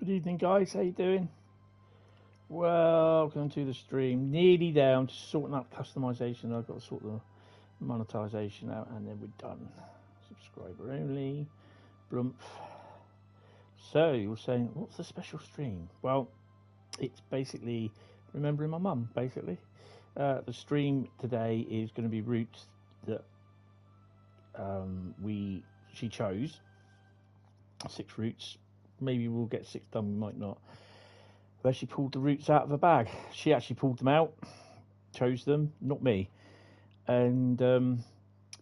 Good evening, guys. How you doing? Welcome to the stream. Nearly down to sorting out customization. I've got to sort the monetization out, and then we're done. Subscriber only. Blumph. So you're saying, what's the special stream? Well, it's basically remembering my mum. Basically, the stream today is going to be routes that she chose. 6 routes. Maybe we'll get 6 done. We might not. Where she pulled the roots out of her bag. She actually pulled them out, chose them, not me. And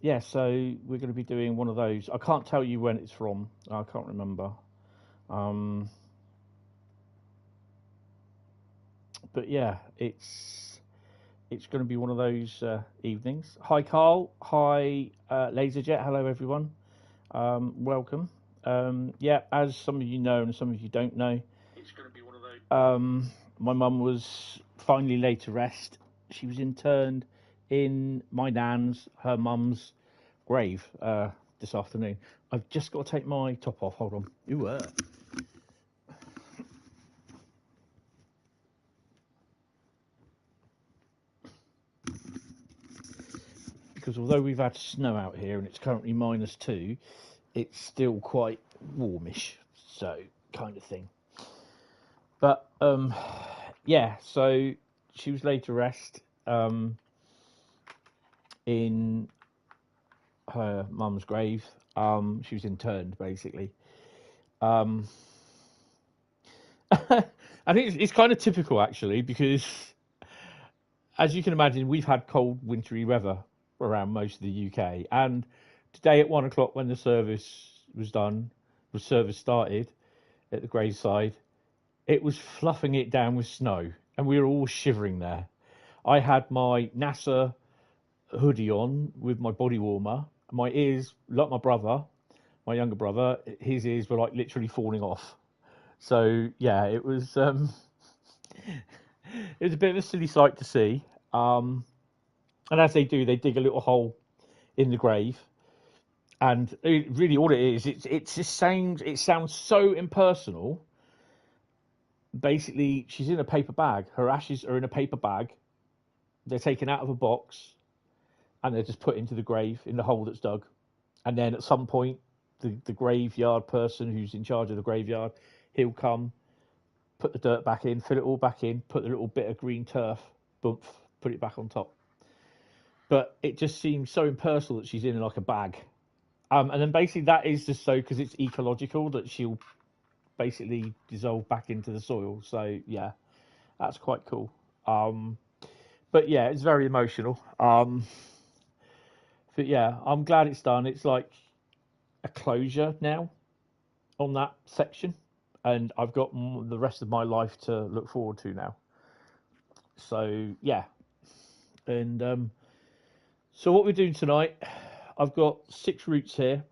yeah, so we're going to be doing one of those. I can't tell you when it's from. I can't remember. But yeah, it's going to be one of those evenings. Hi, Carl. Hi, Laserjet. Hello, everyone. Welcome. Yeah, as some of you know and some of you don't know, it's going to be one of those. My mum was finally laid to rest. She was interned in my nan's, her mum's grave this afternoon. I've just got to take my top off. Hold on. Ooh, Because although we've had snow out here and it's currently -2, it's still quite warmish, so kind of thing. But yeah, so she was laid to rest in her mum's grave. She was interned, basically. I think it's kind of typical, actually, because as you can imagine, we've had cold, wintry weather around most of the UK. And today at 1 o'clock, when the service was done, the service started at the graveside, it was fluffing it down with snow, and we were all shivering there. I had my NASA hoodie on with my body warmer. My ears, like my brother, my younger brother, his ears were like literally falling off. So yeah, it was a bit of a silly sight to see. And as they do, they dig a little hole in the grave, and really all it is, it sounds so impersonal. Basically, she's in a paper bag. Her ashes are in a paper bag. They're taken out of a box, and they're just put into the grave in the hole that's dug. And then at some point, the graveyard person who's in charge of the graveyard, he'll come, put the dirt back in, fill it all back in, put the little bit of green turf, bump, put it back on top. But it just seems so impersonal that she's in like a bag. And then basically that is just so because it's ecological that she'll basically dissolve back into the soil. So yeah, that's quite cool. But yeah, it's very emotional. But yeah, I'm glad it's done. It's like a closure now on that section, and I've got the rest of my life to look forward to now. So yeah, and so what we're doing tonight, I've got 6 routes here.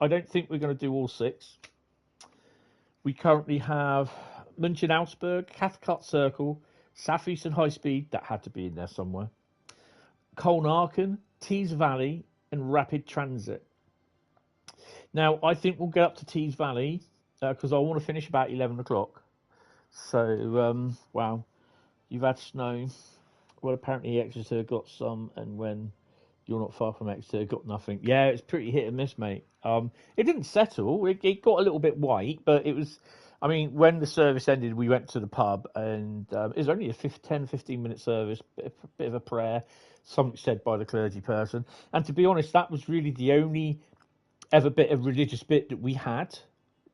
I don't think we're going to do all 6. We currently have Munich-Augsburg, Cathcart Circle, Southeastern Highspeed, that had to be in there somewhere, Colne-Arram, Tees Valley, and Rapid Transit. Now, I think we'll get up to Tees Valley because I want to finish about 11 o'clock. So, wow, you've had snow. Well, apparently Exeter got some, and when you're not far from Exeter, got nothing. Yeah, it's pretty hit and miss, mate. It didn't settle. It got a little bit white, but it was... I mean, when the service ended, we went to the pub, and it was only a 10-15-minute service, bit of a prayer, something said by the clergy person. And to be honest, that was really the only ever bit of religious bit that we had.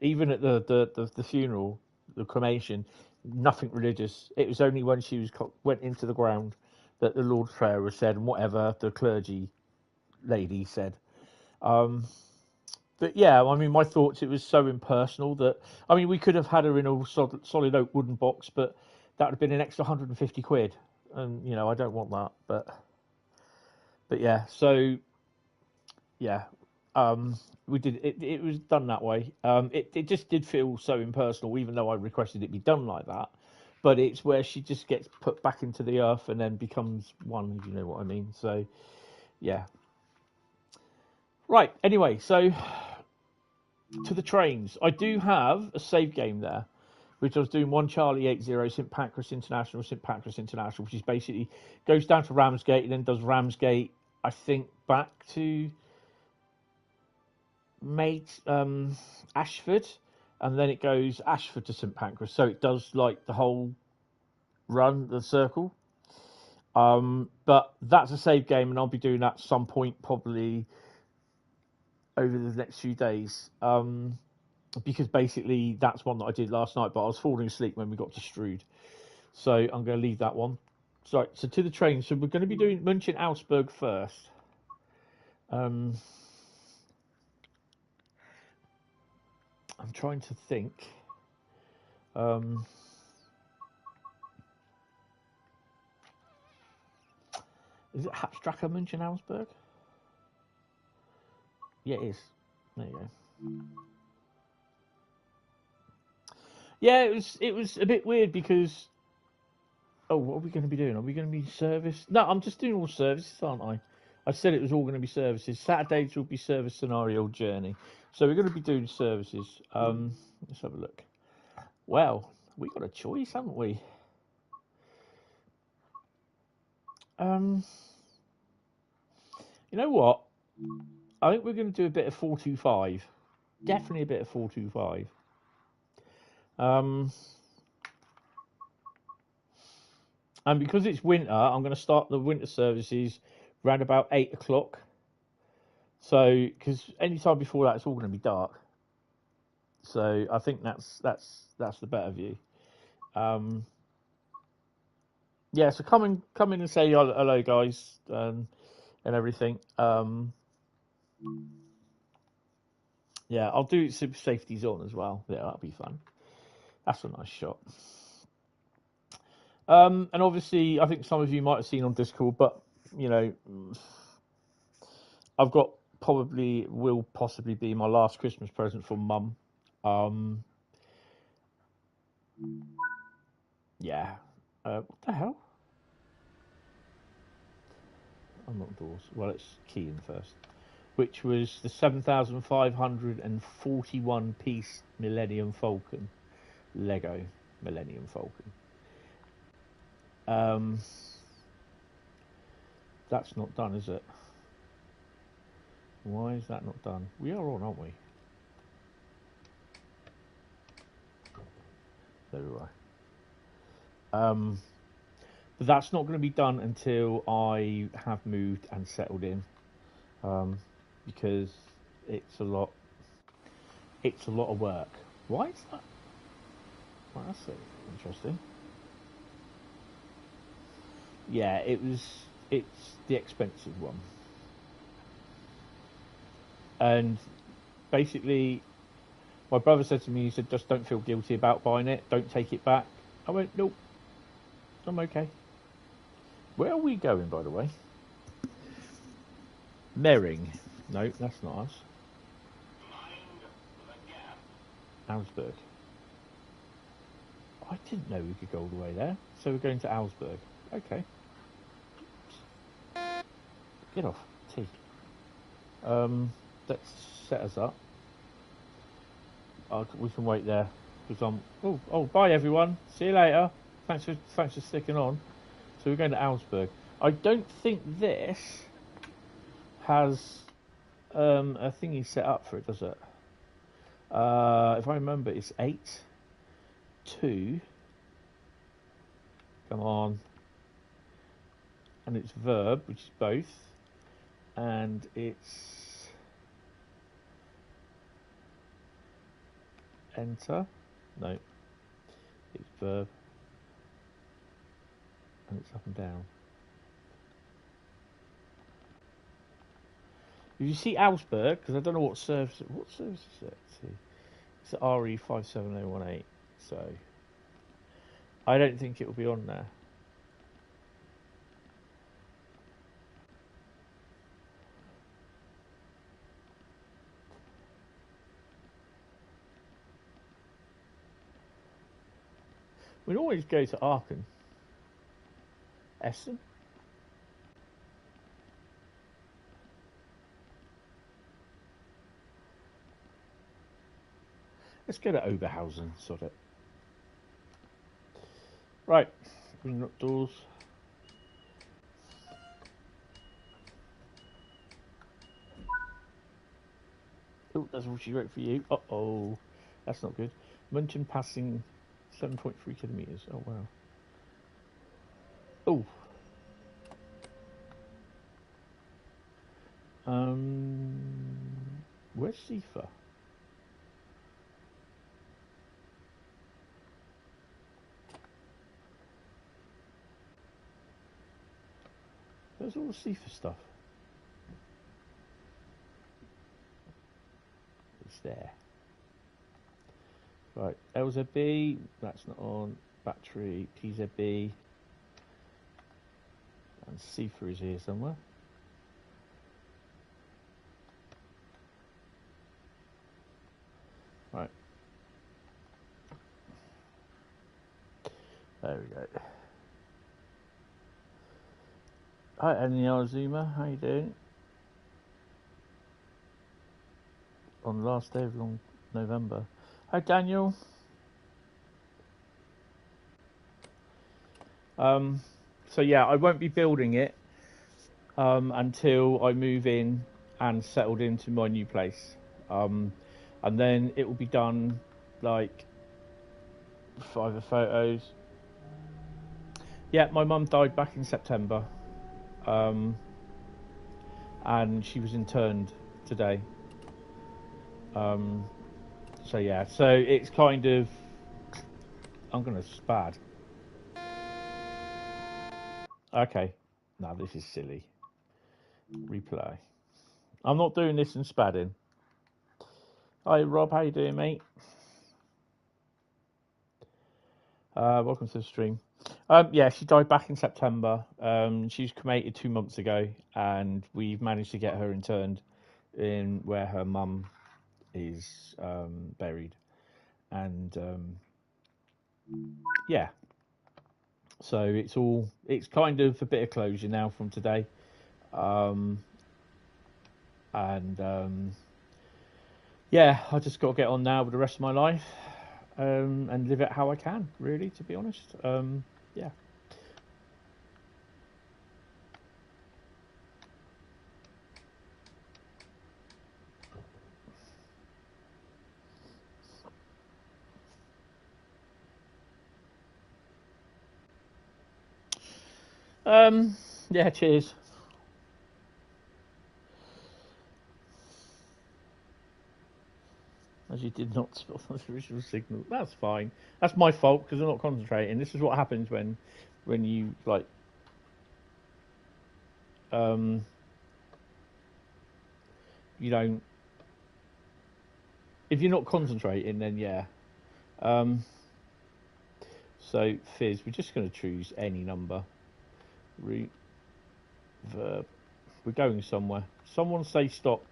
Even at the funeral, the cremation, nothing religious. It was only when she went into the ground that the Lord's Prayer was said, and whatever the clergy lady said. But yeah, I mean, my thoughts, it was so impersonal that, I mean, we could have had her in a solid oak wooden box, but that would have been an extra 150 quid. And, you know, I don't want that. But yeah, so, yeah, we did, it was done that way. It just did feel so impersonal, even though I requested it be done like that. But it's where she just gets put back into the earth and then becomes one, if you know what I mean. So, yeah. Right, anyway, so to the trains. I do have a save game there. which I was doing 1 Charlie 80 St Pancras International, which is basically goes down to Ramsgate and then does Ramsgate, I think, back to Ashford, and then it goes Ashford to St Pancras. So it does like the whole run, the circle. But that's a save game, and I'll be doing that at some point, probably over the next few days. Because basically that's one that I did last night, but I was falling asleep when we got to Strood. So I'm going to leave that one. So to the train. So we're going to be doing Munich-Augsburg first. I'm trying to think. Is it Hapstracker Munchen-Augsburg? Yeah, it is. There you go. Yeah, it was a bit weird because. Oh, what are we going to be doing? Are we going to be service? No, I'm just doing all services, aren't I? I said it was all going to be services. Saturdays will be service scenario journey. So we're going to be doing services. Let's have a look. Well, we got a choice, haven't we? You know what? I think we're going to do a bit of 425. Definitely a bit of 425. And because it's winter, I'm going to start the winter services around about 8 o'clock. So, because any time before that, it's all going to be dark. So I think that's the better view. Yeah, so come in and say hello, guys, and everything. Yeah, I'll do super safeties on as well. Yeah, that'll be fun. That's a nice shot. And obviously, I think some of you might have seen on Discord, but you know, I've got will possibly be my last Christmas present from Mum. Yeah. What the hell? I'm not doors. Well, it's keying first. Which was the 7,541 piece Millennium Falcon. Lego Millennium Falcon. That's not done, is it? Why is that not done? We are on, aren't we? There we are. But that's not going to be done until I have moved and settled in, because it's a lot of work. Why is that? Well, that's interesting. Yeah, it's the expensive one. And basically, my brother said to me, he said, just don't feel guilty about buying it. Don't take it back. I went, nope, I'm okay. Where are we going, by the way? Mering. No, that's not us. Augsburg. I didn't know we could go all the way there. So we're going to Augsburg. Okay. Get off. T. Let's set us up. We can wait there because I'm. Oh! Bye everyone. See you later. Thanks for sticking on. So we're going to Augsburg. I don't think this has a thingy set up for it, does it? If I remember, it's 8-2. Come on. And it's verb, which is both. And it's enter. No. It's verb. And it's up and down. If you see Augsburg, because I don't know what service is it? It's RE57018. So I don't think it will be on there. We'd always go to Aachen. Essen? Let's go to Oberhausen, sort it. Right, bring up doors. Oh, that's what she wrote for you. Uh-oh, that's not good. Munchen passing 7.3 kilometres. Oh, wow. Oh. Where's Sifa? There's all the Sifa stuff. It's there. Right, LZB, that's not on. Battery, PZB. And Sifa is here somewhere. Right. There we go. Hi, Daniel Zuma, how you doing? On the last day of November. Hi, Daniel. So yeah, I won't be building it until I move in and settled into my new place. And then it will be done, like, 5 photos. Yeah, my mum died back in September. And she was interned today. So yeah, so it's kind of, I'm gonna spad. Okay, now this is silly. Replay. I'm not doing this in spadding. Hi Rob, how you doing, mate? Welcome to the stream. Yeah, she died back in September. She was cremated 2 months ago, and we've managed to get her interned in where her mum is buried. And yeah, so it's kind of a bit of closure now from today. Yeah, I just got to get on now with the rest of my life and live it how I can, really, to be honest. Yeah. Yeah, cheers. As you did not spot the original signal. That's fine. That's my fault because I'm not concentrating. This is what happens when you, like, you don't, if you're not concentrating, then yeah. So Fizz, we're just going to choose any number. Root, verb. We're going somewhere. Someone say stop.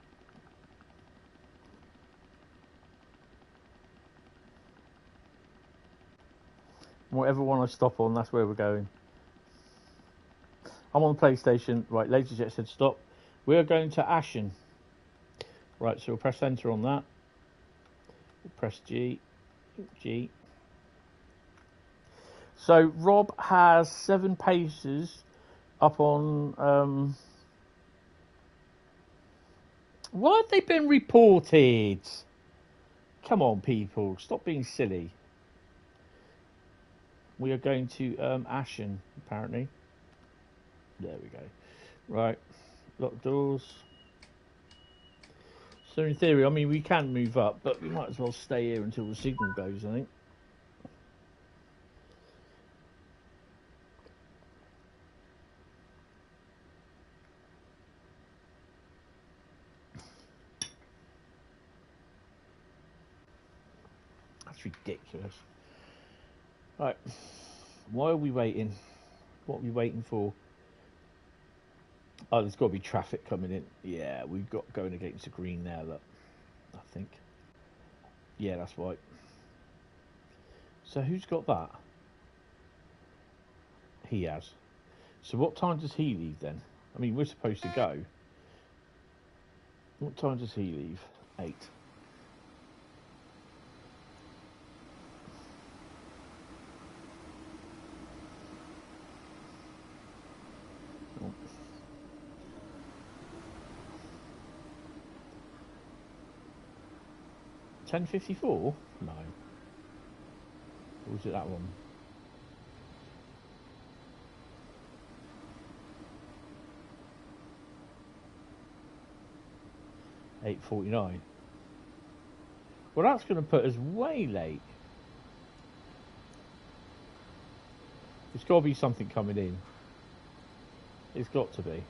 Whatever one I stop on, that's where we're going. I'm on the PlayStation. Right, LaserJet said stop. We're going to Aachen. Right, so we'll press enter on that. We'll press G. G. So Rob has 7 paces up on. Why have they been reported? Come on, people, stop being silly. We are going to Aachen, apparently. There we go. Right, lock doors. So in theory, I mean, we can move up, but we might as well stay here until the signal goes, I think. That's ridiculous. Right, why are we waiting? What are we waiting for? Oh, there's got to be traffic coming in. Yeah, we've got going against the green there, look. I think. Yeah, that's right. So who's got that? He has. So what time does he leave then? I mean, we're supposed to go. What time does he leave? 8. 10:54? No. Or was it that one? $8:49. Well, that's going to put us way late. There's got to be something coming in. It's got to be.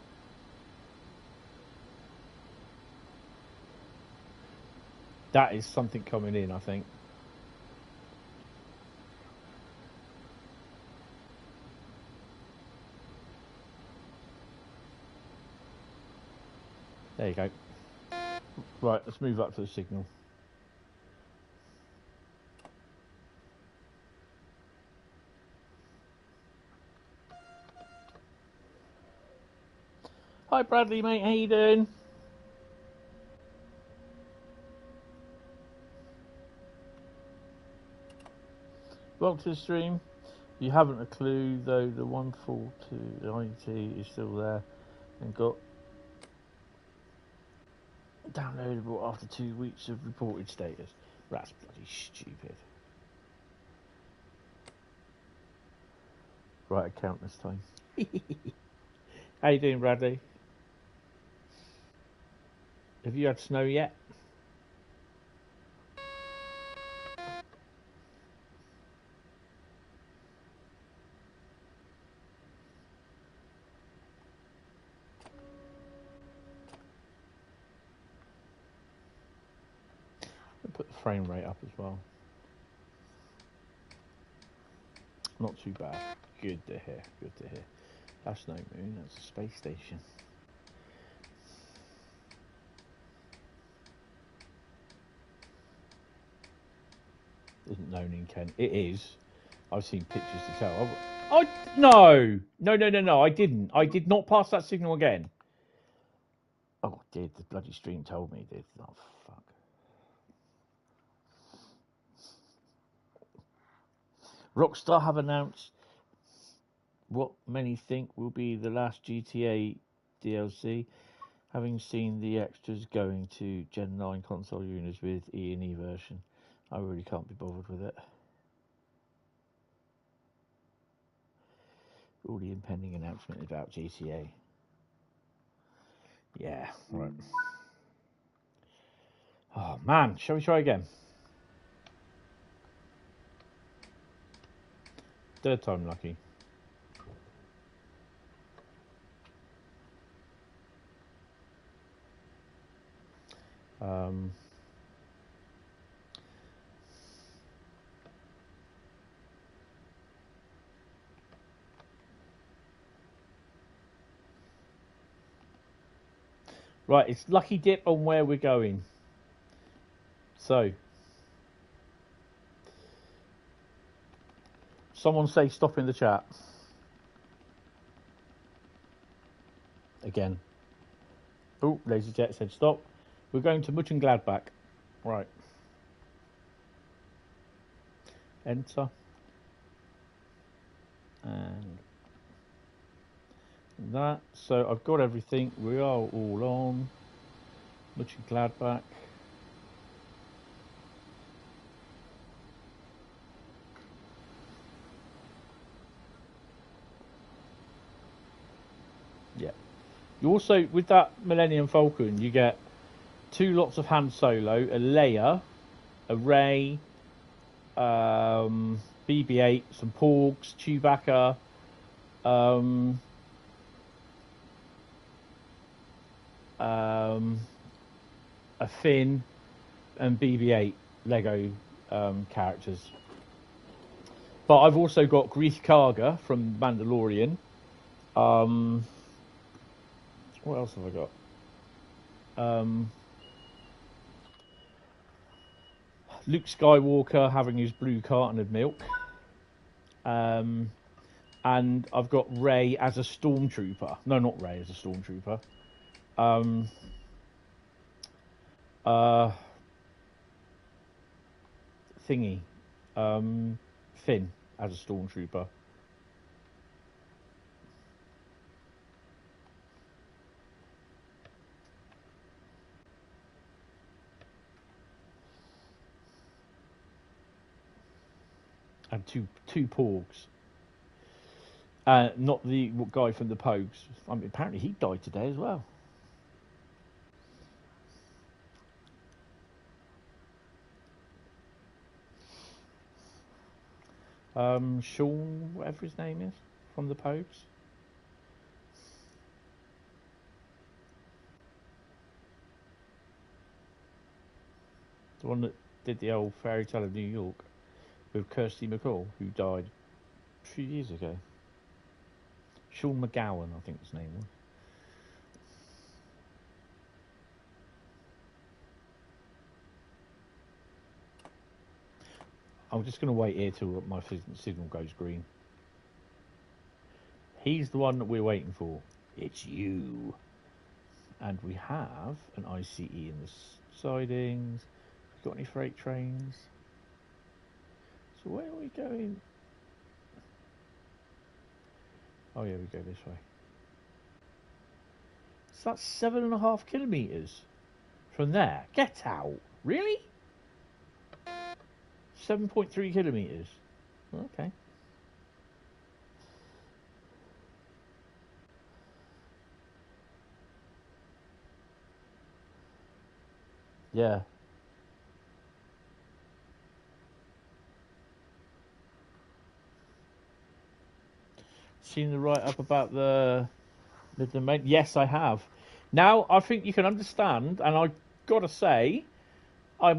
That is something coming in, I think. There you go. Right, let's move up to the signal. Hi Bradley, mate, how you doing? Welcome to the stream. You haven't a clue though, the 142 IT is still there and got downloadable after 2 weeks of reported status. That's bloody stupid. Right, account this time. How you doing, Bradley? Have you had snow yet? I'll put the frame rate up as well. Not too bad. Good to hear. Good to hear. That's no moon. That's a space station. Isn't known in Kent. It is. I've seen pictures to tell. No. I didn't. I did not pass that signal again. Oh, it did. The bloody stream told me it did. Oh, fuck. Rockstar have announced what many think will be the last GTA DLC, having seen the extras going to Gen 9 console units with E&E version. I really can't be bothered with it. All the impending announcement about GTA. Yeah, right. Oh man, shall we try again? Third time lucky. Right, it's lucky dip on where we're going. So, someone say stop in the chat. Again. Oh, Lazy Jet said stop. We're going to Munich-Augsburg. Right. Enter. And that. So I've got everything. We are all on. Munich-Augsburg. Yeah. You also, with that Millennium Falcon, you get 2 lots of Han Solo, a Leia, a Rey, BB-8, some Porgs, Chewbacca, a Finn, and BB-8 Lego characters. But I've also got Greef Karga from Mandalorian. What else have I got? Luke Skywalker having his blue carton of milk. And I've got Rey as a stormtrooper. No, not Rey as a stormtrooper. Finn as a stormtrooper. had two porgs. Not the guy from the Pogues. I mean, apparently he died today as well. Sean, whatever his name is, from the Pogues. The one that did the old Fairy Tale of New York with Kirsty MacColl, who died a few years ago. Sean McGowan, I think his name was. I'm just going to wait here till my signal goes green. He's the one that we're waiting for. It's you. And we have an ICE in the sidings. Got any freight trains? So where are we going? Oh yeah, we go this way. So that's 7.5 kilometres from there. Get out. Really? 7.3 kilometres. Okay. Yeah. Seen the write-up about the main? Yes, I have. Now I think you can understand, and I gotta say, I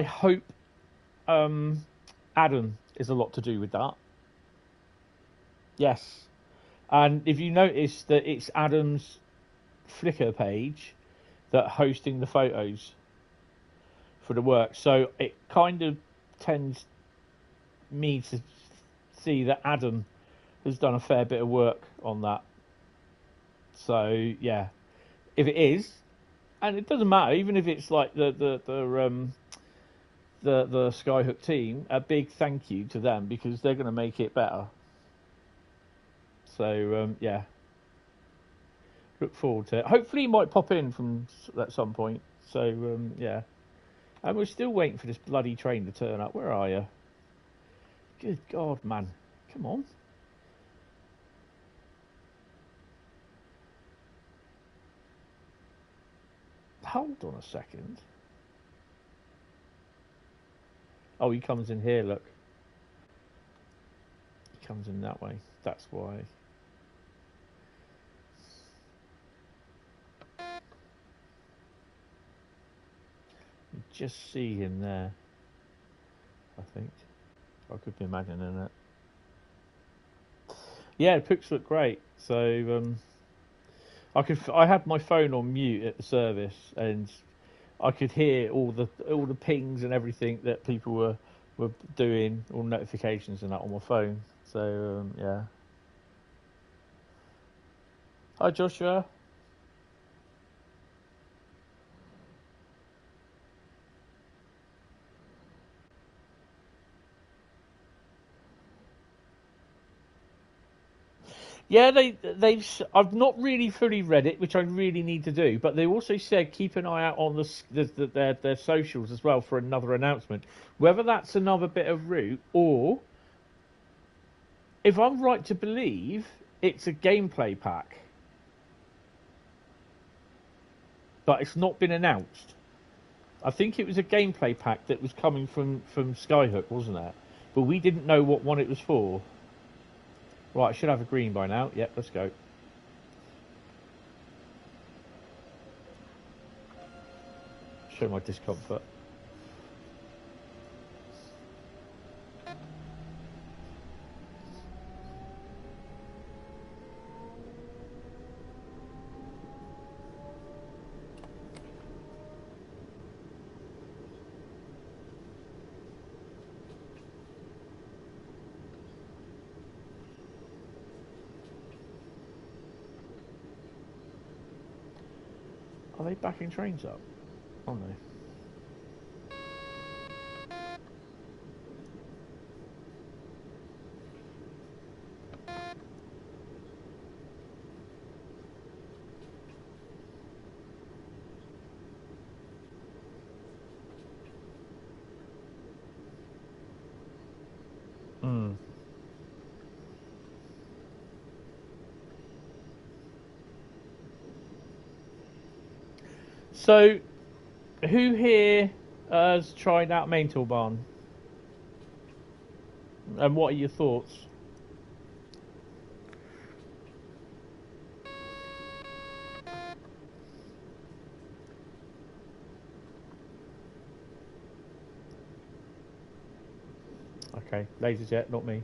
hope Adam is a lot to do with that. Yes, and if you notice that it's Adam's Flickr page that hosting the photos for the work, so it kind of tends me to see that Adam has done a fair bit of work on that. So yeah, if it is, and it doesn't matter, even if it's like the Skyhook team, a big thank you to them because they're going to make it better. So yeah, look forward to it. Hopefully, he might pop in from at some point. So yeah, and we're still waiting for this bloody train to turn up. Where are you? Good God, man, come on. Hold on a second. Oh, he comes in here, look. He comes in that way. That's why. You just see him there, I think. I could be imagining it. Yeah, the pics look great. So I had my phone on mute at the service, and I could hear all the pings and everything that people were doing, all notifications and that on my phone. So yeah. Hi Joshua. Yeah, I've not really fully read it, which I really need to do. But they also said keep an eye out on their socials as well for another announcement. Whether that's another bit of route, or if I'm right to believe, it's a gameplay pack, but it's not been announced. I think it was a gameplay pack that was coming from Skyhook, wasn't it? But we didn't know what one it was for. Right, I should have a green by now. Yep, let's go. Show my discomfort. Are they backing trains up? Oh no. So, who here has tried out main toolbarn? And what are your thoughts? Okay, LaserJet, not me.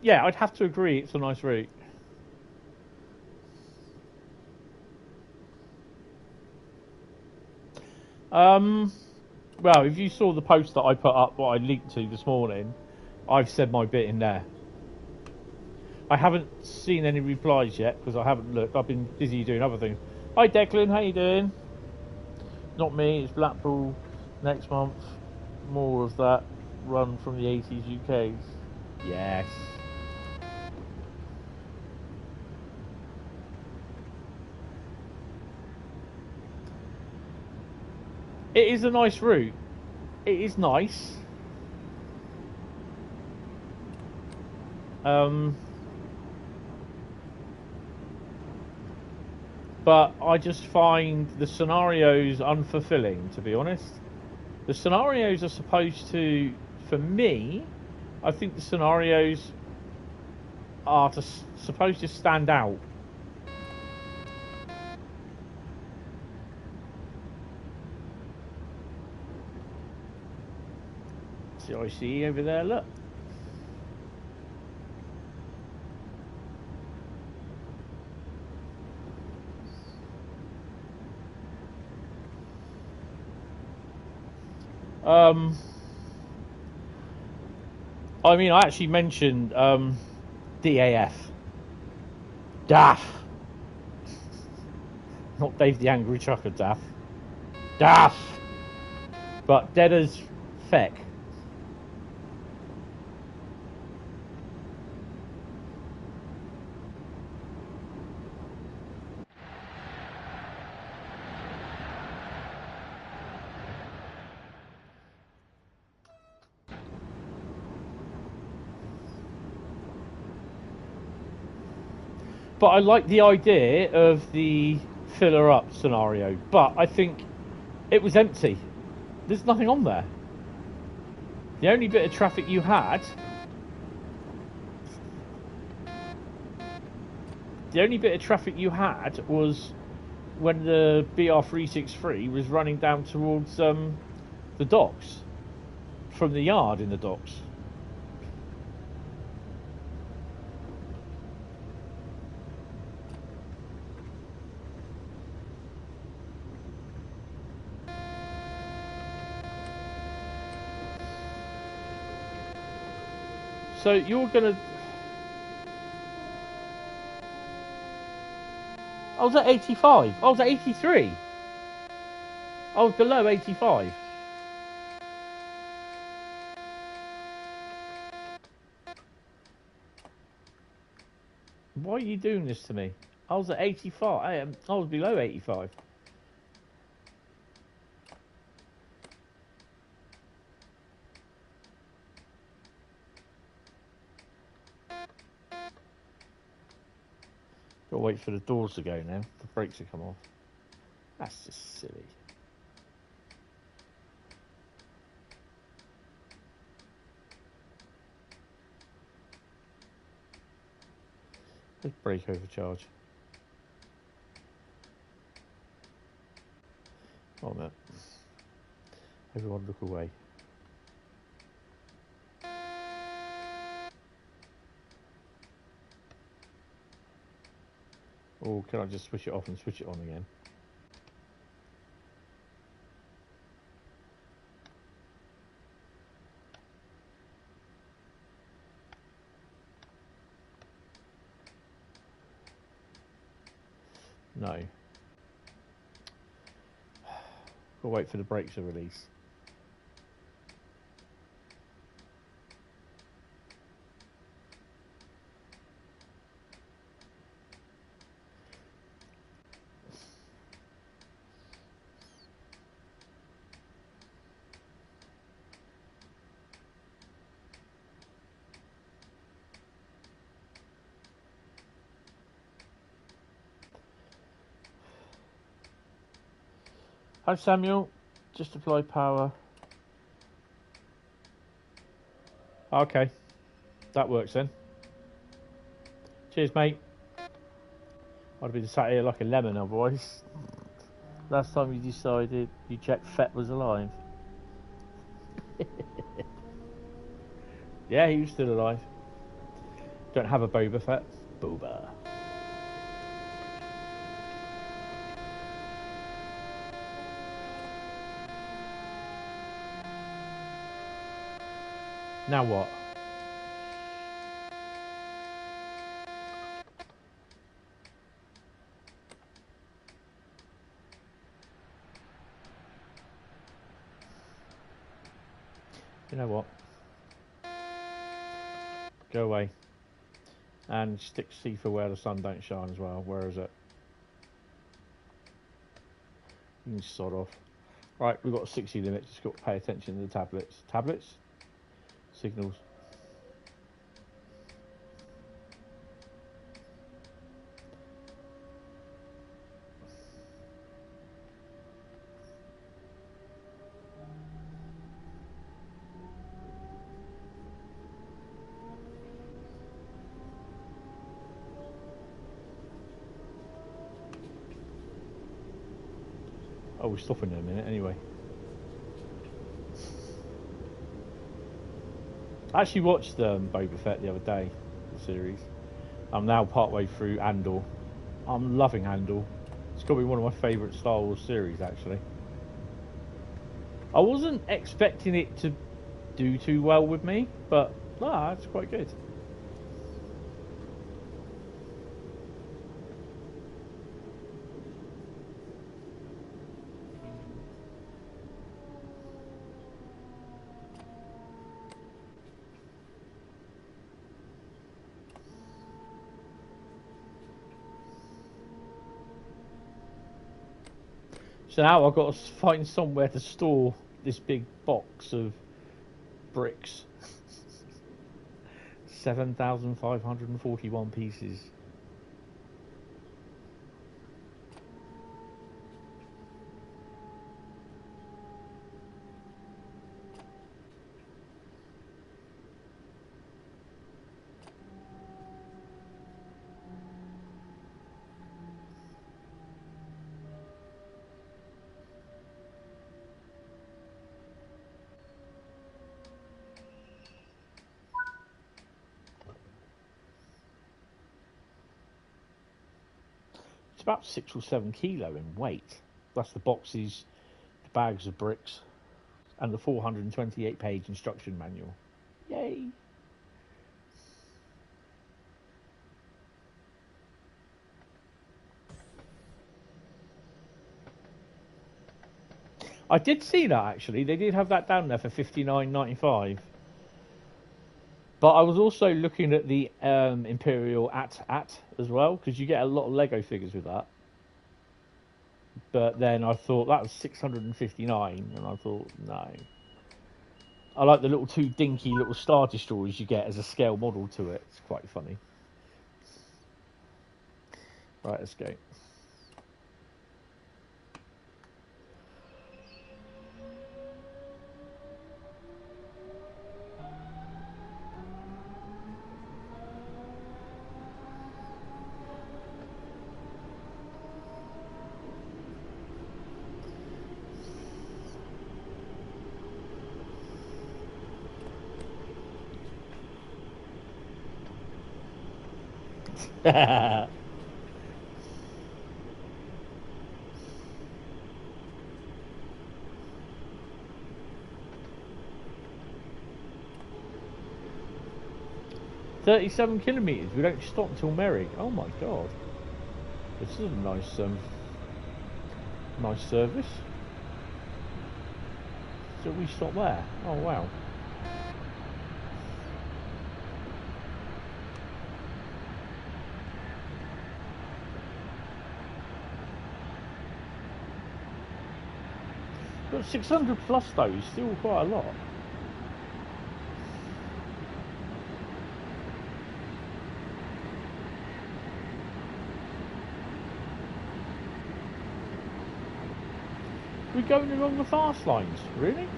Yeah, I'd have to agree it's a nice route. Well, if you saw the post that I put up, what I linked to this morning, I've said my bit in there. I haven't seen any replies yet because I haven't looked. I've been busy doing other things. Hi Declan, how you doing? Not me, it's Blackpool next month. More of that run from the 80s UKs. Yes. It is a nice route. It is nice. But I just find the scenarios unfulfilling, to be honest. The scenarios are supposed to, for me, I think the scenarios are supposed to stand out. See what I see over there, look. I mean, I actually mentioned DAF. DAF. Not Dave the Angry Trucker, DAF. DAF. But dead as feck. But I like the idea of the filler up scenario. But I think it was empty. There's nothing on there. The only bit of traffic you had... The only bit of traffic you had was when the BR363 was running down towards the docks. From the yard in the docks. So you're gonna... I was at 85. I was at 83. I was below 85. Why are you doing this to me? I was at 85. I was below 85. Gotta wait for the doors to go now. The brakes will come off. That's just silly. Let's brake overcharge. Oh no. Everyone look away. Or can I just switch it off and switch it on again? No. We'll wait for the brakes to release. Hi Samuel, just apply power. Okay, that works then. Cheers, mate. I'd have been sat here like a lemon otherwise. Last time you decided you checked Fett was alive. Yeah, he was still alive. Don't have a Boba Fett. Boba. Now what? You know what? Go away. And stick C for where the sun don't shine as well. Where is it? You can sod off. Right, we've got a 60 limit. Just got to pay attention to the tablets. Tablets? Signals. Oh, we're stopping in a minute anyway. I actually watched Boba Fett the other day, the series. I'm now partway through Andor. I'm loving Andor. It's got to be one of my favourite Star Wars series, actually. I wasn't expecting it to do too well with me, but it's quite good. So now I've got to find somewhere to store this big box of bricks. 7,541 pieces. About 6 or 7 kilo in weight. That's the boxes, the bags of bricks, and the 428-page instruction manual. Yay! I did see that actually. They did have that down there for $59.95. But I was also looking at the Imperial at as well, because you get a lot of Lego figures with that. But then I thought that was $659, and I thought no. I like the little 2 dinky little Star Destroyers you get as a scale model to it. It's quite funny. Right, let's go. "37 kilometres. We don't stop until Merrick." Oh my god! This is a nice, nice service. So we stop there. Oh wow! But 600 plus though is still quite a lot. We're going along the fast lines, really?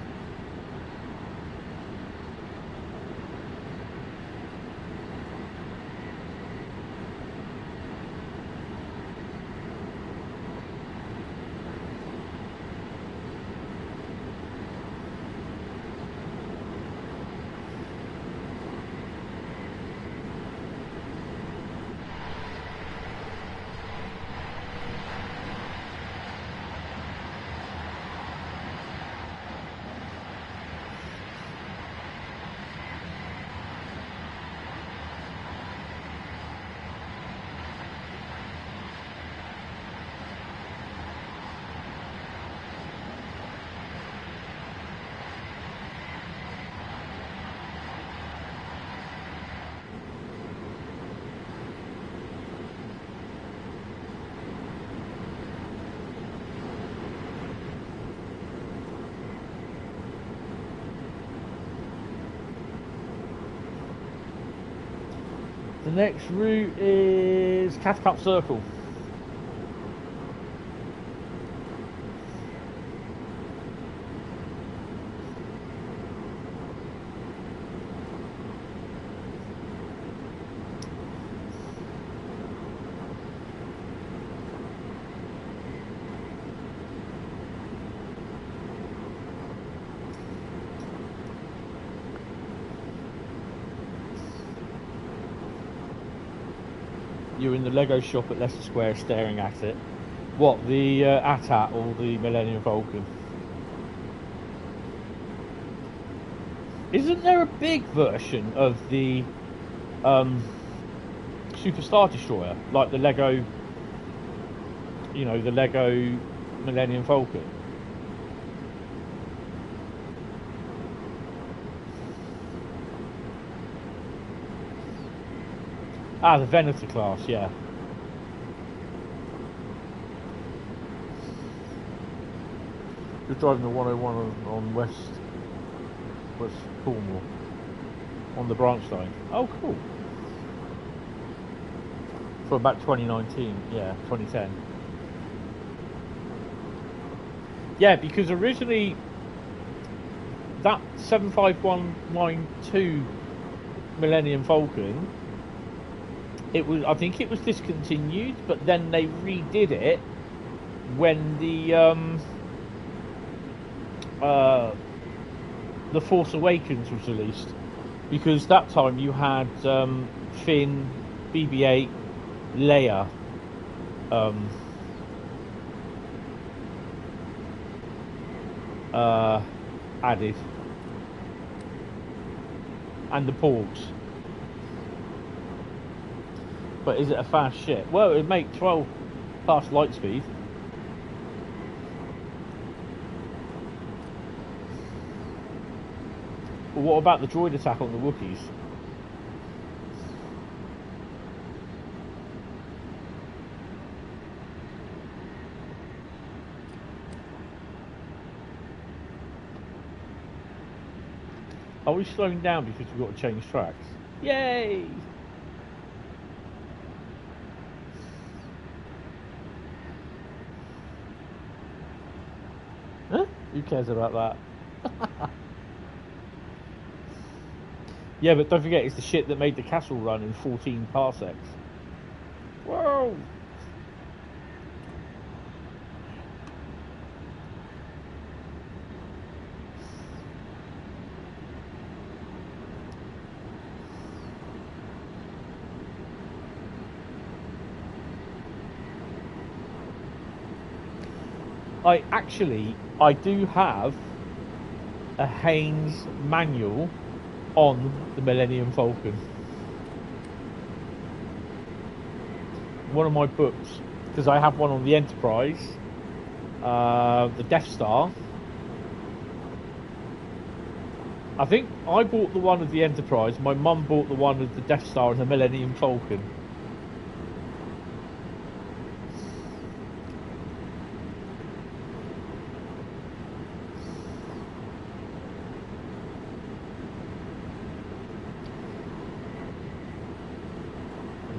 The next route is Cathcart Circle. You're in the Lego shop at Leicester Square staring at it. What, the AT-AT or the Millennium Falcon? Isn't there a big version of the Super Star Destroyer? Like the Lego, you know, the Lego Millennium Falcon? Ah, the Venator class, yeah. You're driving the 101 on West Cornwall, on the branch line. Oh, cool. For about 2019, yeah, 2010. Yeah, because originally that 75192 Millennium Falcon, I think it was discontinued, but then they redid it when the Force Awakens was released, because that time you had Finn, BB-8, Leia, added, and the Porgs. But is it a fast ship? Well, it would make 12 past light speed. But what about the droid attack on the Wookiees? Are we slowing down because we've got to change tracks? Yay! Huh? Who cares about that? Yeah, but don't forget, it's the shit that made the castle run in 14 parsecs. Whoa! I do have a Haynes manual on the Millennium Falcon. One of my books, because I have one on the Enterprise, the Death Star. I think I bought the one of the Enterprise, my mum bought the one of the Death Star and the Millennium Falcon.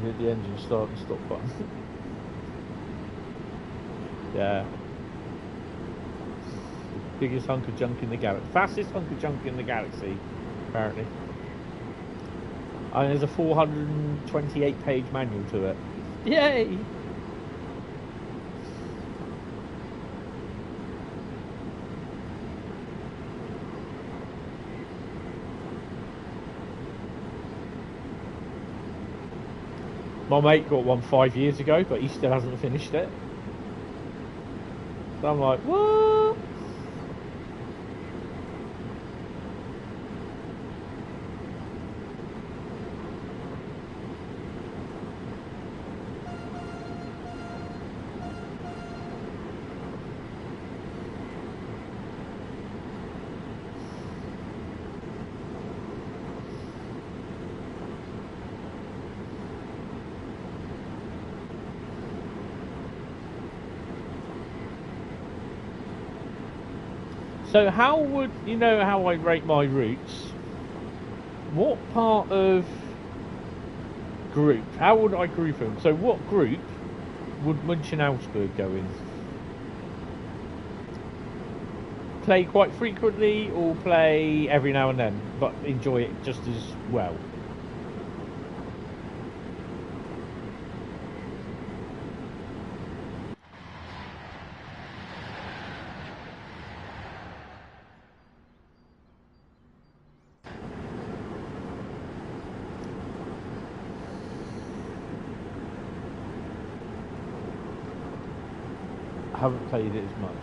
Hit the engine start and stop button. Yeah. Biggest hunk of junk in the galaxy. Fastest hunk of junk in the galaxy, apparently. And there's a 428-page manual to it. Yay! My mate got one 5 years ago, but he still hasn't finished it. So I'm like, what? So how would, you know how I rate my routes? What part of group, how would I group them? So what group would Munich-Augsburg go in? Play quite frequently or play every now and then, but enjoy it just as well? I haven't played it as much.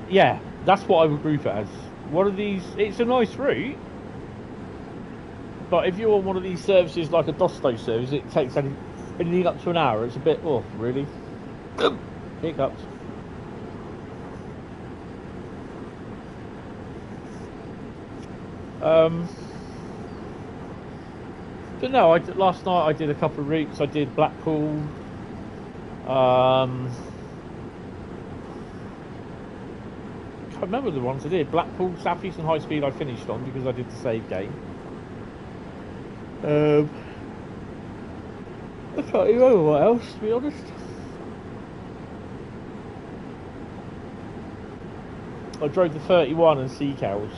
Yeah, that's what I would group it as. One of these, it's a nice route, but if you're on one of these services like a Dovetail service, it takes anything up to an hour. It's a bit, oh, really? Hiccups. But no, last night I did a couple of routes. I did Blackpool. Can't remember the ones I did. Blackpool, Southeastern, Highspeed I finished on because I did the save game. I can't remember what else, to be honest. I drove the 31 and Sea Cows.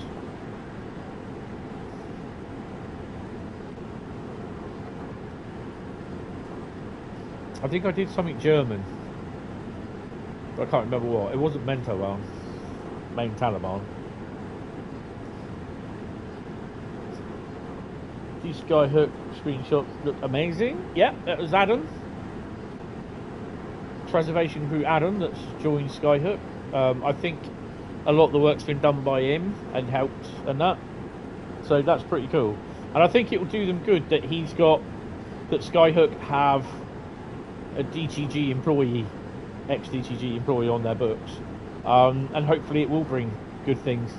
I think I did something German, but I can't remember what. It wasn't Mentoban, main Taliban. These Skyhook screenshots look amazing. Yeah, that was Adam. Preservation crew Adam that's joined Skyhook. I think a lot of the work's been done by him and helped and that. So that's pretty cool. And I think it will do them good that that Skyhook have a DTG employee, ex-DTG employee on their books, and hopefully it will bring good things.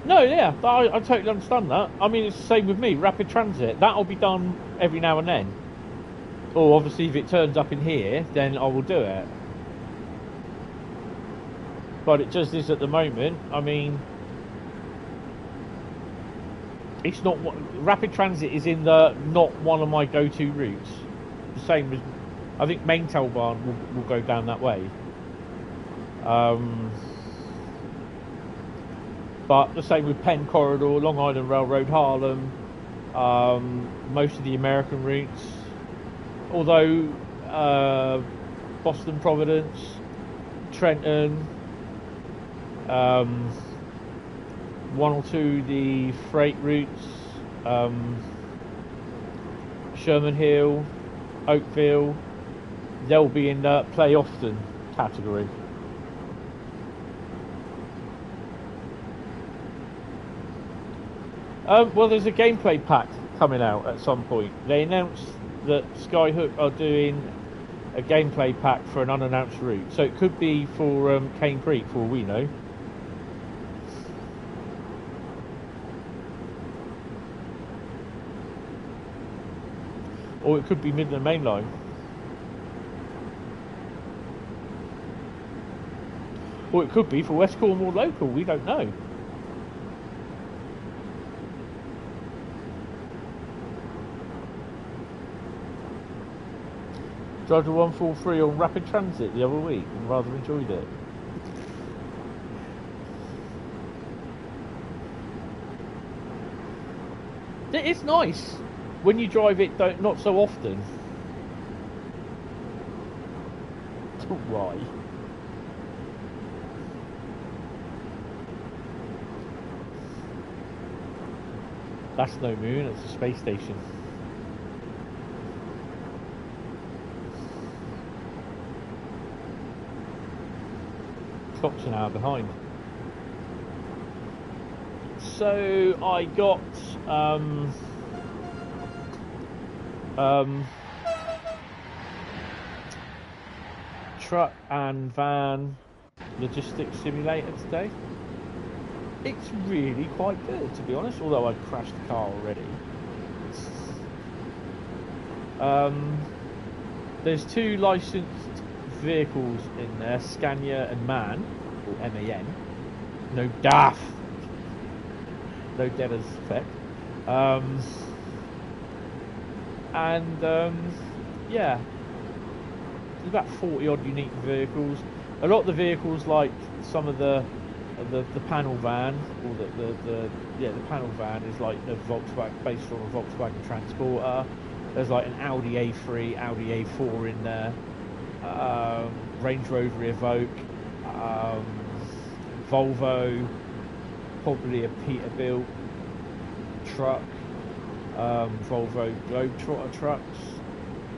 No, yeah, I totally understand that. I mean, it's the same with me. Rapid transit, that'll be done every now and then. Or obviously if it turns up in here, then I will do it. But it just is at the moment. I mean, it's not rapid transit is not one of my go-to routes. The same as I think main Taliban will go down that way. But the same with Penn Corridor, Long Island Railroad, Harlem, most of the American routes. Although Boston, Providence, Trenton. One or two the freight routes, Sherman Hill, Oakville, they'll be in the play often category. Well, there's a gameplay pack coming out at some point. They announced that Skyhook are doing a gameplay pack for an unannounced route, so it could be for Cane Creek, for all we know. Or it could be Midland Main Line. Or it could be for West Cornwall local, we don't know. Drove the 143 on rapid transit the other week and rather enjoyed it. It's nice when you drive it, not so often. Why? That's no moon, it's a space station. Clock's an hour behind. So I got truck and van logistics simulator today. It's really quite good, to be honest, although I crashed the car already. There's two licensed vehicles in there, Scania and MAN, or MAN. No DAF. No Denner's effect. Yeah, there's about 40 odd unique vehicles. A lot of the vehicles, like some of the panel van, or the panel van is like a Volkswagen, based on a Volkswagen Transporter. There's like an Audi A3, Audi A4 in there, Range Rover Evoque, Volvo, probably a Peterbilt truck, Volvo Globetrotter trucks,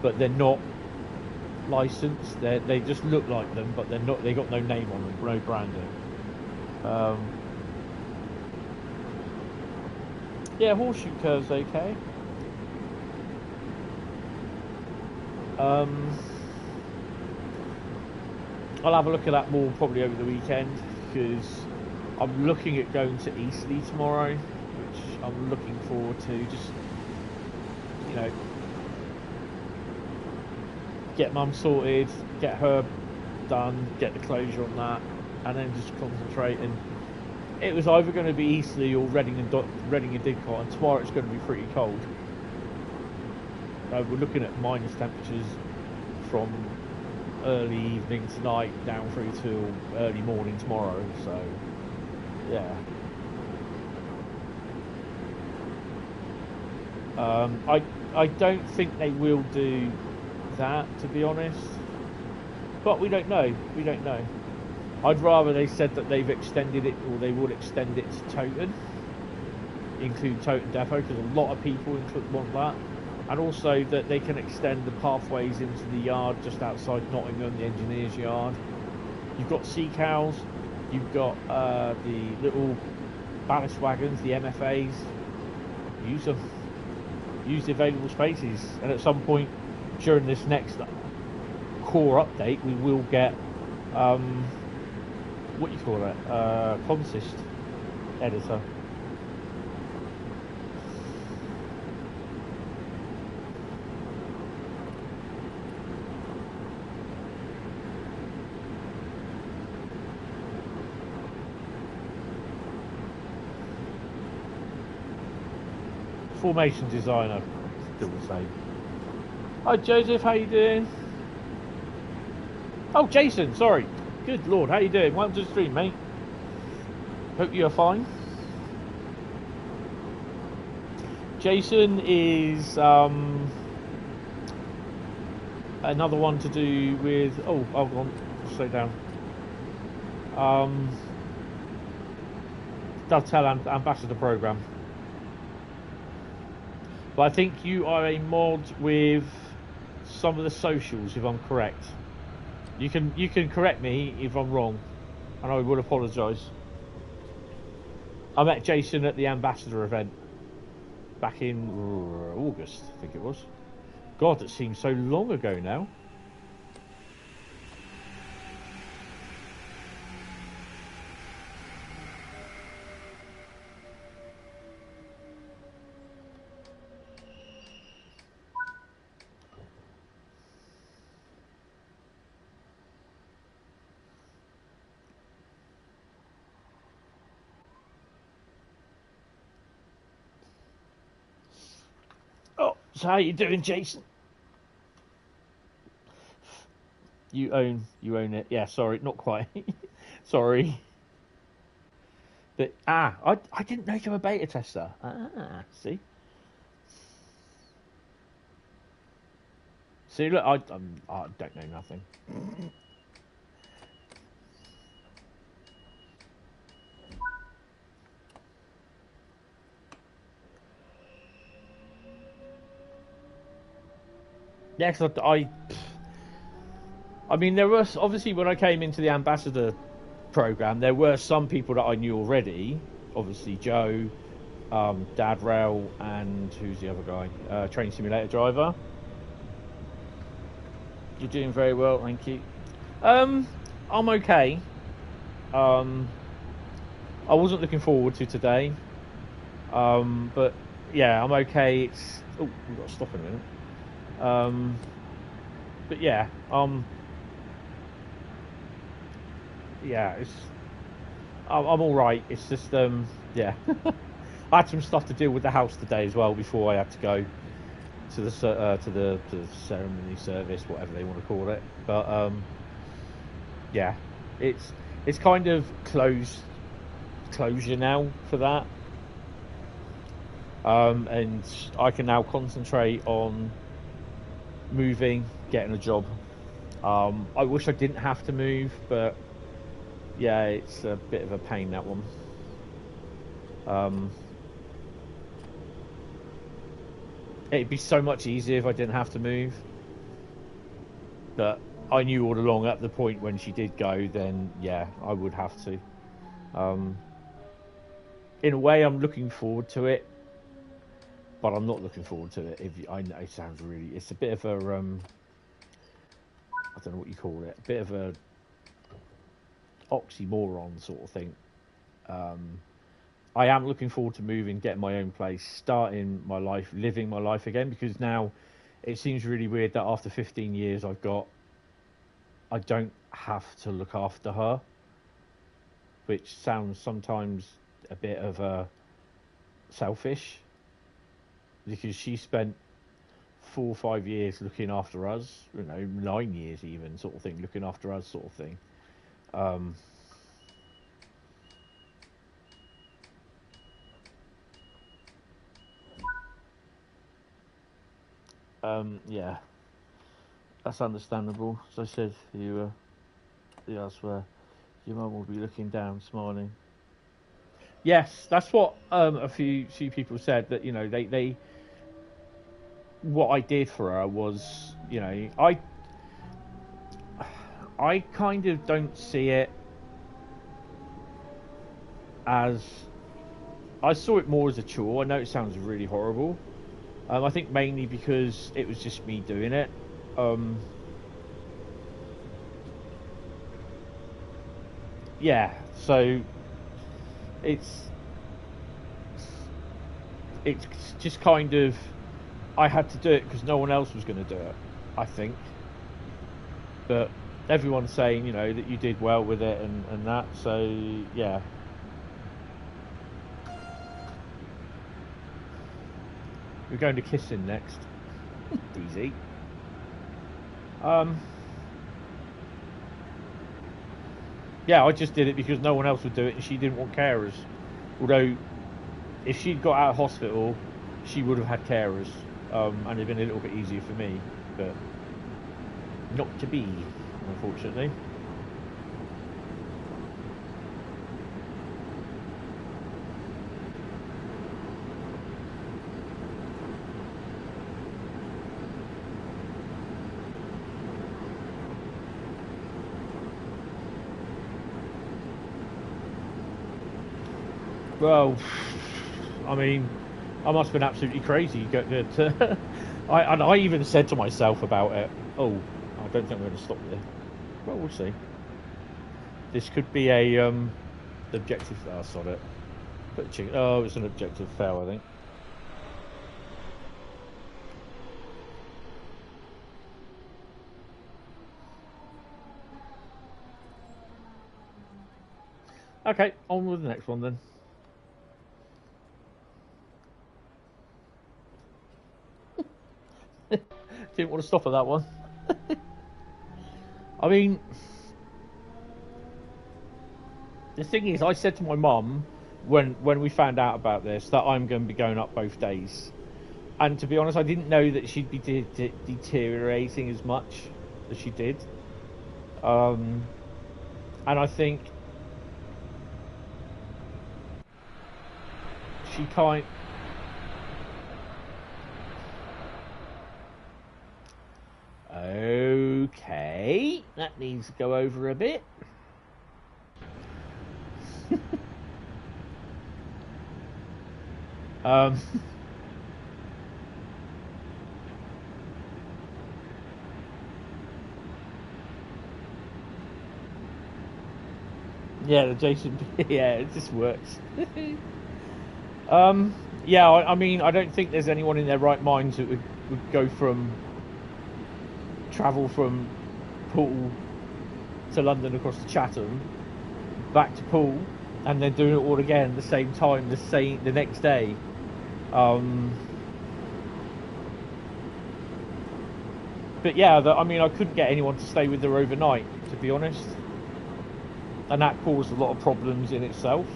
but they're not licensed. They just look like them, but they're not. They got no name on them, no branding. Yeah, Horseshoe Curve's okay. I'll have a look at that more probably over the weekend, because I'm looking at going to Eastleigh tomorrow, which I'm looking forward to. Just, you know, get Mum sorted, get her done, get the closure on that, and then just concentrate. And it was either going to be Eastleigh or Reading and Didcot, and tomorrow it's going to be pretty cold. We're looking at minus temperatures from early evening tonight down through till early morning tomorrow, so yeah. I don't think they will do that, to be honest, but we don't know. I'd rather they said that they've extended it, or they would extend it to Toten, include Toten Depot, because a lot of people want that. And also that they can extend the pathways into the yard just outside Nottingham, the engineer's yard. You've got sea cows, you've got the little ballast wagons, the MFAs. Use them. Use the available spaces. And at some point during this next core update, we will get what you call it, consist editor. Formation designer, still the same. Hi Joseph, how you doing? Oh, Jason, sorry. Good lord, how you doing? Welcome to the stream, mate. Hope you are fine. Jason is another one to do with. Oh, hold on, slow down. Dovetail Ambassador Program. But I think you are a mod with some of the socials, if I'm correct. You can correct me if I'm wrong, and I would apologise. I met Jason at the Ambassador event back in August, I think it was. God, it seems so long ago now. So how you doing, Jason? You own it. Yeah, sorry, not quite. Sorry. But I didn't know you were a beta tester. See. See, look, I don't know nothing. Yeah, cause I mean, there was obviously when I came into the ambassador program, there were some people that I knew already. Obviously, Joe, Dad Rail, and who's the other guy? Train simulator driver. You're doing very well, thank you. I'm okay. I wasn't looking forward to today. But yeah, I'm okay. It's we've got to stop in a minute. But yeah, yeah, I'm all right. It's just yeah, I had some stuff to deal with the house today as well before I had to go to the ceremony service, whatever they want to call it. But yeah, it's kind of closure now for that. And I can now concentrate on moving, getting a job. I wish I didn't have to move, but yeah, it's a bit of a pain, that one. It'd be so much easier if I didn't have to move, but I knew all along at the point when she did go, then yeah, I would have to. In a way, I'm looking forward to it, but I'm not looking forward to it. I know it sounds really, it's a bit of a I don't know what you call it, a bit of a oxymoron sort of thing. I am looking forward to moving, getting my own place, starting my life, living my life again, because now it seems really weird that after 15 years I don't have to look after her, which sounds sometimes a bit of selfish, because she spent 4 or 5 years looking after us, 9 years even, sort of thing, looking after us, sort of thing. Yeah, that's understandable. As I said, you asked where your mum will be looking down, smiling. Yes, that's what a few people said, that they what I did for her was, I kind of don't see it as, I saw it more as a chore. I know it sounds really horrible. I think mainly because it was just me doing it. Yeah, so it's just kind of, I had to do it because no one else was going to do it, I think. But everyone's saying, that you did well with it and that, so yeah. We're going to kissing next. Easy. Yeah, I just did it because no one else would do it and she didn't want carers. Although, if she'd got out of hospital, she would have had carers. And it'd been a little bit easier for me. But not to be, unfortunately. Well, I mean, I must have been absolutely crazy. I even said to myself about it, oh, I don't think I'm going to stop there. Well, we'll see. This could be a objective. Oh, sod it. Oh, it's an objective fail, I think. Okay, on with the next one then. Didn't want to stop at that one. I mean, the thing is, I said to my mum when we found out about this that I'm going to be going up both days, and to be honest, I didn't know that she'd be deteriorating as much as she did. And I think she kind. Okay, that needs to go over a bit. Yeah, the Jason. Yeah, it just works. Yeah, I mean, I don't think there's anyone in their right minds that would go travel from Poole to London across to Chatham, back to Poole, and then doing it all again at the same time, the next day. But yeah, I mean, I couldn't get anyone to stay with her overnight, to be honest, and that caused a lot of problems in itself.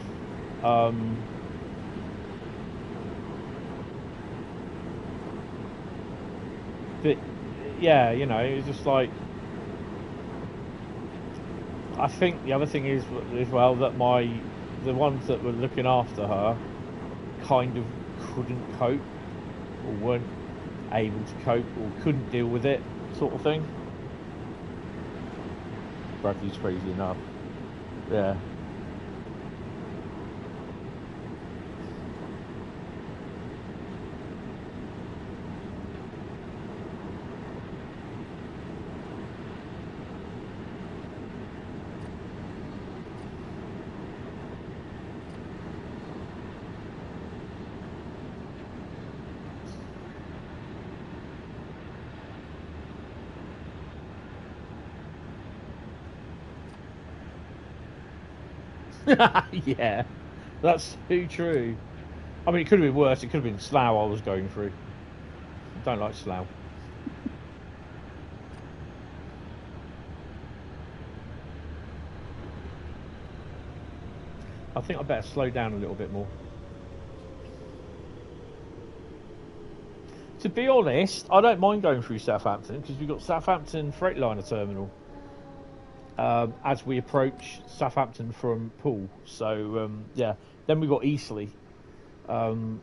But yeah, you know, it's just like, I think the other thing is as well that the ones that were looking after her kind of couldn't cope, or weren't able to cope, or couldn't deal with it, sort of thing. Bradley's crazy enough. Yeah. Yeah, that's so true. I mean, it could have been worse. It could have been Slough I was going through. I don't like Slough. I think I better slow down a little bit more. To be honest, I don't mind going through Southampton, because we've got Southampton Freightliner Terminal as we approach Southampton from Poole. So yeah, then we've got Eastleigh,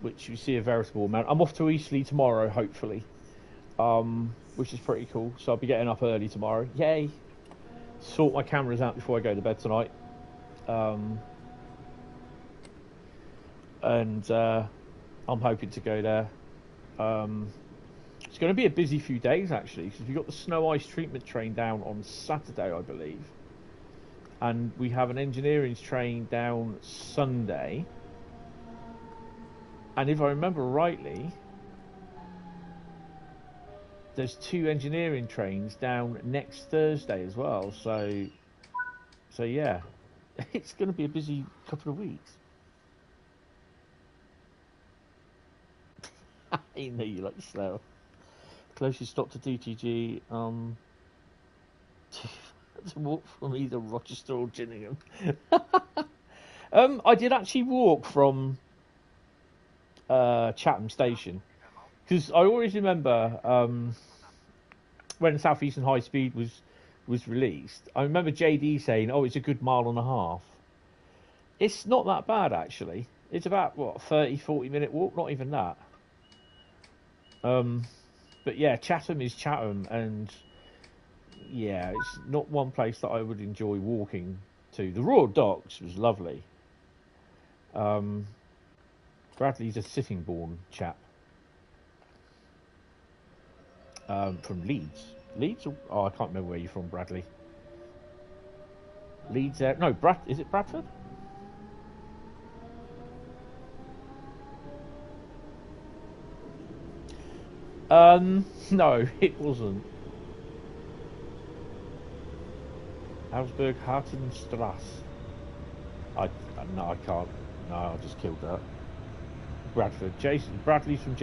which you see a veritable amount. I'm off to Eastleigh tomorrow, hopefully, which is pretty cool. So I'll be getting up early tomorrow. Yay! Sort my cameras out before I go to bed tonight. And I'm hoping to go there. It's going to be a busy few days, actually, because we've got the snow ice treatment train down on Saturday, I believe, and we have an engineering train down Sunday, and if I remember rightly, there's 2 engineering trains down next Thursday as well. So yeah, it's going to be a busy couple of weeks. I know you like slow. Closest stop to DTG, to walk from either Rochester or Gillingham. I did actually walk from Chatham Station, because I always remember when Southeastern Highspeed was released. I remember JD saying, "Oh, it's a good 1.5 miles." It's not that bad, actually. It's about 30-40 minute walk, not even that. But yeah, Chatham is Chatham, and yeah, it's not one place that I would enjoy walking to. The Royal Docks was lovely. Bradley's a Sittingbourne chap. From Leeds. Leeds? I can't remember where you're from, Bradley. Leeds there? No, is it Bradford? No, it wasn't. Ausburg, Hartenstrasse. No, I can't. No, I just killed that. Bradford. Jason. Bradley's from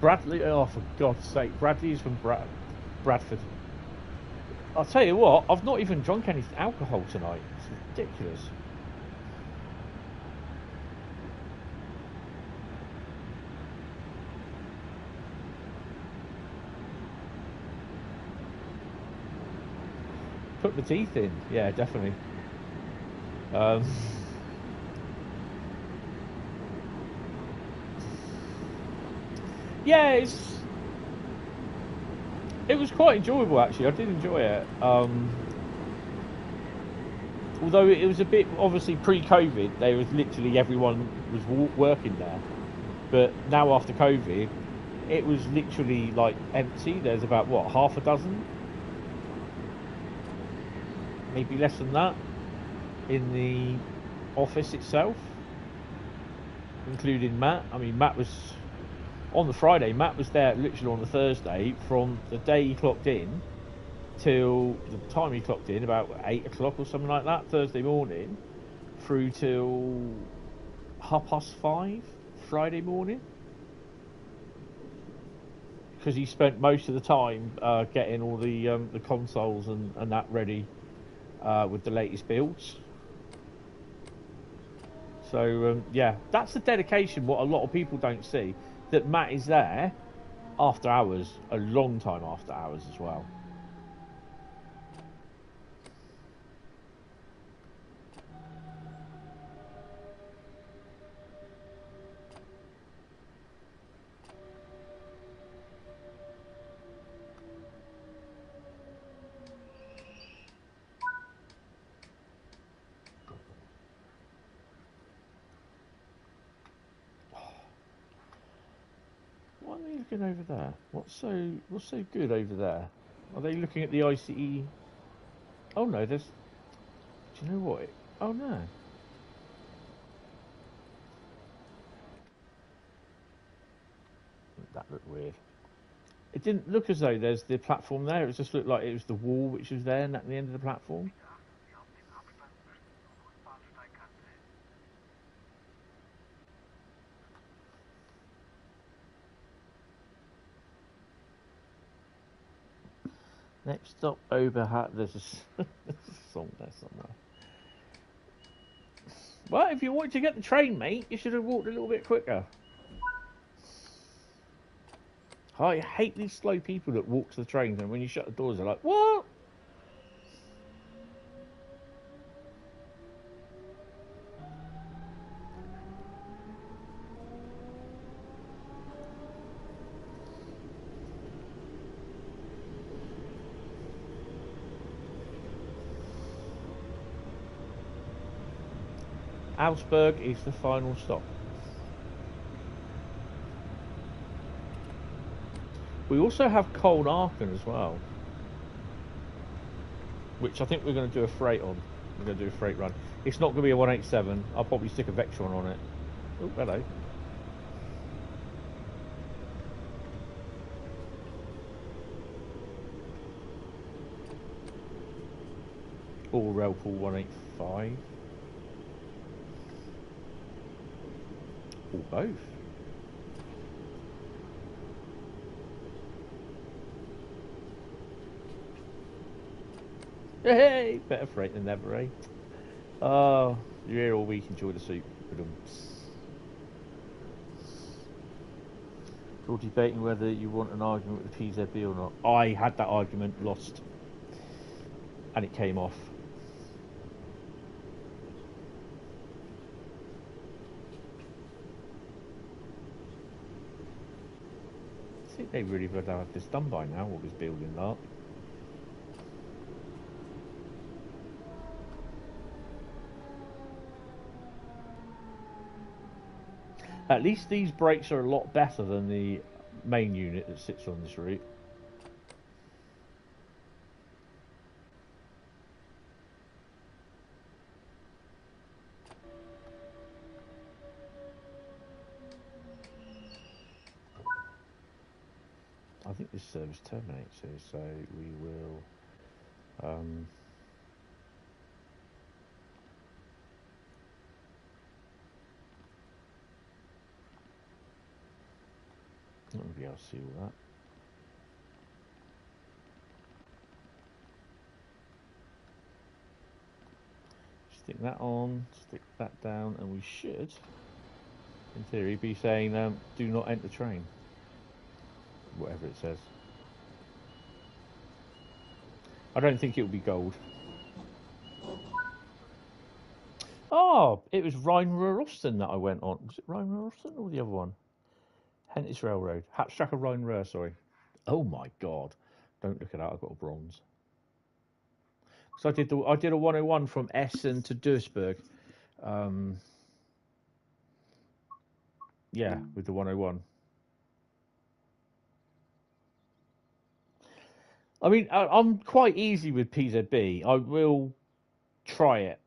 Bradley. Oh, for God's sake. Bradley's from Bradford. I'll tell you what, I've not even drunk any alcohol tonight. It's ridiculous. Put my teeth in. Yeah, definitely. Yeah, it was quite enjoyable actually. I did enjoy it. Although it was a bit obviously pre-COVID, there was literally everyone was working there. But now after COVID, it was literally like empty. There's about what, half a dozen, maybe less than that, in the office itself, including Matt. I mean, Matt was on the Friday. Matt was there literally on the Thursday from the day he clocked in till the time he clocked in, about 8 o'clock or something like that, Thursday morning, through till 5:30 Friday morning. Because he spent most of the time getting all the consoles and that ready with the latest builds. So yeah, that's the dedication. What a lot of people don't see, that Matt is there after hours, a long time after hours as well. What are they looking over there? What's so good over there? Are they looking at the ICE? Oh no, there's. Do you know what? Oh no. That looked weird. It didn't look as though there's the platform there. It just looked like it was the wall which was there at the end of the platform. Next stop, Oberhat. There's a song there somewhere. Well, if you wanted to get the train, mate, you should have walked a little bit quicker. I hate these slow people that walk to the trains, and when you shut the doors, they're like, "What?" Ausburg is the final stop. We also have Colne-Arram as well, which I think we're going to do a freight on. We're going to do a freight run. It's not going to be a 187. I'll probably stick a Vectron on it. Oh, hello. Or Railpool 185. Or both. Hey, better freight than never, eh? Oh, you're here all week, enjoy the soup. You're debating whether you want an argument with the PZB or not. I had that argument, lost, and it came off. I think they really would have this done by now, all this building that. At least these brakes are a lot better than the main unit that sits on this route. I think this service terminates here, so we will not going to be able to see all that. Stick that on, stick that down, and we should, in theory, be saying do not enter train. Whatever it says. I don't think it will be gold. Oh, it was Rhine-Ruhr-Osten that I went on. Was it Rhine-Ruhr-Osten or the other one? Hentis Railroad. Hauptstrasse Rhine-Ruhr, sorry. Oh my God. Don't look at that, I've got a bronze. So I did a 101 from Essen to Duisburg. Yeah, with the 101. I mean, I'm quite easy with PZB. I will try it.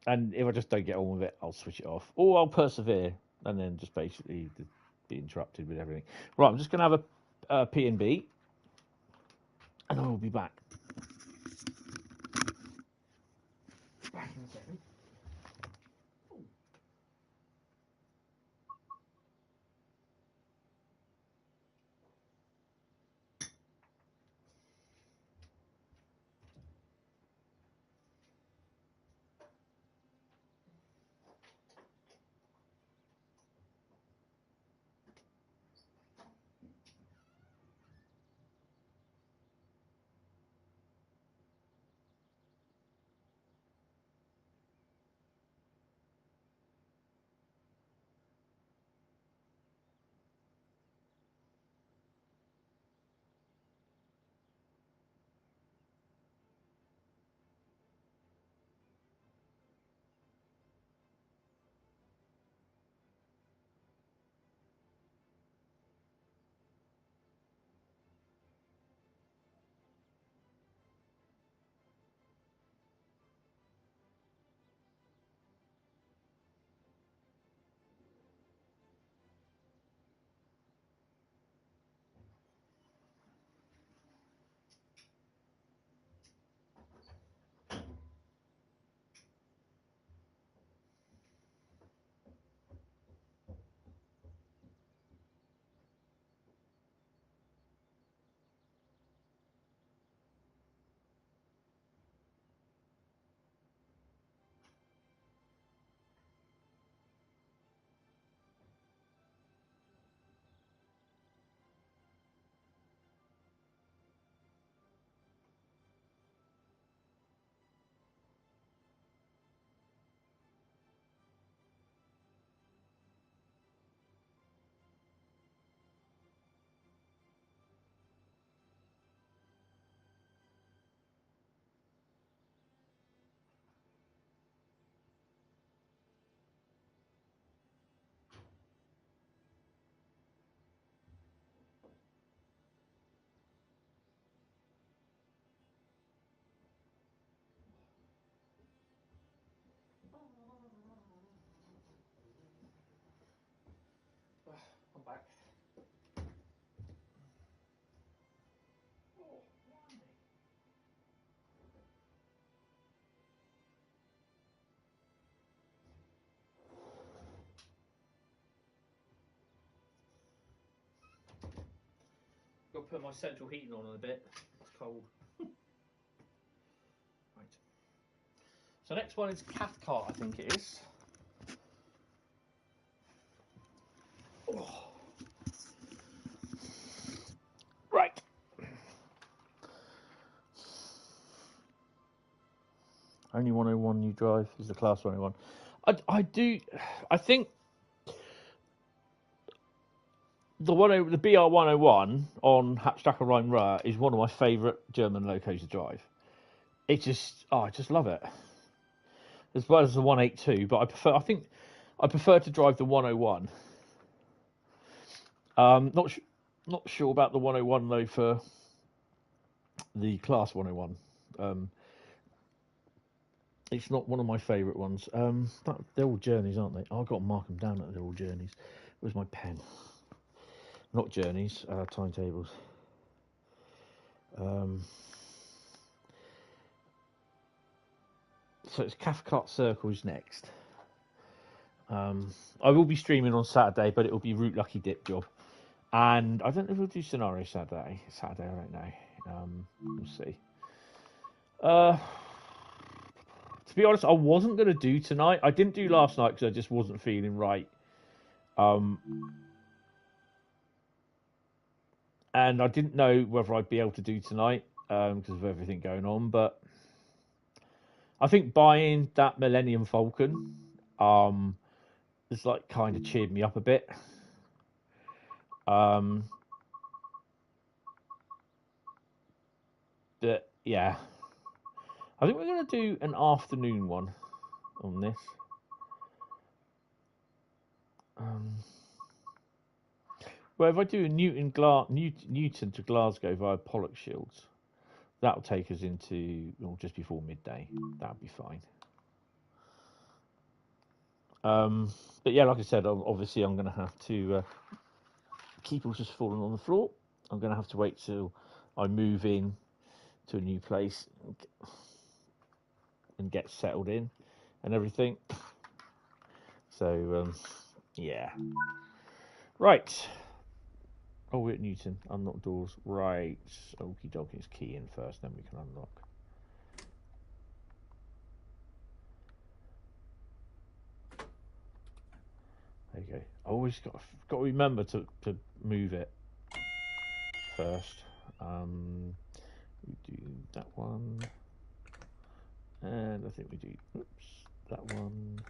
And if I just don't get on with it, I'll switch it off. Or I'll persevere and then just basically be interrupted with everything. Right, I'm just going to have a P&B. And I will be back. Back in a second. I'm back. Got to put my central heating on in a bit. It's cold. Right. So next one is Cathcart, I think it is. Oh. Right. Only 101 you drive is the class 101. I think the BR 101 on Hauptstrasse Rhine-Ruhr is one of my favourite German locos to drive. I just love it. As well as the 182, but I prefer to drive the 101. Not sure about the 101 though for the class 101. It's not one of my favourite ones. They're all journeys, aren't they? Oh, I've got to mark them down that they're all journeys. Where's my pen? Not journeys, timetables. So it's Cathcart Circle is next. I will be streaming on Saturday, but it will be Route Lucky Dip job. And I don't know if we'll do scenario Saturday. I don't know. We'll see. To be honest, I wasn't going to do tonight. I didn't do last night because I just wasn't feeling right. And I didn't know whether I'd be able to do tonight because of everything going on. But I think buying that Millennium Falcon has like kind of cheered me up a bit. But yeah, I think we're going to do an afternoon one on this. Well, if I do a Newton to Glasgow via Pollock Shields, that'll take us into just before midday. That'll be fine. But yeah, like I said, obviously I'm going to have to keep all just falling on the floor. I'm going to have to wait till I move in to a new place and get settled in and everything. So yeah, right. Oh, we're at Newton. Unlock doors. Right. Okie dokie. Let's key in first, then we can unlock. There you go. I always got to remember to move it first. We do that one, and I think we do that one.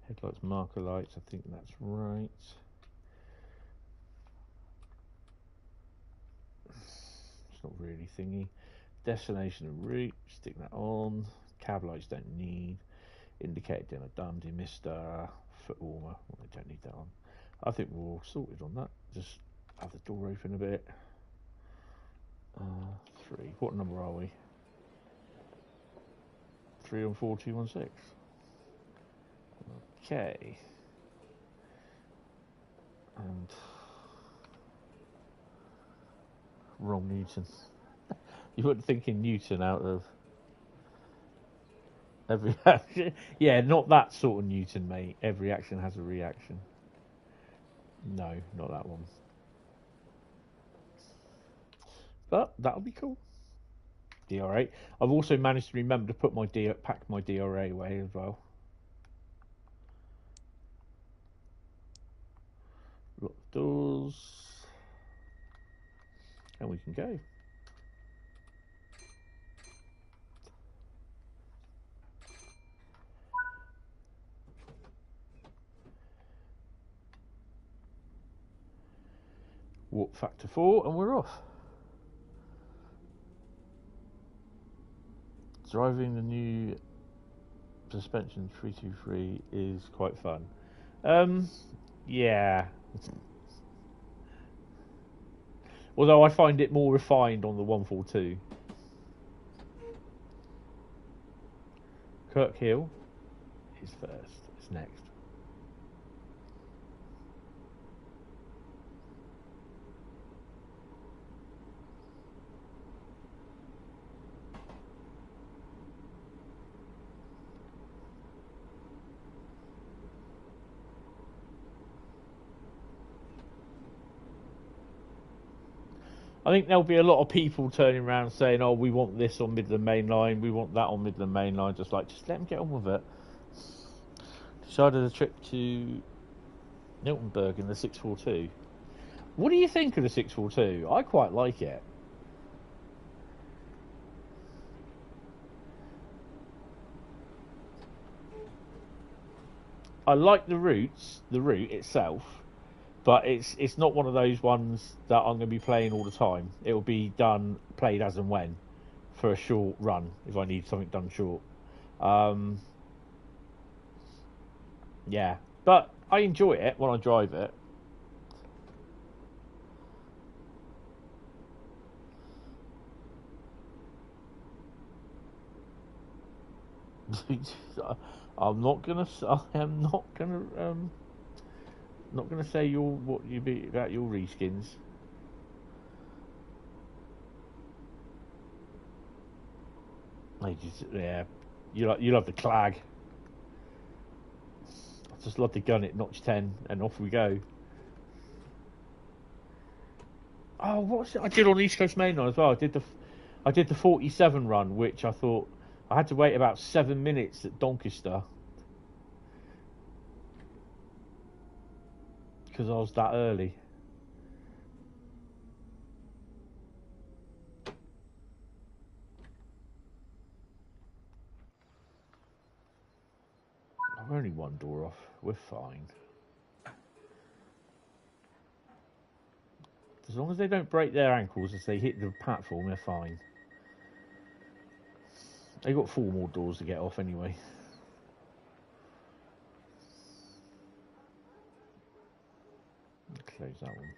Headlights, marker lights. I think that's right. It's not really thingy. Destination and route. Stick that on. Cab lights don't need. Indicator dinner done. Demister. Foot warmer. Well, they don't need that on. I think we're all sorted on that. Just have the door open a bit. 3. What number are we? 3 on 4216. Okay. And wrong Newton. You weren't thinking Newton out of every action. Yeah, not that sort of Newton, mate. Every action has a reaction. No, not that one. But that'll be cool. DRA. I've also managed to remember to put my pack my DRA away as well. Lock the doors, and we can go. Warp factor 4, and we're off. Driving the new suspension 323 is quite fun. Yeah. Although I find it more refined on the 142. Kirkhill is first. It's next. I think there'll be a lot of people turning around saying, "Oh, we want this on Midland Main Line, we want that on Midland Main Line." Just let them get on with it. Decided a trip to Miltenberg in the 642. What do you think of the 642? I quite like it. I like the route itself. But it's not one of those ones that I'm going to be playing all the time. It will be played as and when, for a short run, if I need something done short. Yeah, but I enjoy it when I drive it. I'm not gonna say what you be about your reskins. Yeah, you love the clag. I just love to gun it, notch 10, and off we go. Oh, what's it I did on East Coast Main Line as well? I did the 47 run, which I thought I had to wait about 7 minutes at Doncaster because I was that early. I'm only one door off. We're fine. As long as they don't break their ankles as they hit the platform, they're fine. They've got 4 more doors to get off anyway. Close that one.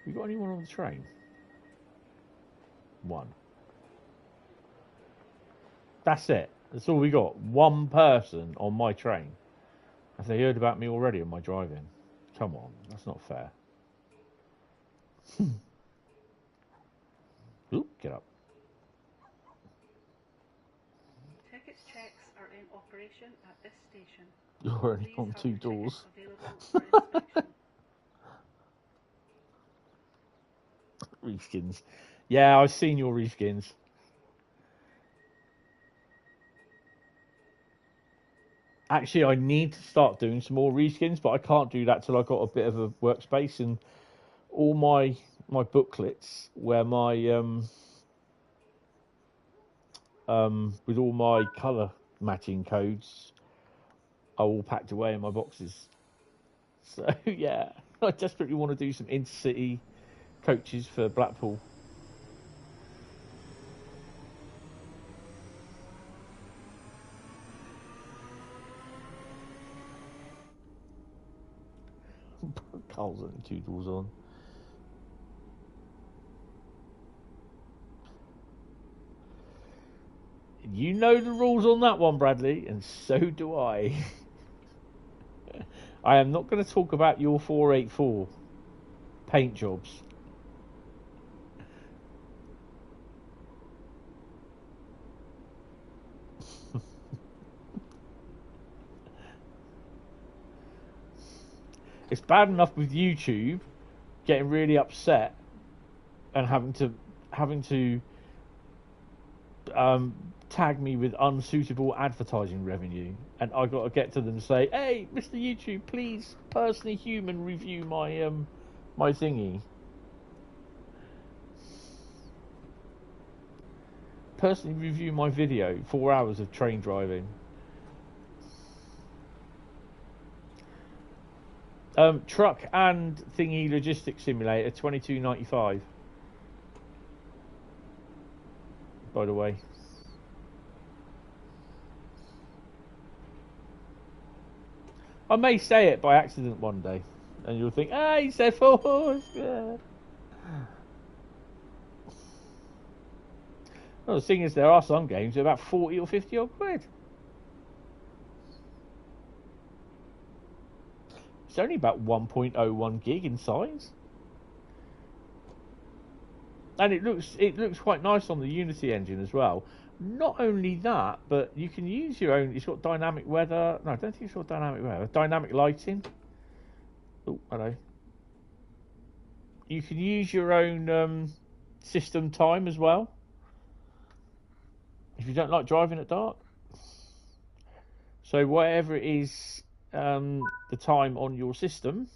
You got anyone on the train? 1. That's it. That's all we got. 1 person on my train. Have they heard about me already on my driving? Come on, that's not fair. Oop, get up. Tickets checks are in operation at this station. You're already on 2 doors. Reskins. Yeah, I've seen your reskins. Actually, I need to start doing some more reskins, but I can't do that till I've got a bit of a workspace and all my booklets where my with all my colour matching codes are all packed away in my boxes. So yeah, I desperately want to do some intercity coaches for Blackpool. Carl's only 2 doors on. You know the rules on that one, Bradley, and so do I. I am not going to talk about your 484 paint jobs. It's bad enough with YouTube getting really upset and having to tag me with unsuitable advertising revenue, and I got to get to them and say, "Hey, Mr. YouTube, please personally human review my my thingy. Personally review my video, 4 hours of train driving." Truck and thingy logistics simulator, $22.95. By the way. I may say it by accident one day, and you'll think, "Ah, he said 4." Yeah. Well, the thing is, there are some games that are about 40 or 50 odd quid. It's only about 1.01 gig in size, and it looks quite nice on the Unity engine as well. Not only that, but you can use your own. It's got dynamic weather. No, I don't think it's got dynamic weather. Dynamic lighting. Oh, hello. You can use your own system time as well, if you don't like driving at dark. So whatever it is, the time on your system,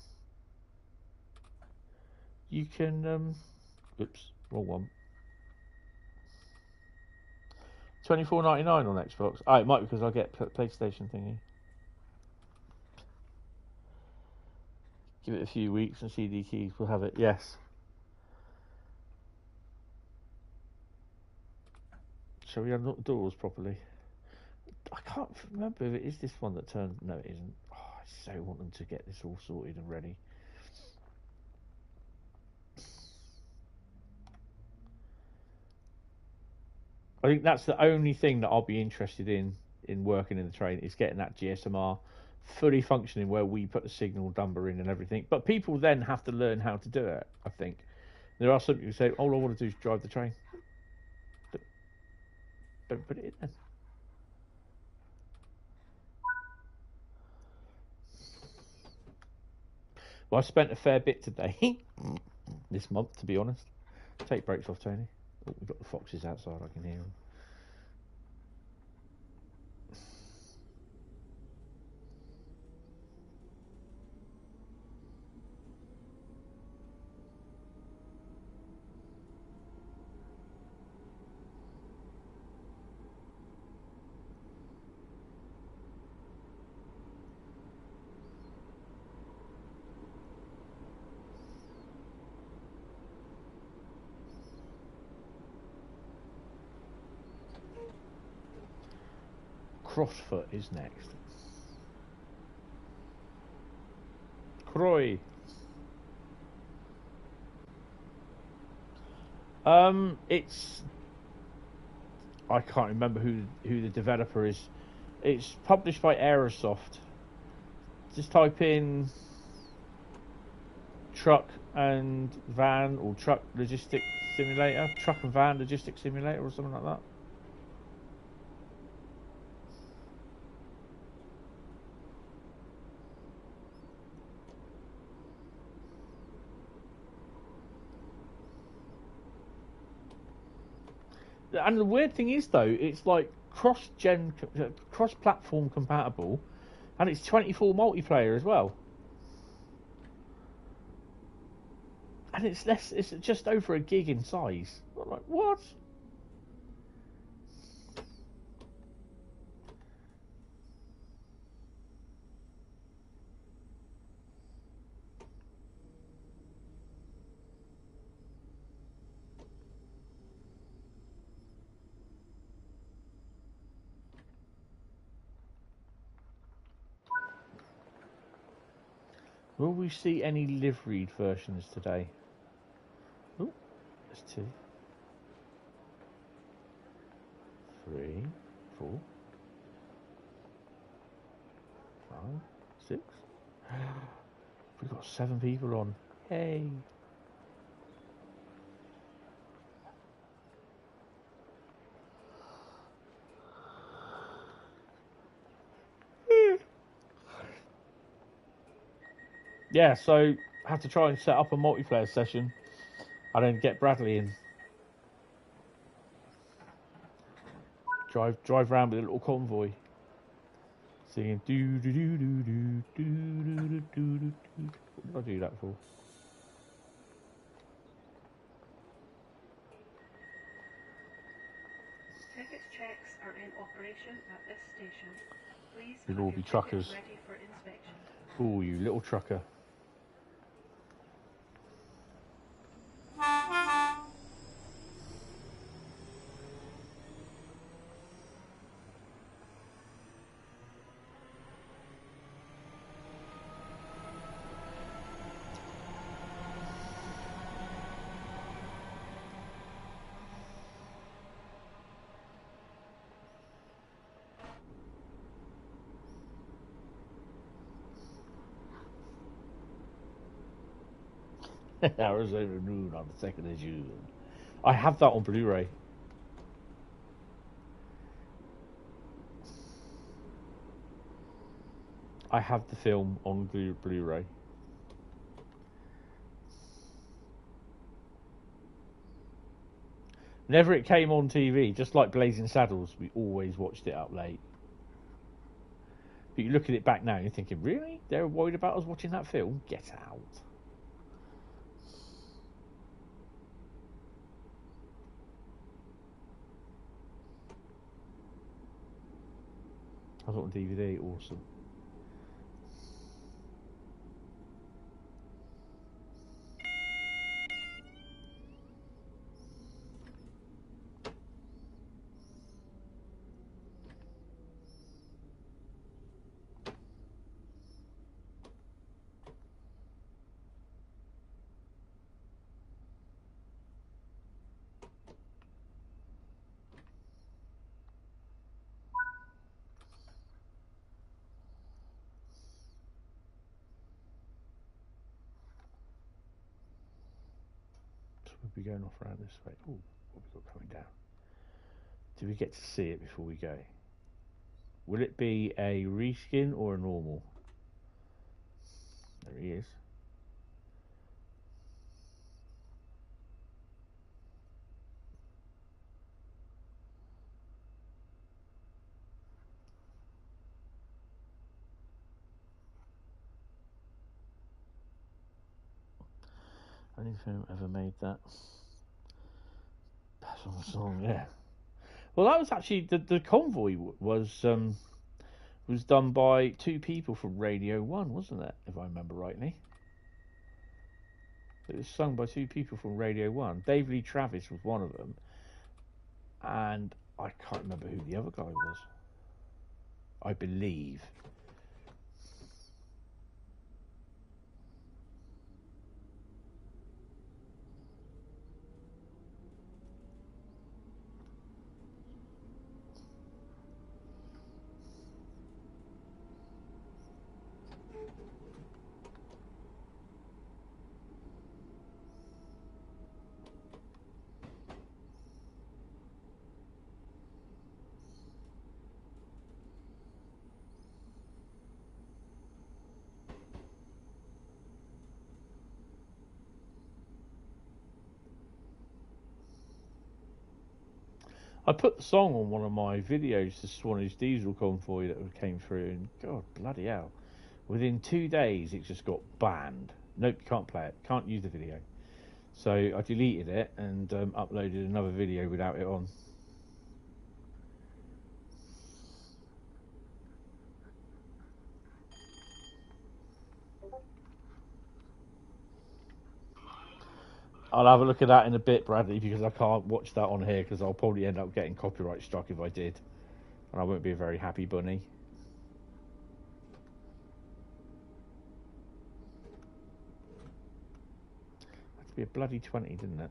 you can. Oops, wrong one. $24.99 on Xbox. Oh, it might be because I get PlayStation thingy. Give it a few weeks and CD keys will have it. Yes. Shall we unlock the doors properly? I can't remember if it is this one that turned. No, it isn't. Oh, I so want them to get this all sorted and ready. I think that's the only thing that I'll be interested in working in the train, is getting that GSMR fully functioning where we put the signal number in and everything. But people then have to learn how to do it, I think. There are some people who say, all I want to do is drive the train. Don't put it in then. Well, I spent a fair bit today, this month, to be honest. Take brakes off, Tony. Oh, we've got the foxes outside, I can hear them. Crossfoot is next. Croy. It's... I can't remember who the developer is. It's published by Aerosoft. Just type in truck and van, or truck logistics simulator, truck and van logistics simulator, or something like that. And the weird thing is, though, it's like cross-platform compatible, and it's 24 multiplayer as well. And it's just over a gig in size. I'm like, what? Will we see any liveried versions today? Oh, there's 2, 3, 4, 5, 6. We've got 7 people on. Hey. Yeah, so I have to try and set up a multiplayer session and then get Bradley in. Drive around with a little convoy, singing do do do do do do do do do. What did I do that for? Ticket checks are in operation at this station. Please You'll have all your be tickets truckers. ready for inspection. Oh, you little trucker. Arizona Noon on the 2nd of June. I have that on Blu-ray. I have the film on Blu-ray. Whenever it came on TV, just like Blazing Saddles, we always watched it up late. But you look at it back now and you're thinking, really? They were worried about us watching that film? Get out. I was on DVD, awesome. We'll be going off around this way. Oh, what have we got coming down? Do we get to see it before we go? Will it be a reskin or a normal? There he is. Only film ever made that. Best on the song, yeah. Well, that was actually the convoy was done by two people from Radio 1, wasn't it? If I remember rightly. It was sung by two people from Radio 1. Dave Lee Travis was one of them. And I can't remember who the other guy was. I believe. I put the song on one of my videos, the Swanage Diesel convoy that came through, and God, bloody hell. Within 2 days, it just got banned. Nope, you can't play it. Can't use the video. So I deleted it and uploaded another video without it on. I'll have a look at that in a bit, Bradley, because I can't watch that on here because I'll probably end up getting copyright struck if I did. And I won't be a very happy bunny. Had to be a bloody 20, didn't it?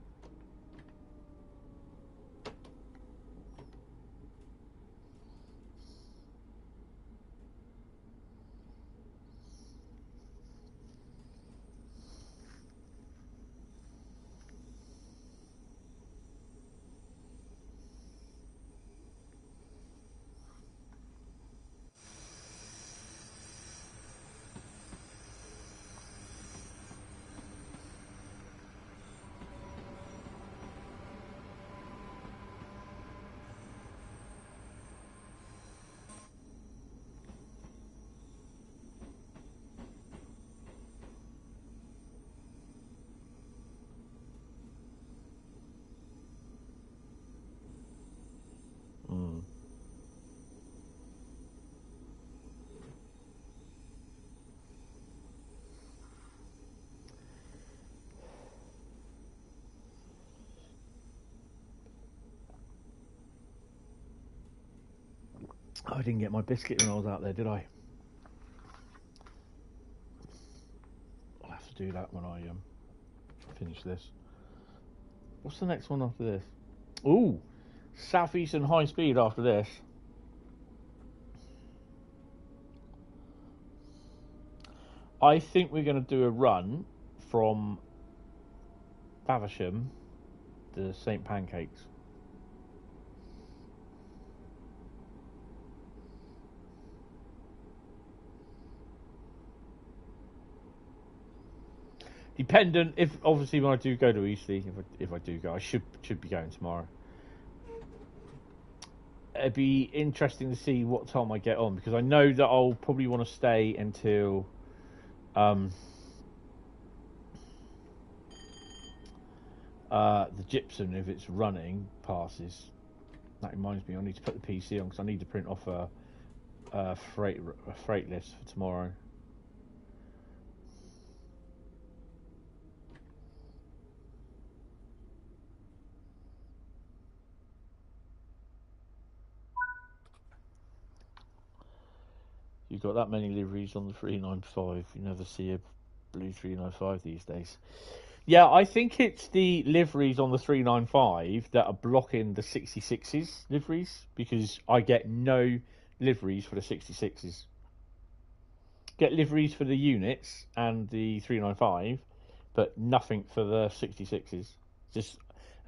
I didn't get my biscuit when I was out there, did I? I'll have to do that when I finish this. What's the next one after this? Ooh, Southeastern Highspeed after this. I think we're going to do a run from Faversham to St Pancakes. Dependent, if obviously when I do go to Eastleigh, if I do go, I should be going tomorrow. It'd be interesting to see what time I get on, because I know that I'll probably want to stay until the gypsum, if it's running, passes. That reminds me, I need to put the PC on because I need to print off a freight list for tomorrow. You've got that many liveries on the 395. You never see a blue 395 these days. Yeah, I think it's the liveries on the 395 that are blocking the 66s liveries, because I get no liveries for the 66s. Get liveries for the units and the 395, but nothing for the 66s. Just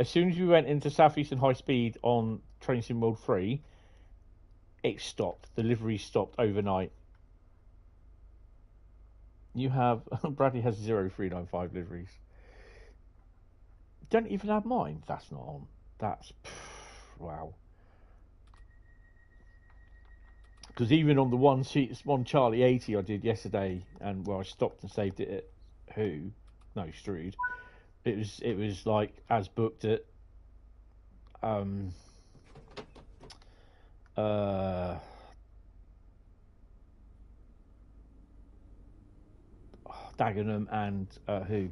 as soon as we went into Southeastern Highspeed on Train Sim World 3, it stopped. The livery stopped overnight. You have Bradley has 0 395 liveries. Don't even have mine. That's not on. That's wow. Because even on the one Charlie 80 I did yesterday, and where I stopped and saved it at Strood, It was like as booked at Dagenham and who?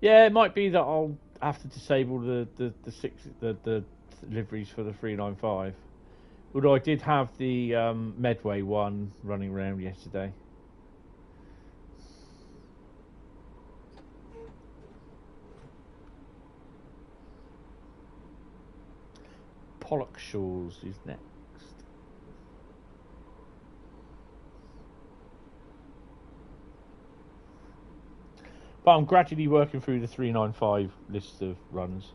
Yeah, it might be that I'll have to disable the deliveries for the 395. Although I did have the Medway one running around yesterday. Pollokshaws is next. But I'm gradually working through the 395 list of runs.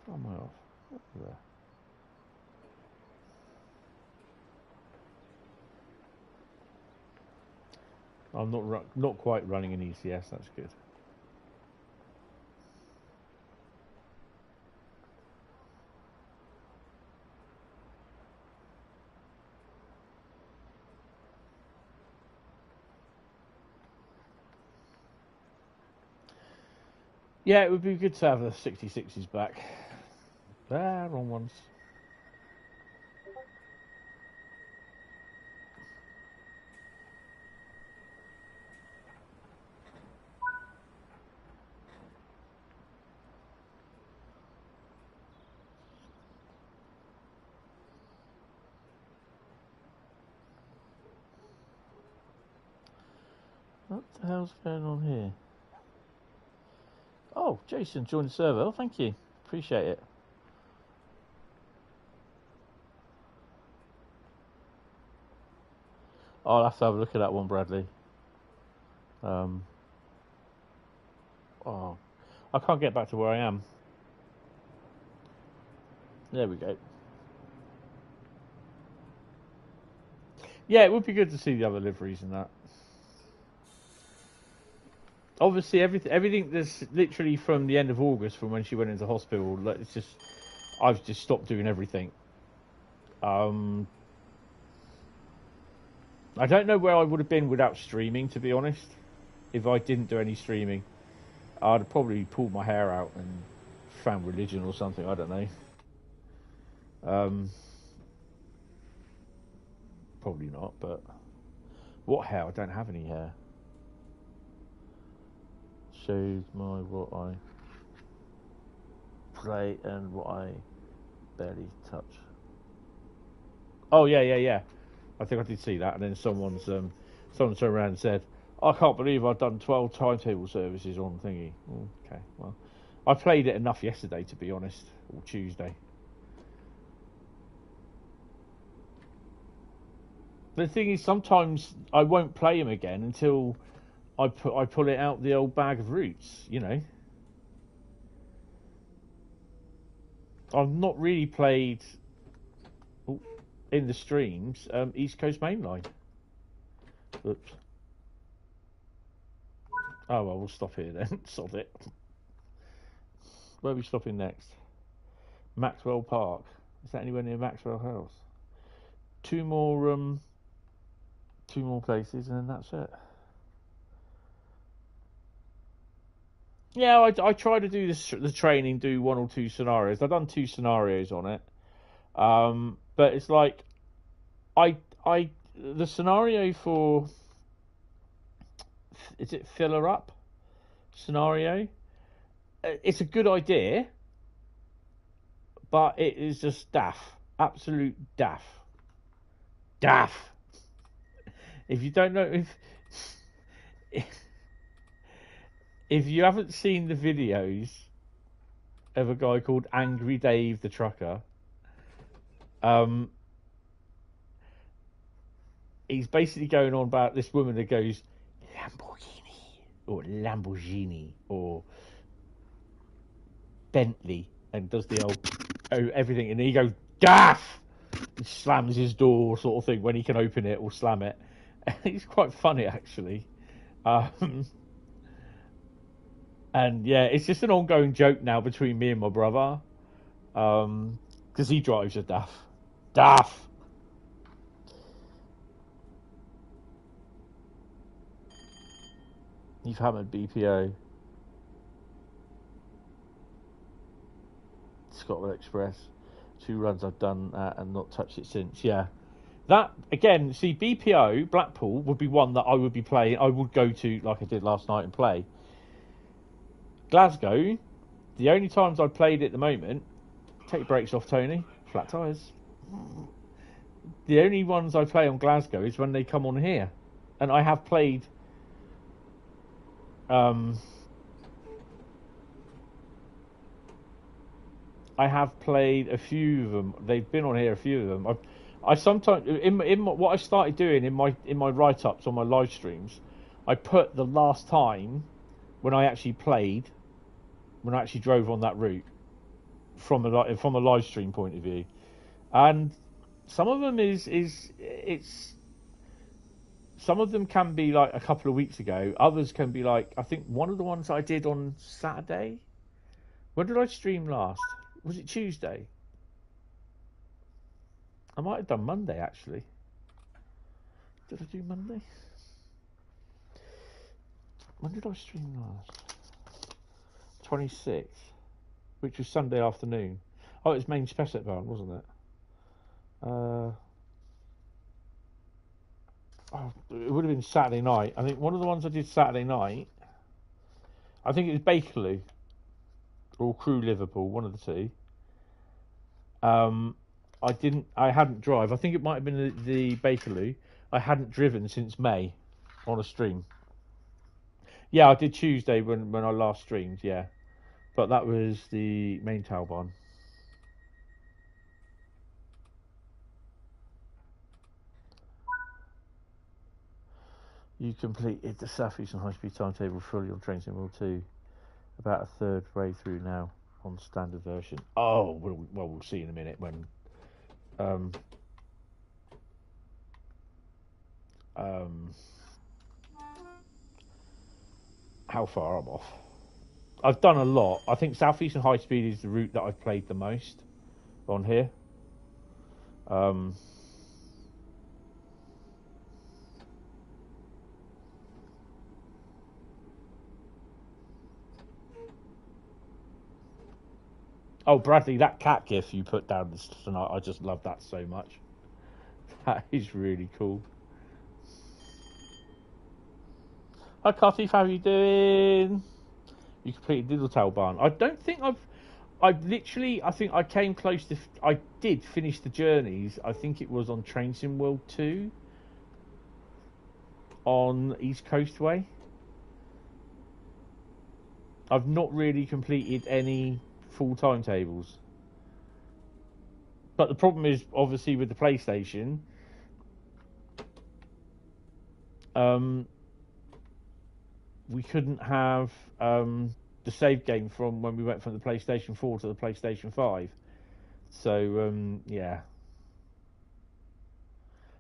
What am I off? What was that? I'm not quite running an ECS. That's good. Yeah, it would be good to have the 66s back. Wrong ones. What the hell's going on here? Oh, Jason joined the server. Oh, thank you. Appreciate it. I'll have to have a look at that one, Bradley. Oh, I can't get back to where I am. There we go. Yeah, it would be good to see the other liveries and that. Obviously, everything that's literally from the end of August, from when she went into hospital, it's just I've just stopped doing everything. I don't know where I would have been without streaming, to be honest. If I didn't do any streaming, I'd have probably pulled my hair out and found religion or something. I don't know. Probably not, but what hair? I don't have any hair. Shows what I play and what I barely touch. Oh yeah. I think I did see that, and then someone turned around and said, "I can't believe I've done 12 timetable services on thingy." Okay, well, I played it enough yesterday, to be honest, or Tuesday. The thing is, sometimes I won't play them again until I pull it out the old bag of roots, you know. I've not really played in the streams East Coast Mainline. Oops. Oh well, we'll stop here then. Sod it. Where are we stopping next? Maxwell Park. Is that anywhere near Maxwell House? Two more places, and then that's it. Yeah, I try to do the training, do 1 or 2 scenarios. I've done 2 scenarios on it, but it's like the scenario for, is it filler up scenario? It's a good idea, but it is just daff, absolute daff. If you don't know, if you haven't seen the videos of a guy called Angry Dave the Trucker, He's basically going on about this woman that goes Lamborghini or Bentley and does the old everything, and he goes daff and slams his door sort of thing when he can open it or slam it. It's quite funny actually. And yeah, it's just an ongoing joke now between me and my brother, because he drives a daff. You've hammered BPO. Scotland Express. 2 runs I've done that and not touched it since. Yeah. That, again, see, BPO, Blackpool, would be one that I would be playing. I would go to, like I did last night, and play. Glasgow, the only times I've played it at the moment, take your brakes off, Tony. Flat tyres. The only ones I play on Glasgow is when they come on here. And I have played... I have played a few of them. They've been on here, a few of them. I sometimes what I started doing in my write-ups on my live streams, I put the last time when I actually played, when I actually drove on that route from a live stream point of view, and some of them some of them can be like a couple of weeks ago. Others can be like, I think one of the ones I did on Saturday. When did I stream last? Was it Tuesday? I might have done Monday, actually. Did I do Monday? When did I stream last? 26th, which was Sunday afternoon. Oh, it was main Spessart Barn, wasn't it? It would have been Saturday night. I think one of the ones I did Saturday night, I think it was Bakerloo or Crew Liverpool, one of the two. I hadn't drive. I think it might have been the Bakerloo. I hadn't driven since May on a stream. Yeah, I did Tuesday when I last streamed, yeah. But that was the main Talbon. You completed the Southeastern Highspeed timetable fully on Train Sim World 2. About a third way through now on standard version. Oh, well, we'll see in a minute when... how far I'm off. I've done a lot. I think Southeastern Highspeed is the route that I've played the most on here. Oh, Bradley, that cat gif you put down tonight, I just love that so much. That is really cool. Hi, Cartif, how are you doing? You completed Dovetail Barn. I don't think I think I came close to... I did finish the journeys. I think it was on Train Sim World 2 on East Coast Way. I've not really completed any full timetables. But the problem is, obviously, with the PlayStation, we couldn't have the save game from when we went from the PlayStation 4 to the PlayStation 5. So, yeah.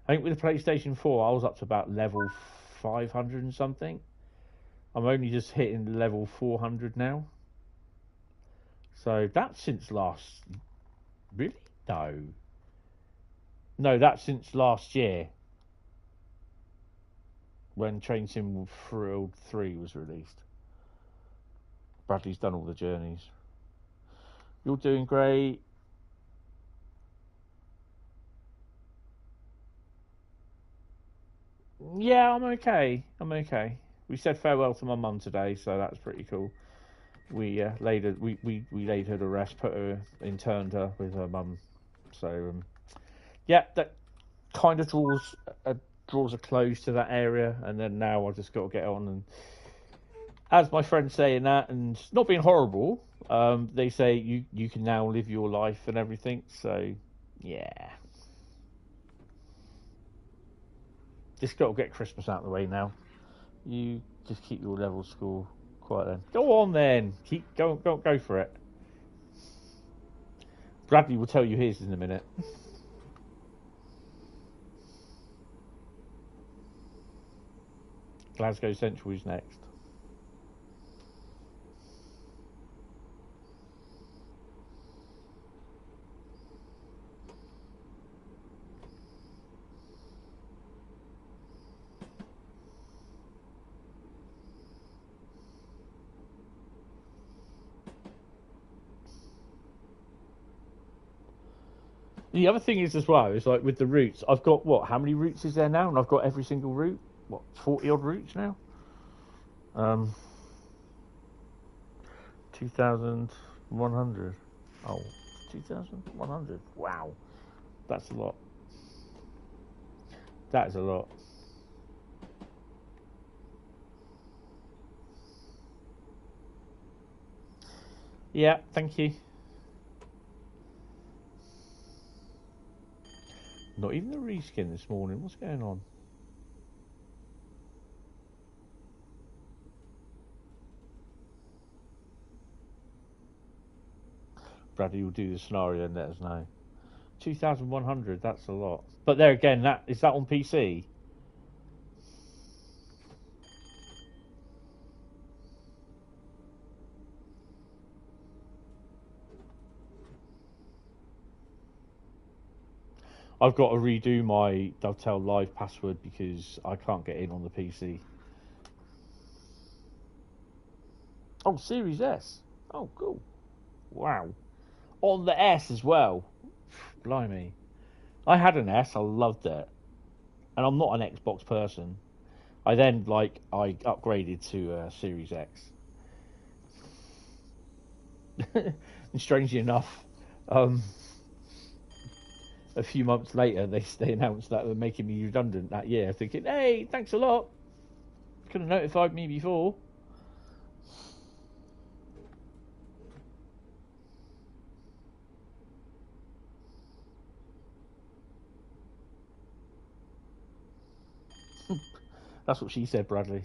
I think with the PlayStation 4, I was up to about level 500 and something. I'm only just hitting level 400 now. So that's since last... Really? No. No, that's since last year. When Train Sim World 3 was released. Bradley's done all the journeys. You're doing great. Yeah, I'm okay. We said farewell to my mum today, so that's pretty cool. We laid her to rest, interned her with her mum. So yeah, that kind of draws a close to that area, and then now I just got to get on. And as my friend's saying that, and not being horrible, they say you can now live your life and everything. So Yeah. Just got to get Christmas out of the way now. You just keep your level score quiet then. Go on then. Go for it. Bradley will tell you his in a minute. Glasgow Central is next. The other thing is as well, is like with the routes, I've got what? How many routes is there now? And I've got every single route. What, 40 odd routes now? 2,100. Oh, 2,100. Wow, that's a lot. That is a lot. Yeah, thank you. Not even a reskin this morning. What's going on? Bradley will do the scenario and let us know. 2,100, that's a lot. But there again, is that on PC? I've got to redo my Dovetail live password because I can't get in on the PC. Oh, Series S. Oh, cool. Wow. On the S as well. Blimey. I had an S, I loved it. And I'm not an Xbox person. I then, I upgraded to Series X. And strangely enough, a few months later, they announced that they're making me redundant that year. Thinking, hey, thanks a lot. Could have notified me before. That's what she said, Bradley.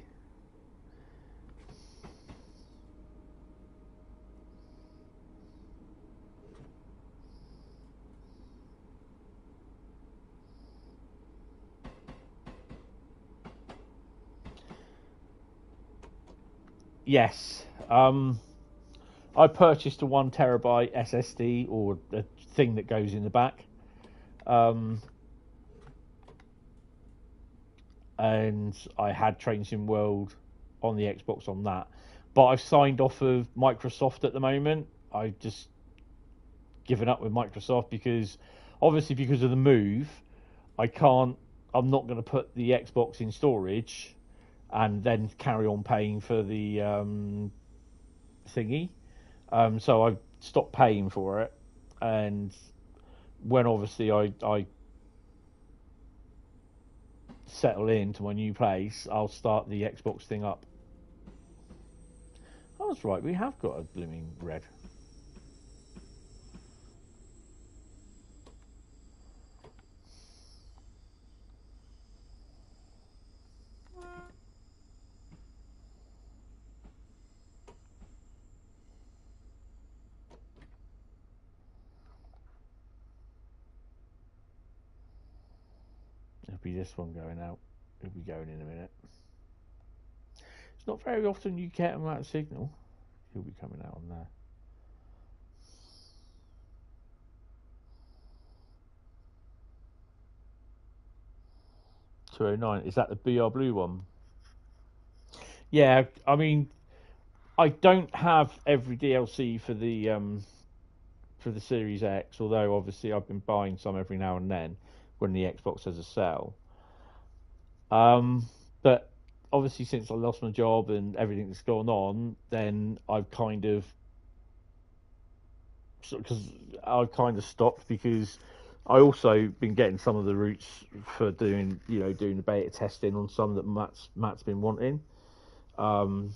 Yes. I purchased a 1 terabyte SSD, or a thing that goes in the back. And I had Train Sim World on the Xbox on that. But I've signed off of Microsoft at the moment. I've just given up with Microsoft because, obviously, because of the move, I'm not going to put the Xbox in storage and then carry on paying for the thingy. So I stopped paying for it, and when obviously I settle into my new place, I'll start the Xbox thing up. I was right, we have got a blooming red. It'll be this one going out. It'll be going in a minute. It's not very often you get him out of signal. He'll be coming out on there. $209. Is that the BR Blue one? Yeah, I mean, I don't have every DLC for the Series X, although obviously I've been buying some every now and then when the Xbox has a sale. But obviously since I lost my job and everything that's gone on, then I've kind of stopped because I also been getting some of the routes for doing the beta testing on some that Matt's been wanting. And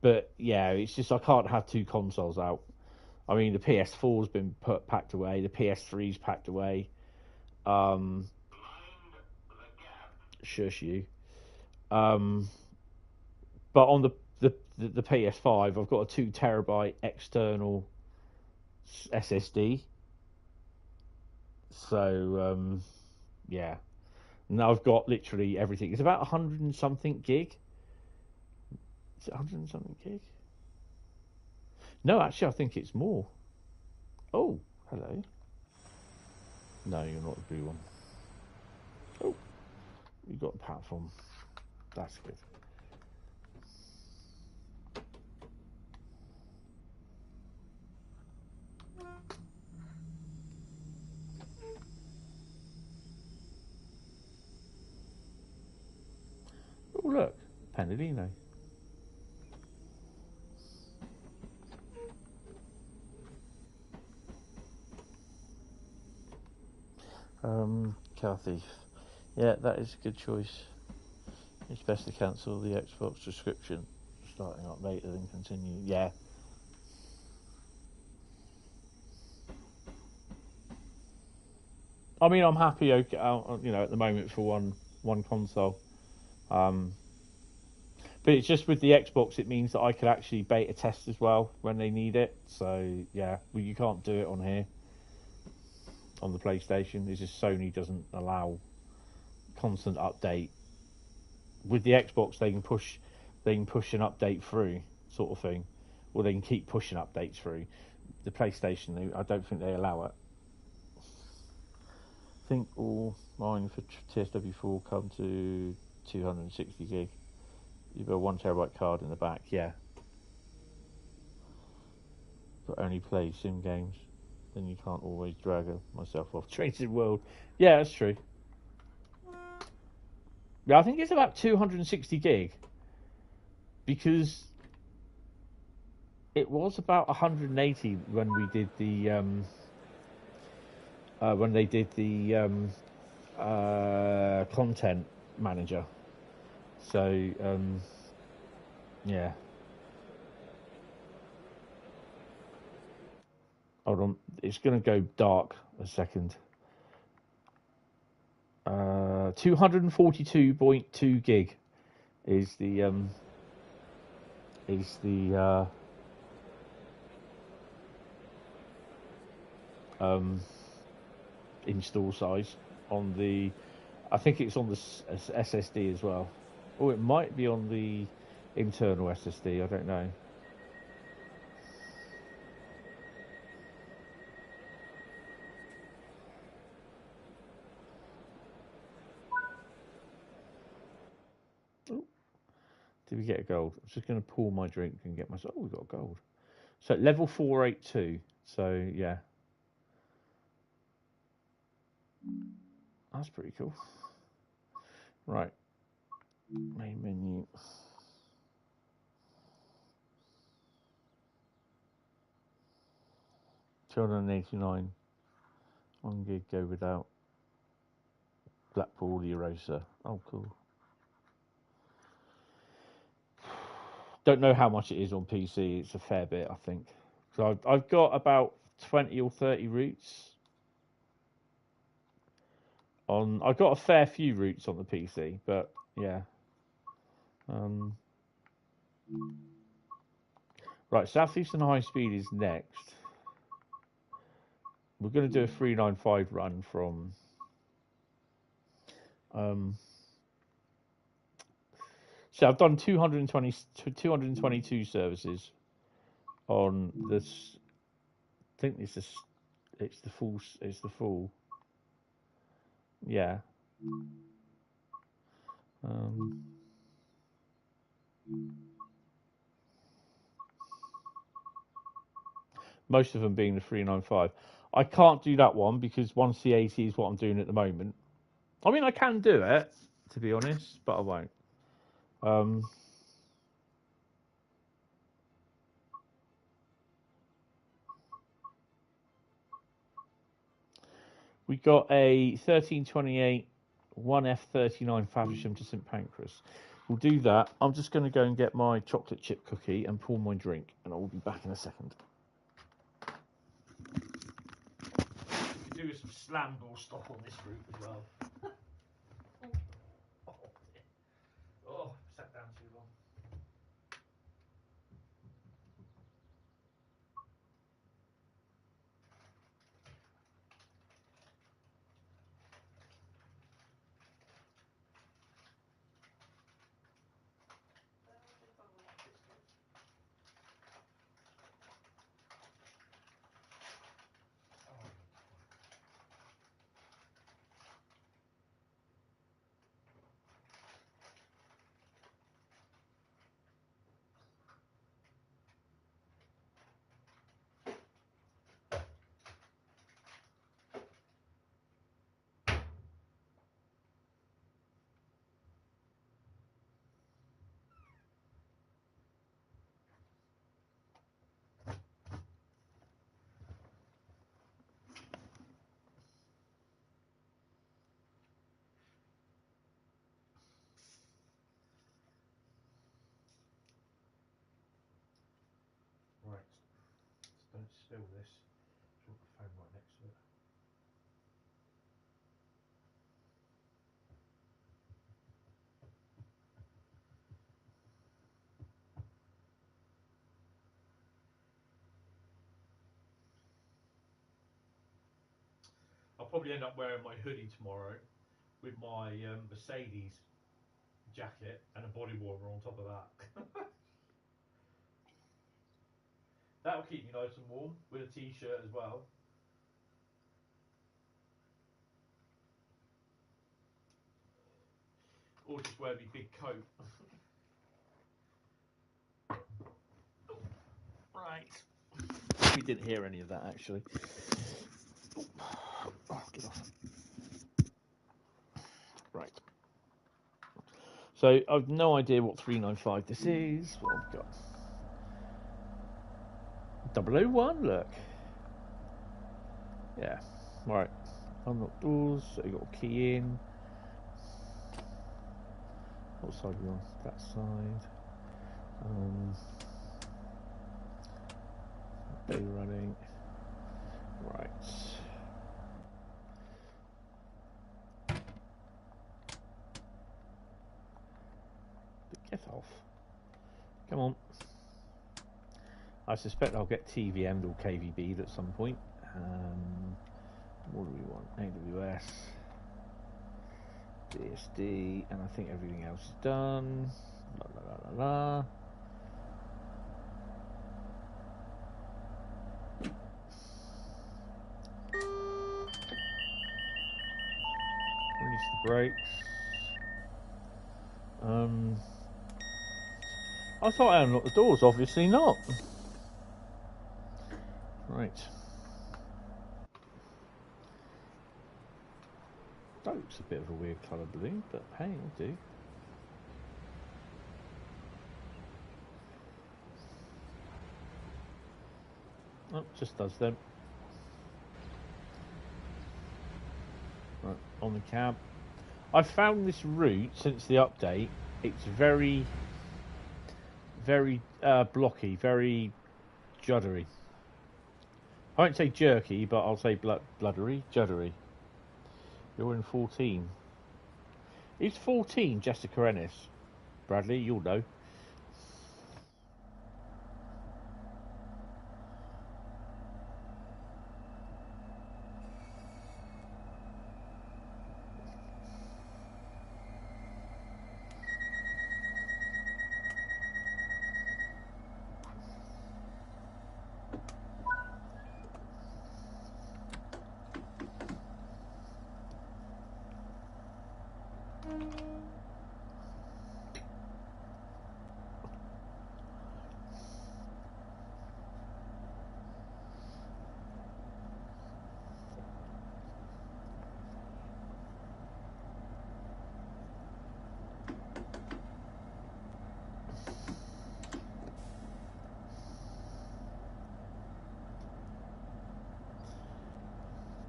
But yeah, it's just I can't have two consoles out. I mean, the PS4's been packed away, the PS3's packed away. Shush you. But on the PS5, I've got a 2 terabyte external SSD. So yeah, now I've got literally everything. It's about 100 and something gig. Is it 100 and something gig? No, actually, I think it's more. Oh, hello. No, you're not the blue one. Oh, you got a platform. That's good. Oh, look, Panadino. Car Thief. Yeah, that is a good choice. It's best to cancel the Xbox subscription. Starting up later than continue. Yeah. I mean, I'm happy. Okay, at the moment for one console. But it's just with the Xbox, it means that I could actually beta test as well when they need it. So yeah, well, you can't do it on here. On the PlayStation, it's just Sony doesn't allow constant update. With the Xbox, they can push an update through, sort of thing, or they can keep pushing updates through. The PlayStation, I don't think they allow it. I think all mine for TSW4 come to 260 gig. You've got a 1 terabyte card in the back, yeah. But only play sim games. Then you can't always drag myself off Traded World. Yeah, that's true. Yeah, I think it's about 260 gig. Because it was about 180 when we did the when they did the content manager. So yeah. Hold on, it's going to go dark a second. 242.2 gig is the install size on the. I think it's on the SSD as well. Oh, it might be on the internal SSD. I don't know. Did we get a gold? I'm just going to pour my drink and get myself. Oh, we got a gold. So level 482. So yeah, that's pretty cool. Right, main menu. $289. 1 gig go without. Blackpool Eraser. Oh, cool. Don't know how much it is on PC. It's a fair bit, I think. So I've got about 20 or 30 routes. I've got a fair few routes on the PC, but yeah. Right, Southeastern Highspeed is next. We're going to do a 395 run from. So I've done 222 services on this. I think it's the full. Yeah. Most of them being the 395. I can't do that one because 1C80 is what I'm doing at the moment. I mean, I can do it, to be honest, but I won't. We got a 1328 1F39 Faversham to St Pancras. we'll do that. I'm just going to go and get my chocolate chip cookie and pour my drink, and I'll be back in a second. Do some slam door stop on this route as well. Oh, sat down too long. Right, don't spill this. Put the phone right next to it. I'll probably end up wearing my hoodie tomorrow with my Mercedes jacket and a body warmer on top of that. That'll keep me nice and warm with a t-shirt as well. Or just wear my big coat. Right. We didn't hear any of that actually. Oh, get off. Right. So I've no idea what 395 this is. What I've got. 001, look. Yeah. Right. Unlock doors. So you got a key in. What side are we on? That side. Day running. Right. Get off. Come on. I suspect I'll get TVM'd or KVB'd at some point. What do we want? AWS, DSD, and I think everything else is done. La la la la la. Release the brakes. I thought I unlocked the doors, obviously not. Right. That looks a bit of a weird colour blue, but hey, it'll do. Oh, just does them. Right, on the cab. I've found this route since the update. It's very blocky, very juddery. I won't say jerky, but I'll say bluddery, juddery. You're in 14. Is 14 Jessica Ennis? Bradley, you'll know.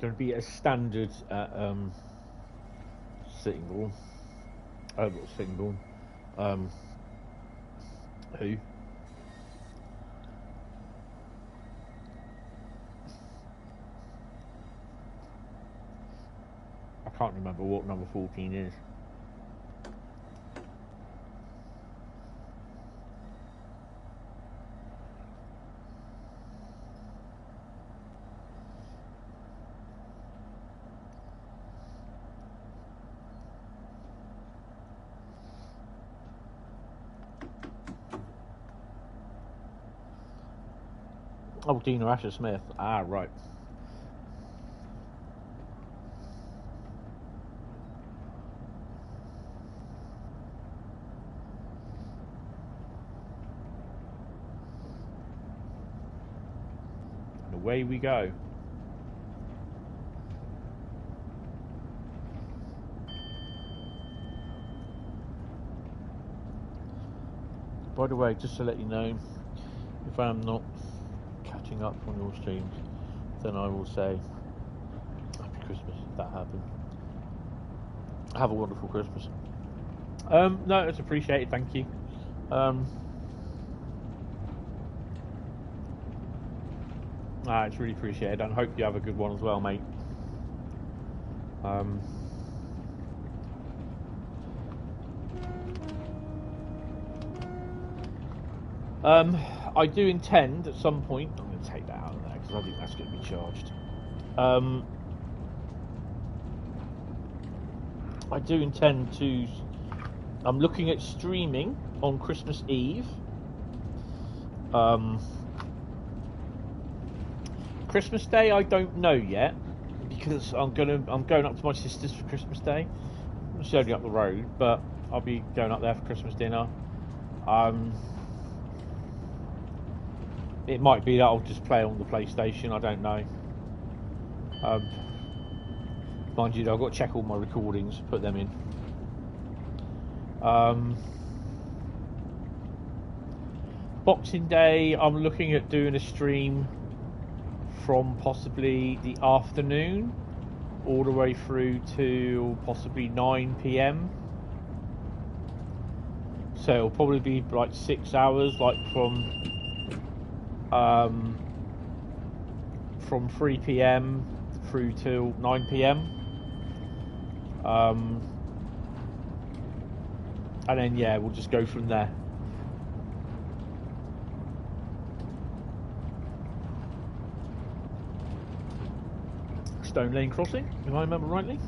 Going to be a standard Sittingbourne. Not Sittingbourne. Who? I can't remember what number 14 is. Oh, Dean or Asher Smith. Ah, right. And away we go. By the way, just to let you know, if I'm not catching up on your streams, then I will say Happy Christmas if that happened. Have a wonderful Christmas. No, it's appreciated, thank you. It's really appreciated, and I hope you have a good one as well, mate. I do intend at some point. I'm going to take that out of there because I think that's going to be charged. I do intend to. I'm looking at streaming on Christmas Eve. Christmas Day, I don't know yet because I'm going up to my sister's for Christmas Day. It's only up the road, but I'll be going up there for Christmas dinner. It might be that I'll just play on the PlayStation, I don't know. Mind you, I've got to check all my recordings, put them in. Boxing Day, I'm looking at doing a stream from possibly the afternoon all the way through to possibly 9 PM. So it'll probably be like 6 hours, like from 3 PM through till 9 PM. And then yeah, we'll just go from there. Stone Lane Crossing, if I remember rightly.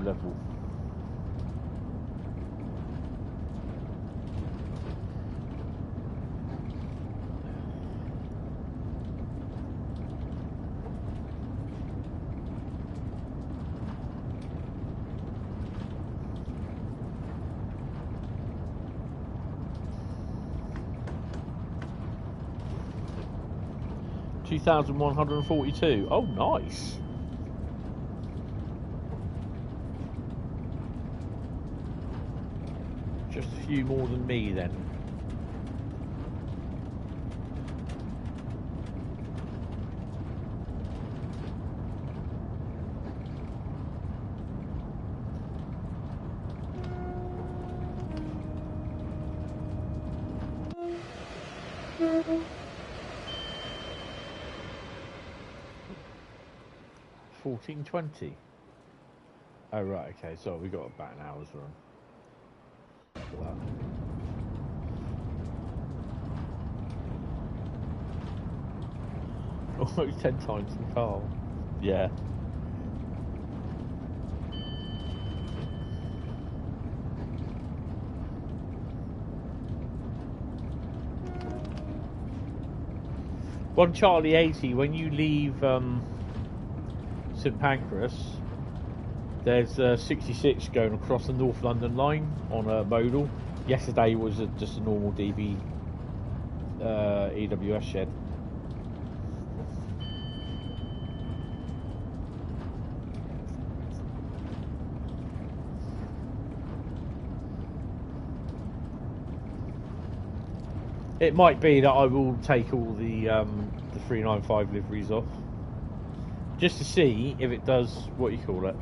Level. $2,142. Oh, nice. Just a few more than me then. $14.20. Oh right, okay. So we got about an hour's run. Wow. Almost 10 times the car. Yeah. One Charlie 80, when you leave St Pancras, there's 66 going across the North London line on a modal. Yesterday was just a normal DB EWS shed. It might be that I will take all the 395 liveries off, just to see if it does what you call it.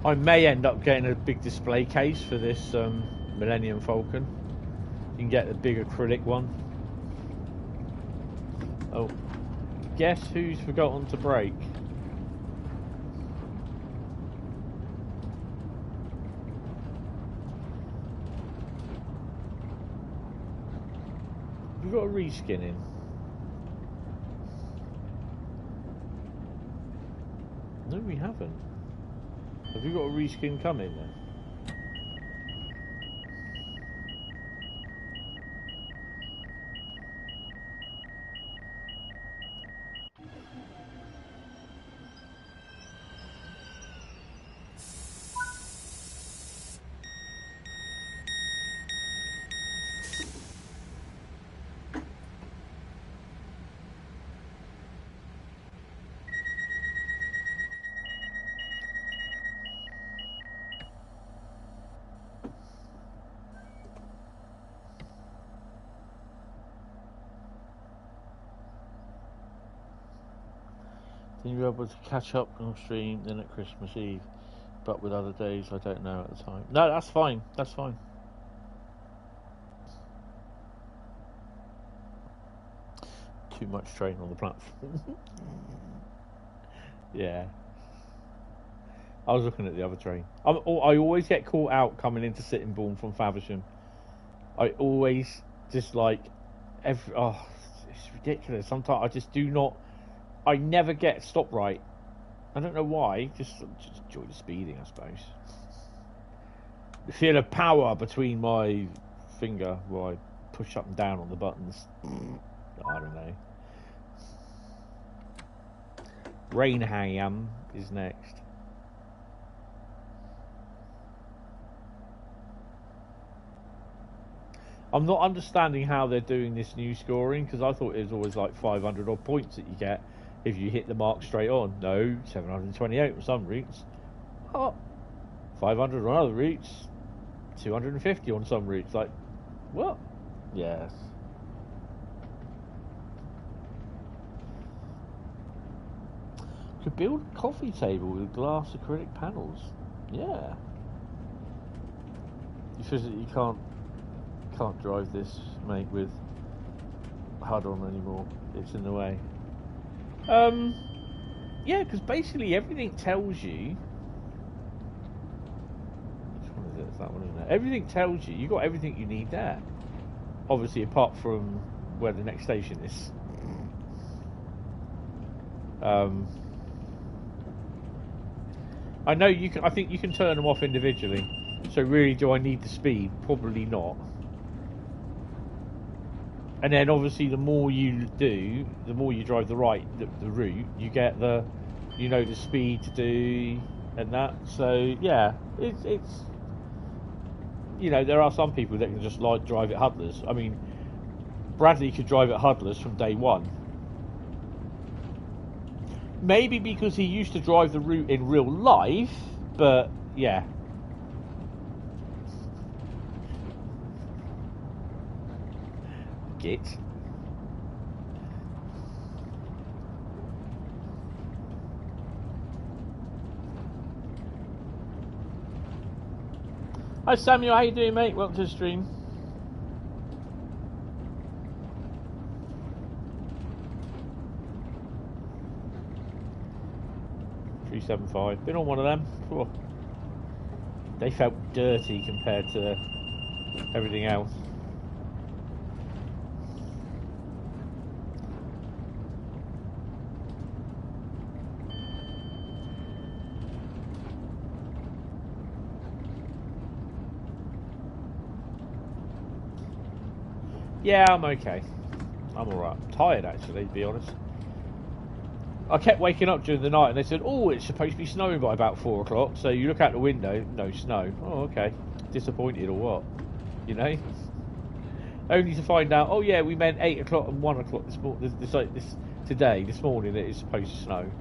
I may end up getting a big display case for this Millennium Falcon. You can get the big acrylic one. Oh, guess who's forgotten to brake? We've got a reskin in. No, we haven't. Have you got a reskin coming then? Then you're able to catch up on stream then at Christmas Eve, but with other days I don't know at the time. No, that's fine. That's fine. Too much train on the platform. Yeah. I was looking at the other train. I always get caught out coming into Sittingbourne from Faversham. I always just like it's ridiculous. Sometimes I just do not. I never get stop right. I don't know why. Just enjoy the speeding, I suppose. The feel of power between my finger while I push up and down on the buttons. I don't know. Rainham is next. I'm not understanding how they're doing this new scoring, because I thought it was always like 500 odd points that you get if you hit the mark straight on. No, 728 on some routes. Oh, 500 on other routes. 250 on some routes. Like, what? Yes. Could build a coffee table with glass acrylic panels. Yeah. You physically can't drive this, mate, with HUD on anymore. It's in the way. Yeah, because basically everything tells you. Which one is it? It's that one, isn't it? Everything tells you. You got everything you need there. Obviously, apart from where the next station is. I know you can. I think you can turn them off individually. So really, do I need the speed? Probably not. And then obviously the more you do, the more you drive the route, you get the speed to do and that. So yeah, it's there are some people that can just like drive it HUDless. I mean, Bradley could drive it HUDless from day one. Maybe because he used to drive the route in real life, but yeah. Git. Hi Samuel, how you doing, mate? Welcome to the stream. $375. Been on one of them. Oh. They felt dirty compared to everything else. Yeah, I'm okay. I'm alright. I'm tired, actually, to be honest. I kept waking up during the night and they said, oh, it's supposed to be snowing by about 4 o'clock. So you look out the window, no snow. Oh, okay. Disappointed or what? You know? Only to find out, oh yeah, we meant 8 o'clock and 1 o'clock this morning that it's supposed to snow.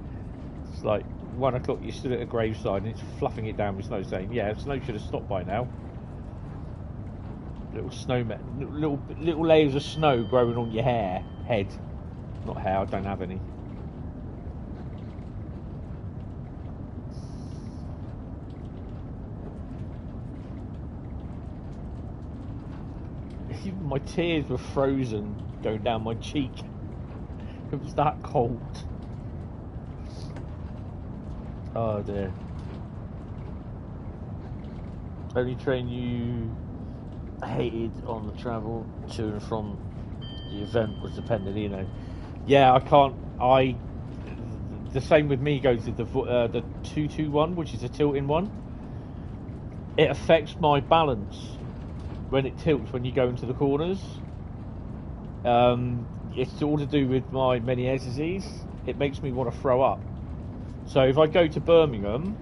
It's like 1 o'clock, you stood at a graveside and it's fluffing it down with snow, saying, yeah, snow should have stopped by now. Little little layers of snow growing on your head. Not hair, I don't have any. Even my tears were frozen going down my cheek. It was that cold. Oh dear. Only train you hated on the travel to and from the event was the Pendolino. Yeah, I can't. The same with me goes with the 221, which is a tilting one. It affects my balance when it tilts when you go into the corners. It's all to do with my Meniere's disease. It makes me want to throw up. So if I go to Birmingham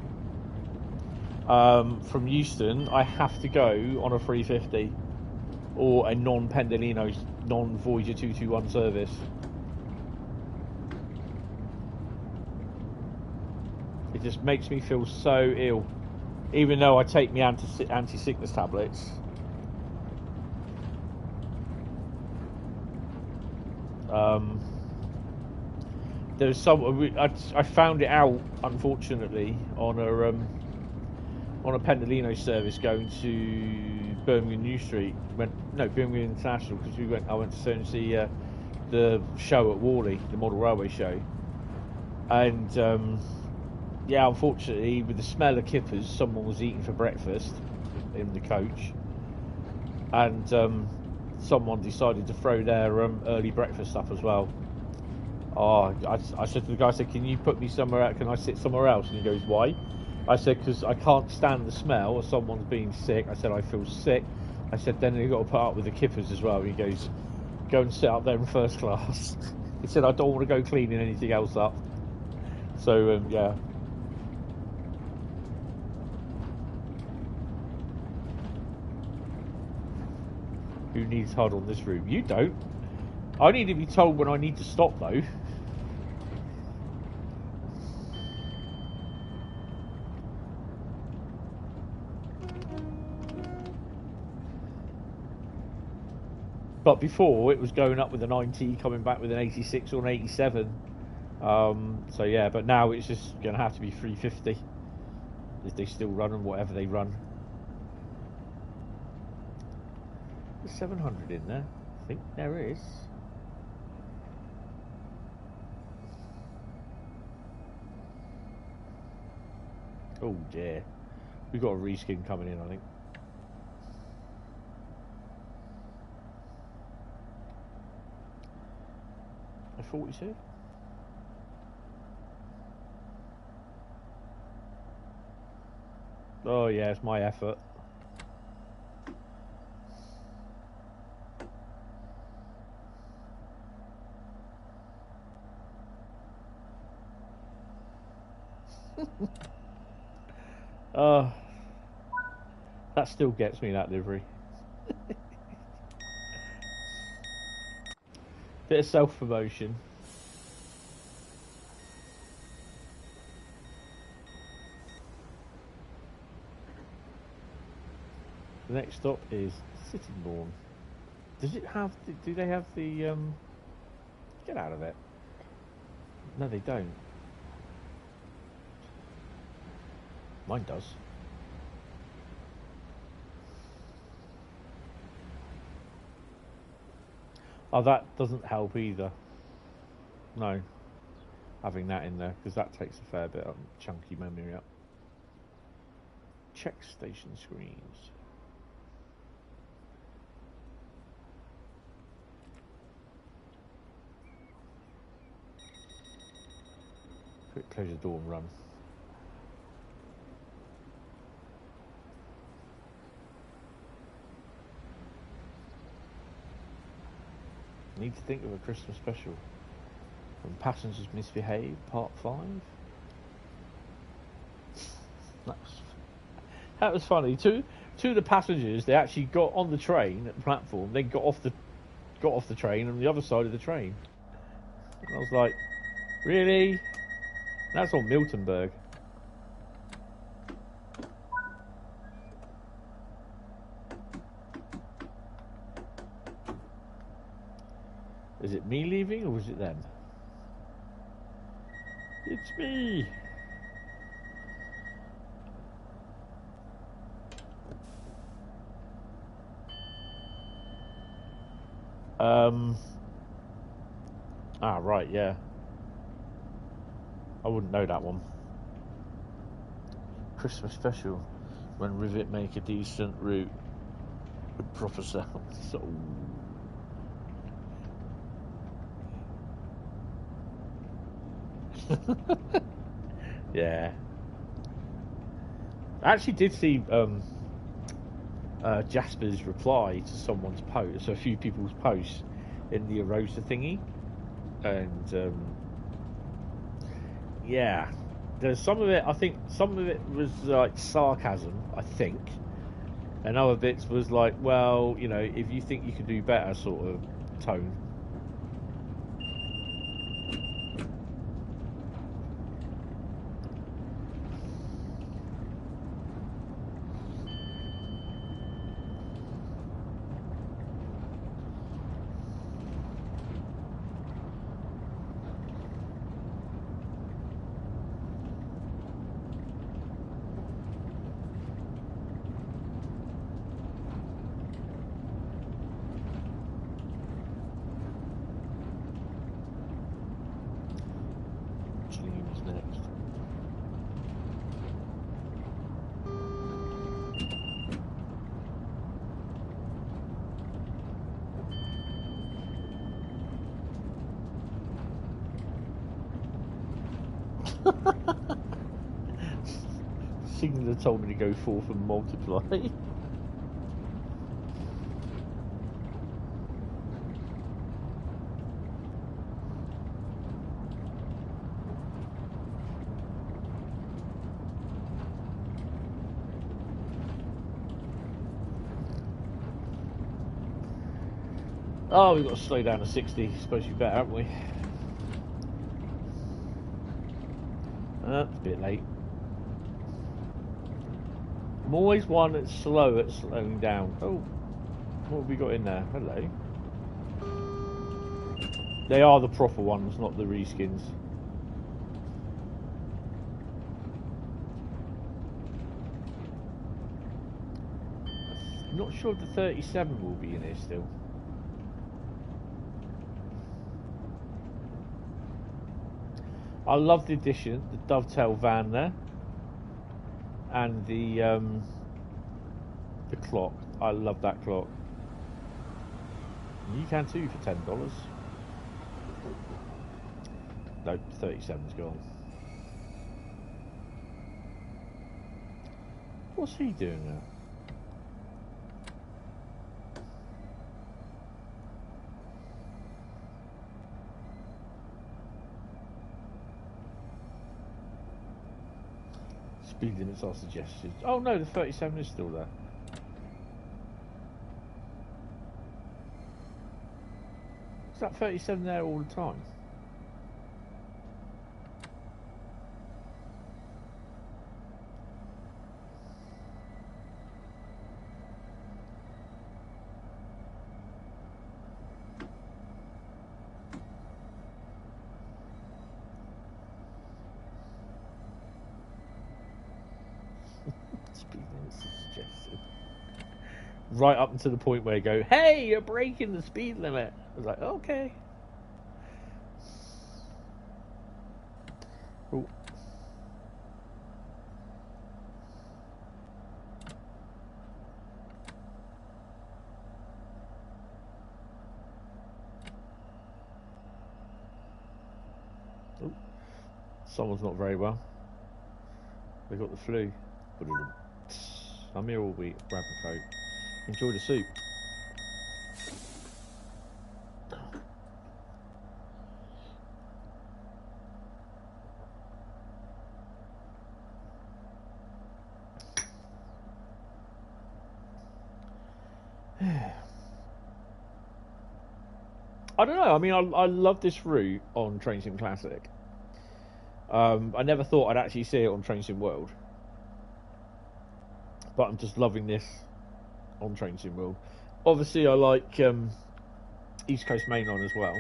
from Euston, I have to go on a 350 or a non-Pendolino, non-Voyager 221 service. It just makes me feel so ill, even though I take my anti-sickness tablets. There's some. I found it out, unfortunately, on a Pendolino service going to Birmingham New Street. Birmingham International, because I went to see the show at Worley, the Model Railway show, and yeah, unfortunately, with the smell of kippers, someone was eating for breakfast in the coach, and someone decided to throw their early breakfast up as well. Oh, I said to the guy, I said, can you put me somewhere else? Can I sit somewhere else? And he goes, why? I said, because I can't stand the smell of someone's being sick. I said, I feel sick. I said, then you've got to put up with the kippers as well. He goes, go and sit up there in first class. He said, I don't want to go cleaning anything else up. So, yeah. Who needs HUD on this room? You don't. I need to be told when I need to stop, though. But before, it was going up with a 90, coming back with an 86 or an 87. So yeah, but now it's just going to have to be 350 if they still run and whatever they run. There's 700 in there. I think there is. Oh dear. We've got a reskin coming in, I think. A 42? Oh yeah, it's my effort. That still gets me, that livery. Bit of self-promotion. The next stop is Sittingbourne. Does it have? Do they have the? Get out of it. No, they don't. Mine does. Oh, that doesn't help either. No, having that in there, because that takes a fair bit of chunky memory up. Check station screens. Quick, close the door and run. Need to think of a Christmas special. When Passengers Misbehave, Part 5. That was funny. Two of the passengers, they actually got on the train at the platform, then got off the train on the other side of the train. And I was like, really? That's on Miltenberg. Is it me leaving or was it them? It's me. Right, yeah. I wouldn't know that one. Christmas special. When Rivet make a decent route with proper sounds. So. Yeah. I actually did see Jasper's reply to someone's post, so a few people's posts in the Erosa thingy, and yeah, there's some of it. I think some of it was like sarcasm, I think, and other bits was like, well, you know, if you think you can do better, sort of tone. Signaler told me to go forth and multiply. Oh, we've got to slow down to 60. Suppose you better, haven't we? It's a bit late. I'm always one that's slow at slowing down. Oh, what have we got in there? Hello. They are the proper ones, not the reskins. I'm not sure if the 37 will be in here still. I love the addition, the Dovetail van there, and the clock. I love that clock. You can too for $10. No, 37's gone. What's he doing now? Speed limits are suggested. Oh no, the 37 is still there. Is that 37 there all the time? Right up until the point where you go, hey, you're breaking the speed limit. I was like, okay. Ooh. Ooh. Someone's not very well. They got the flu. I'm here all week. Grab a coat. Enjoy the soup. I don't know. I mean, I love this route on Train Sim Classic. I never thought I'd actually see it on Train Sim World, but I'm just loving this on Train Sim World. Obviously, I like East Coast Mainline as well.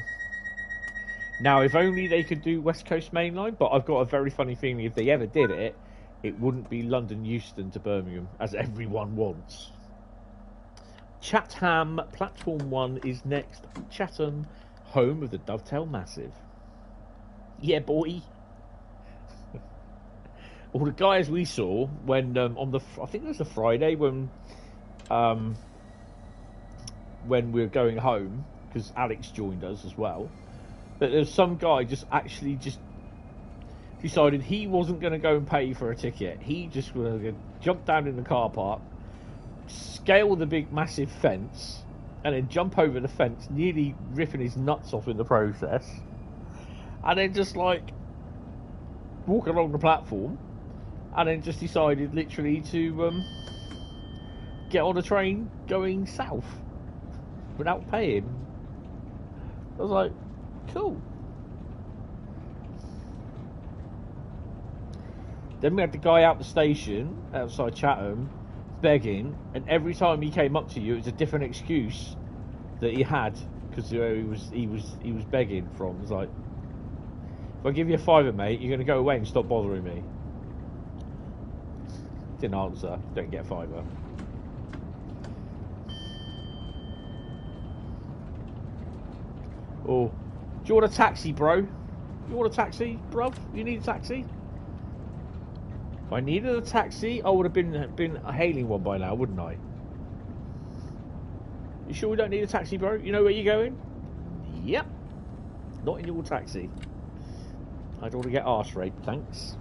Now, if only they could do West Coast Mainline, but I've got a very funny feeling if they ever did it, it wouldn't be London Euston to Birmingham, as everyone wants. Chatham Platform 1 is next. Chatham, home of the Dovetail Massive. Yeah, boy. All the guys we saw when on the, I think it was a Friday when we were going home, because Alex joined us as well. But there's some guy just decided he wasn't going to go and pay for a ticket. He just was going to jump down in the car park, scale the big massive fence, and then jump over the fence, nearly ripping his nuts off in the process, and then just like walk along the platform, and then just decided literally to get on a train going south without paying. I was like, cool. Then we had the guy out the station outside Chatham begging, and every time he came up to you, it was a different excuse that he had, because he was begging from. It was like, if I give you a £5, mate, you're going to go away and stop bothering me. Didn't answer. Don't get a £5. Oh, do you want a taxi, bro? You want a taxi, bruv? You need a taxi? If I needed a taxi, I would have been hailing one by now, wouldn't I? You sure we don't need a taxi, bro? You know where you're going? Yep. Not in your taxi. I don't want to get arse raped, thanks.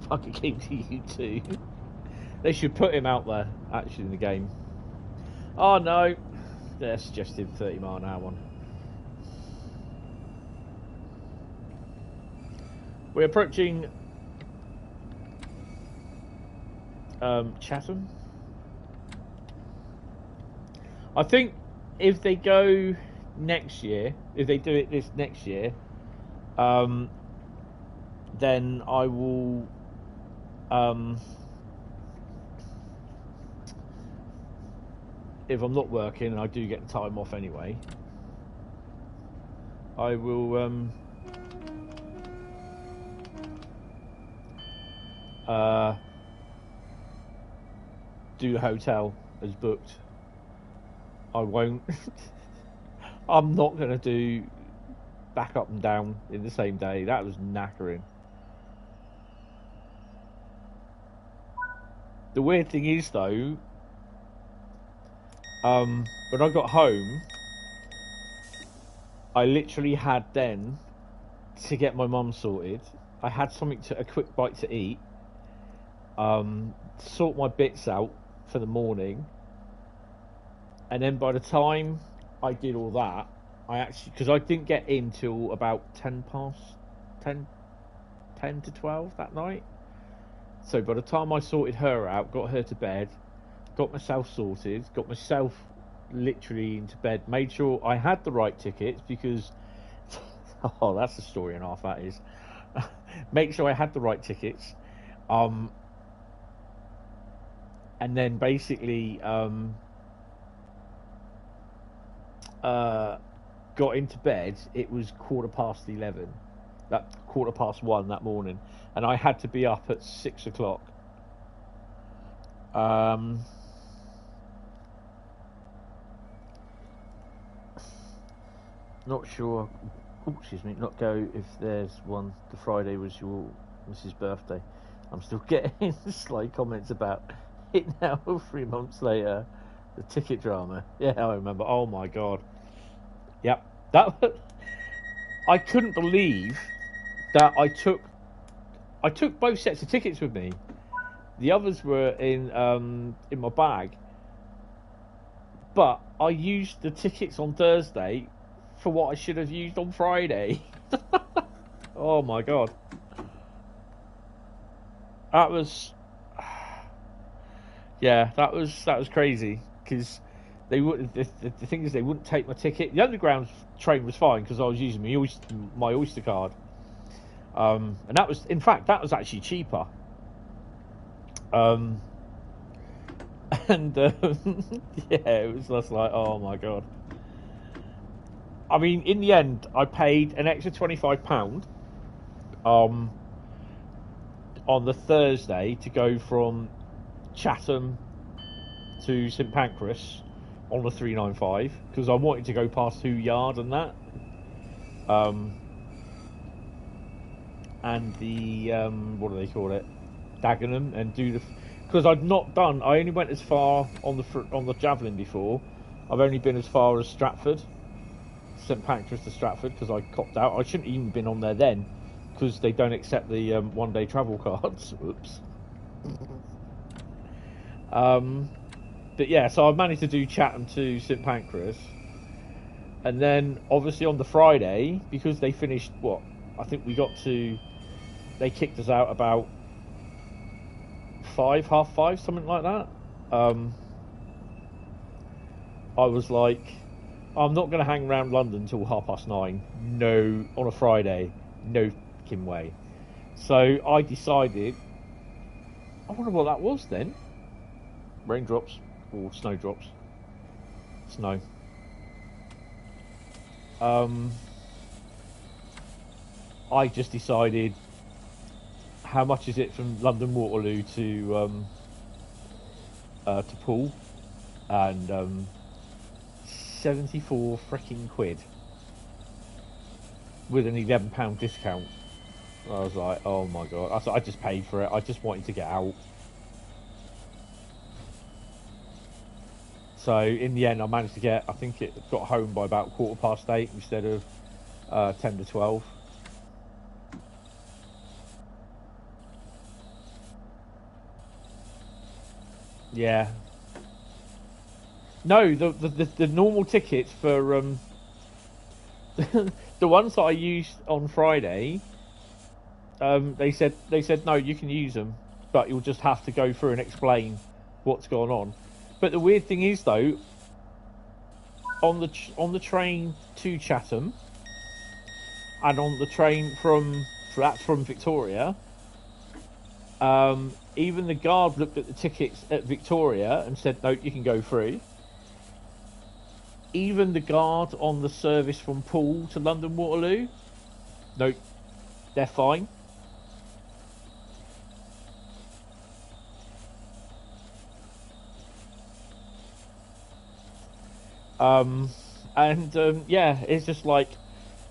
Fucking came to you too. They should put him out there, actually, in the game. Oh no. They're suggested 30-mile-an-hour one. We're approaching Chatham. I think if they go next year, if they do it this next year, then I will if I'm not working and I do get the time off anyway, I will do the hotel as booked. I won't. I'm not going to do back up and down in the same day. That was knackering. The weird thing is though, when I got home, I literally had then to get my mum sorted. I had a quick bite to eat, sort my bits out for the morning, and then by the time I did all that, because I didn't get in till about 10 to 12 that night. So by the time I sorted her out, got her to bed, got myself sorted, got myself literally into bed, made sure I had the right tickets, because oh, that's a story and a half, that is. Make sure I had the right tickets, and then basically got into bed. It was 11:15, that 1:15 that morning, and I had to be up at 6 o'clock. Not sure. Oh, excuse me. Not go if there's one. The Friday was your Mrs. birthday. I'm still getting slight comments about it now. 3 months later, the ticket drama. Yeah, I remember. Oh my god. Yep. That I couldn't believe that I took both sets of tickets with me. The others were in my bag, but I used the tickets on Thursday for what I should have used on Friday. Oh my god, that was that was crazy because they would the thing is they wouldn't take my ticket. The underground train was fine because I was using my Oyster card, and that was actually cheaper. And it was just like, oh my god. I mean, in the end, I paid an extra £25 on the Thursday to go from Chatham to St Pancras on the 395 because I wanted to go past Hoo Yard and that, and the what do they call it, Dagenham, and do the because I only went as far on the Javelin before. I've only been as far as Stratford, St Pancras to Stratford, because I copped out. I shouldn't even been on there then because they don't accept the one-day travel cards. Oops. But yeah, so I managed to do Chatham to St Pancras, and then obviously on the Friday, because they finished I think they kicked us out about 5:30, something like that. I was like, I'm not going to hang around London till 9:30. No, on a Friday, no fucking way. So I decided, I wonder what that was then. Raindrops or snowdrops? Snow. I just decided, how much is it from London Waterloo to Poole? And 74 freaking quid with an £11 discount. I was like, oh my god. I just paid for it. I just wanted to get out. So in the end, I managed to I think it got home by about 8:15 instead of 10 to 12. Yeah. No, the normal tickets for the ones that I used on Friday, they said no, you can use them, but you'll just have to go through and explain what's going on. But the weird thing is though, on the train to Chatham and on the train from Victoria, even the guard looked at the tickets at Victoria and said, no, you can go through. Even the guard on the service from Poole to London Waterloo, no, they're fine. Yeah, it's just like,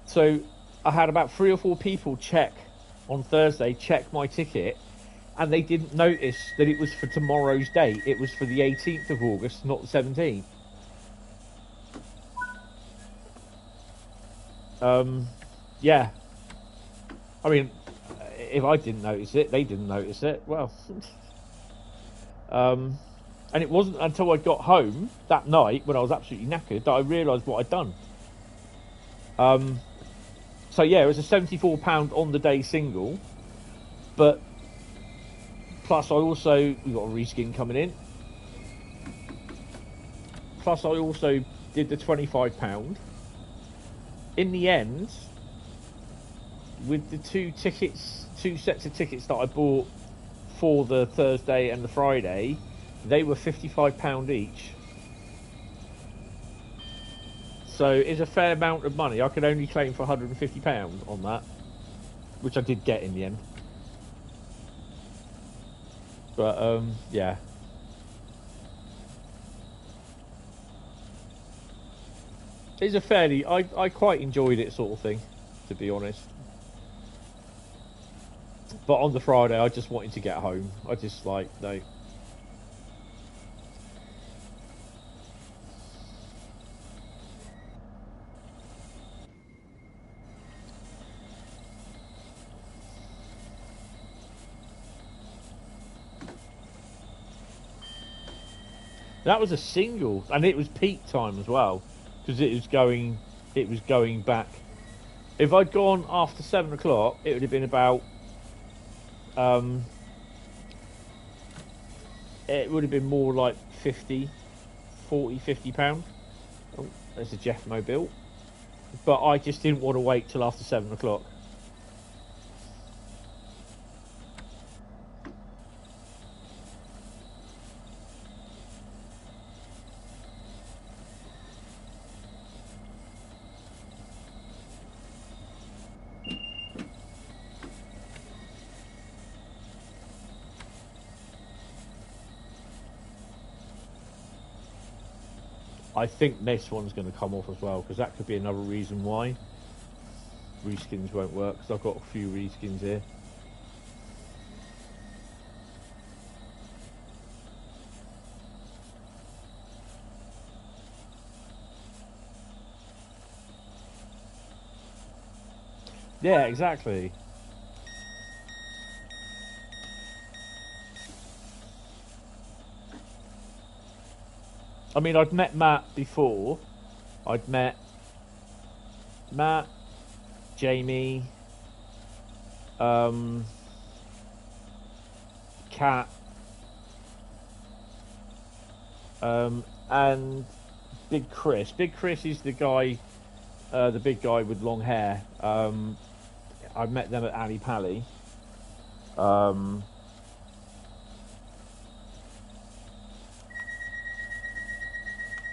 so I had about 3 or 4 people check my ticket, and they didn't notice that it was for tomorrow's date. It was for the 18th of August, not the 17th. Yeah. I mean, if I didn't notice it, they didn't notice it. Well, and it wasn't until I got home that night when I was absolutely knackered that I realised what I'd done. So yeah, it was a £74 on the day single, but plus we got a reskin coming in. Plus I also did the £25. In the end, with the two sets of tickets that I bought for the Thursday and the Friday, they were £55 each. So it's a fair amount of money. I could only claim for £150 on that, which I did get in the end. But yeah. It's a fairly, I quite enjoyed it, sort of thing, to be honest. But on the Friday, I just wanted to get home. I just like, no. That was a single, and it was peak time as well, because it was going back. If I'd gone after 7 o'clock, it would have been about. It would have been more like 50 £50. Oh, there's a Jeff Mobile. But I just didn't want to wait till after 7 o'clock. I think this one's going to come off as well, because that could be another reason why reskins won't work, because I've got a few reskins here. Yeah, exactly. I mean, I'd met Matt before. I'd met Matt, Jamie, Kat, and Big Chris. Big Chris is the guy, the big guy with long hair. I met them at Ali Pally.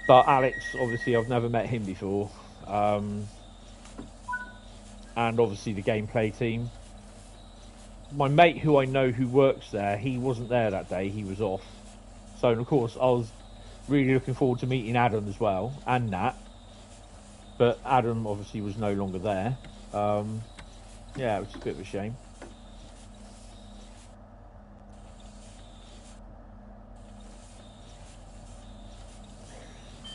But Alex, obviously, I've never met him before. And obviously the gameplay team. My mate, who I know who works there, he wasn't there that day. He was off. So, of course, I was really looking forward to meeting Adam as well, and Nat. But Adam, obviously, was no longer there. Yeah, it was a bit of a shame.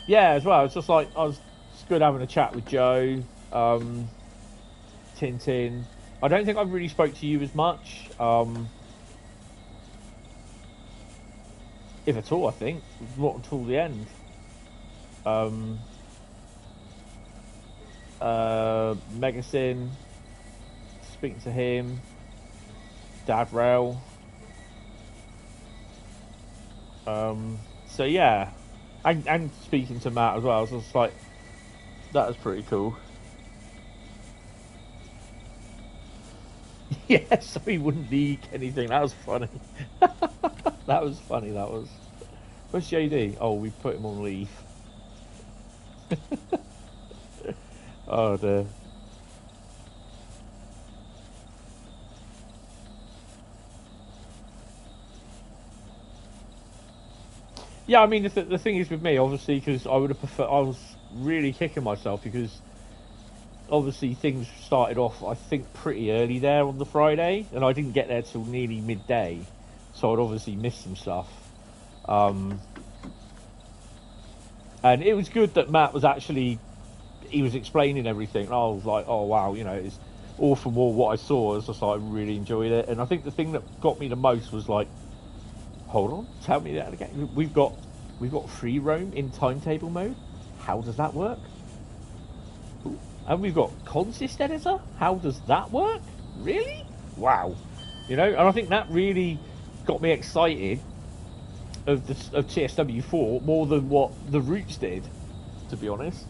Yeah, as well. It's just like it's good having a chat with Joe, Tintin. I don't think I've really spoke to you as much, if at all. I think not until the end. Megasin, speaking to him, Dad Rail. So yeah. And speaking to Matt as well, I was just like, that was pretty cool. Yeah, so he wouldn't leak anything. That was funny. That was funny, that was. Where's JD? Oh, we put him on leave. Oh dear. Yeah, I mean, the thing is with me, obviously, because I would have preferred, I was really kicking myself because obviously things started off, I think, pretty early there on the Friday, and I didn't get there till nearly midday, so I'd obviously missed some stuff. And it was good that Matt was actually, he was explaining everything, and I was like, oh wow, you know, it's all from all what I saw. It's just like, I really enjoyed it, and I think the thing that got me the most was like, hold on, tell me that again. We've got free roam in timetable mode. How does that work? Ooh. And we've got consist editor. How does that work? Really? Wow. You know, and I think that really got me excited of TSW4 more than what the Roots did, to be honest.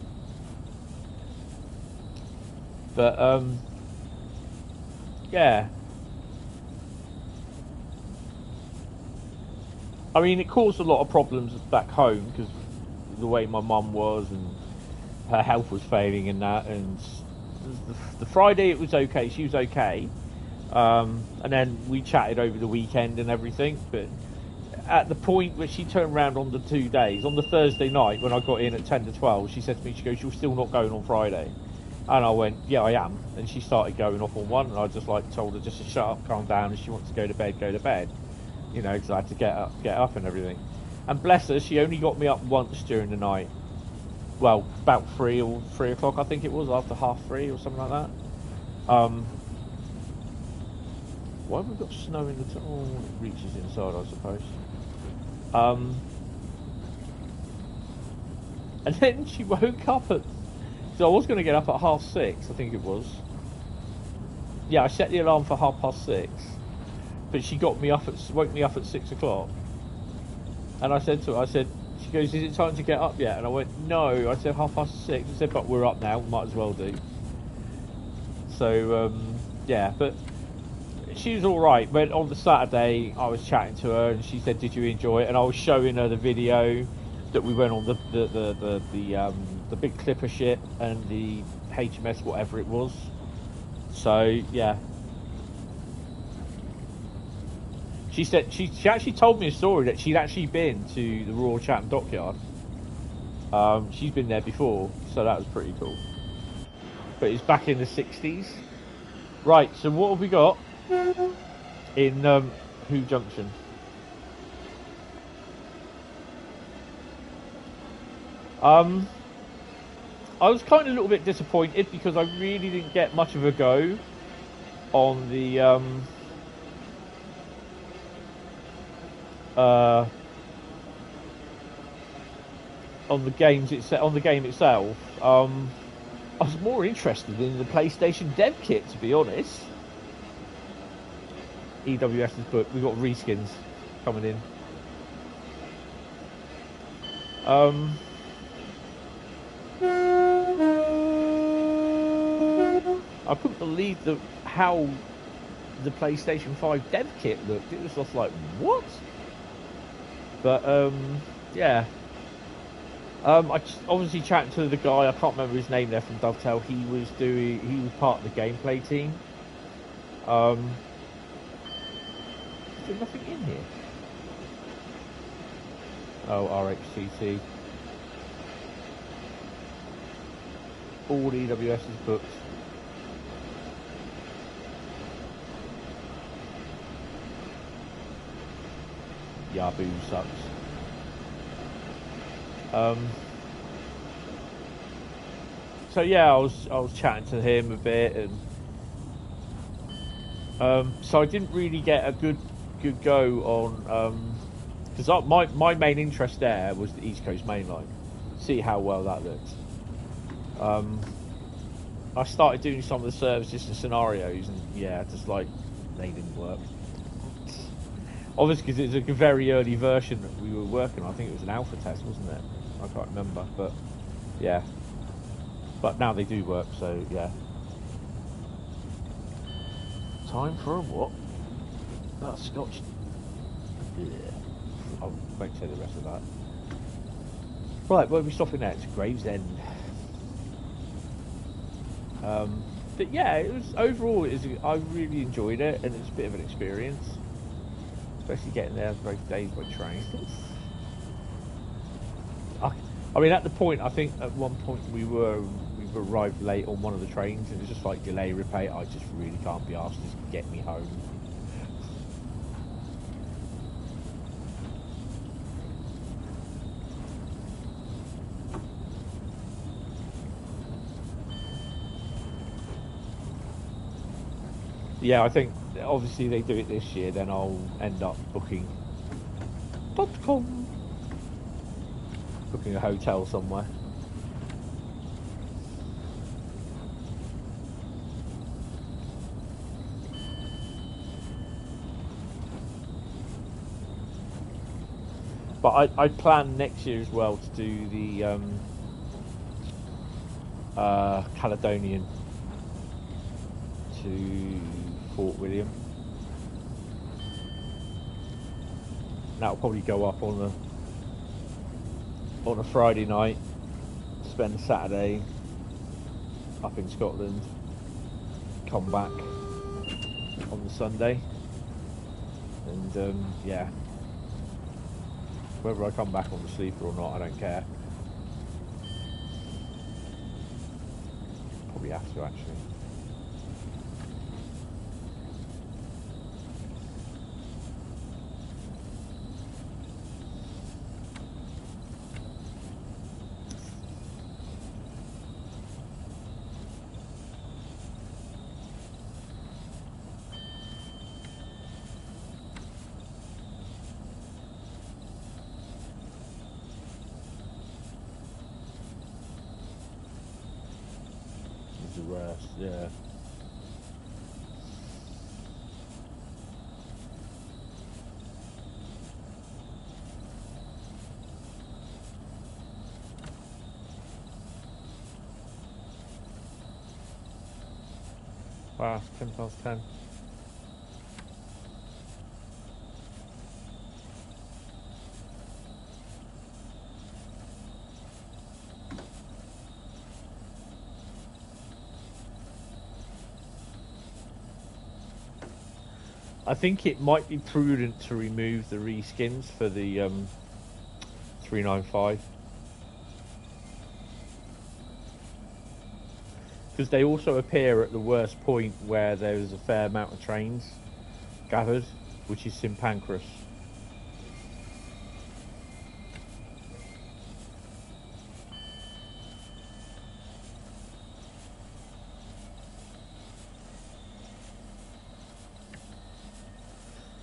But yeah. I mean, it caused a lot of problems back home because the way my mum was and her health was failing and that. And the Friday it was okay, she was okay. And then we chatted over the weekend and everything. But at the point where she turned around on the 2 days, on the Thursday night when I got in at 10 to 12, she said to me, she goes, "You're still not going on Friday?" And I went, "Yeah, I am." And she started going off on one, and I just like told her just to shut up, calm down. If she wants to go to bed, go to bed. You know, because I had to get up and everything. And bless her, she only got me up once during the night. Well, about 3 o'clock, I think it was, after 3:30 or something like that. Why have we got snow in the... Oh, it reaches inside, I suppose. And then she woke up at... So I was going to get up at 6:30, I think it was. Yeah, I set the alarm for 6:30. But she woke me up at 6 o'clock. And I said to her, she goes, is it time to get up yet? And I went, no. I said 6:30. I said, but we're up now, might as well do. So, yeah, but she was all right. But on the Saturday, I was chatting to her, and she said, did you enjoy it? And I was showing her the video that we went on the big clipper ship and the HMS, whatever it was. So, yeah. She said she actually told me a story that she'd actually been to the Royal Chatham Dockyard. She's been there before, so that was pretty cool. But it's back in the 60s. Right, so what have we got in Who Junction? I was kind of a little bit disappointed because I really didn't get much of a go on the on the game itself. I was more interested in the PlayStation dev kit, to be honest. EWS's book. We've got reskins coming in. I couldn't believe how the PlayStation 5 dev kit looked. It was just like, what? But yeah. I obviously chatting to the guy, I can't remember his name there, from Dovetail. He was part of the gameplay team. Is there nothing in here? Oh, RHCT. All EWS's books. Yahoo sucks. So yeah, I was chatting to him a bit, and so I didn't really get a good go on, because my main interest there was the East Coast Main Line. See how well that looked. I started doing some of the services and scenarios, and yeah, just like they didn't work. Obviously, because it was a very early version that we were working on. I think it was an alpha test, wasn't it? I can't remember, but yeah. But now they do work, so yeah. Time for a what? That's Scotch. Yeah. I won't say the rest of that. Right, where are we stopping next? Gravesend. But yeah, it was overall. I really enjoyed it, and it's a bit of an experience. Especially getting there both days by train. I mean, at the point, I think at one point we arrived late on one of the trains, and it was just like delay repay. I just really can't be asked to get me home. Yeah, I think obviously they do it this year, then I'll end up booking a hotel somewhere. But I plan next year as well to do the Caledonian to Fort William. That'll probably go up on a Friday night. Spend Saturday up in Scotland. Come back on the Sunday, and yeah. Whether I come back on the sleeper or not, I don't care. Probably have to, actually. worst, yeah. Wow, it's 10 past 10. I think it might be prudent to remove the reskins for the 395. Because they also appear at the worst point where there's a fair amount of trains gathered, which is St Pancras.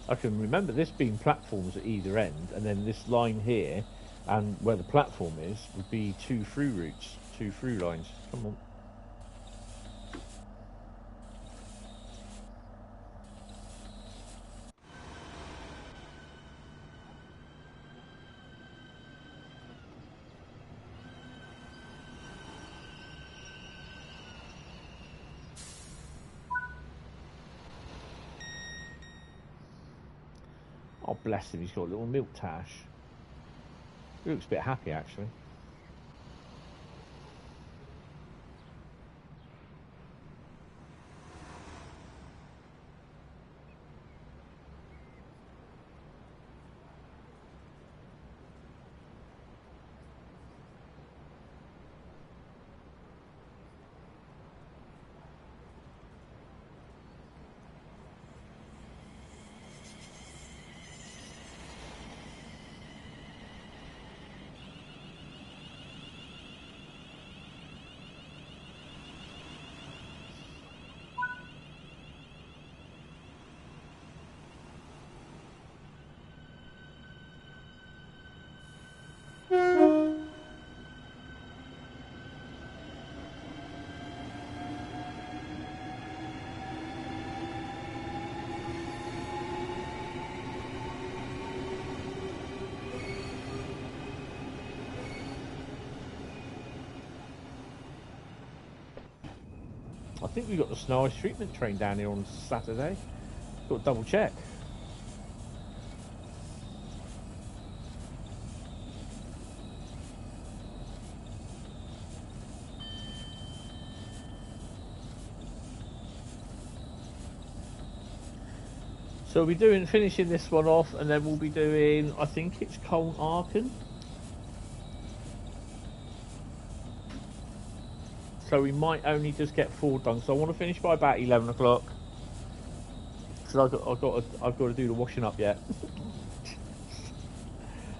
I can remember this being platforms at either end, and then this line here, and where the platform is, would be 2 through routes, 2 through lines. Come on. Oh, bless him, he's got a little milk tash. He looks a bit happy, actually. I think we got the snow ice treatment train down here on Saturday. Got to double check. So we'll be finishing this one off, and then we'll be doing, I think it's Colne-Arram. So we might only just get 4 done. So I want to finish by about 11 o'clock. Because I've got to do the washing up yet.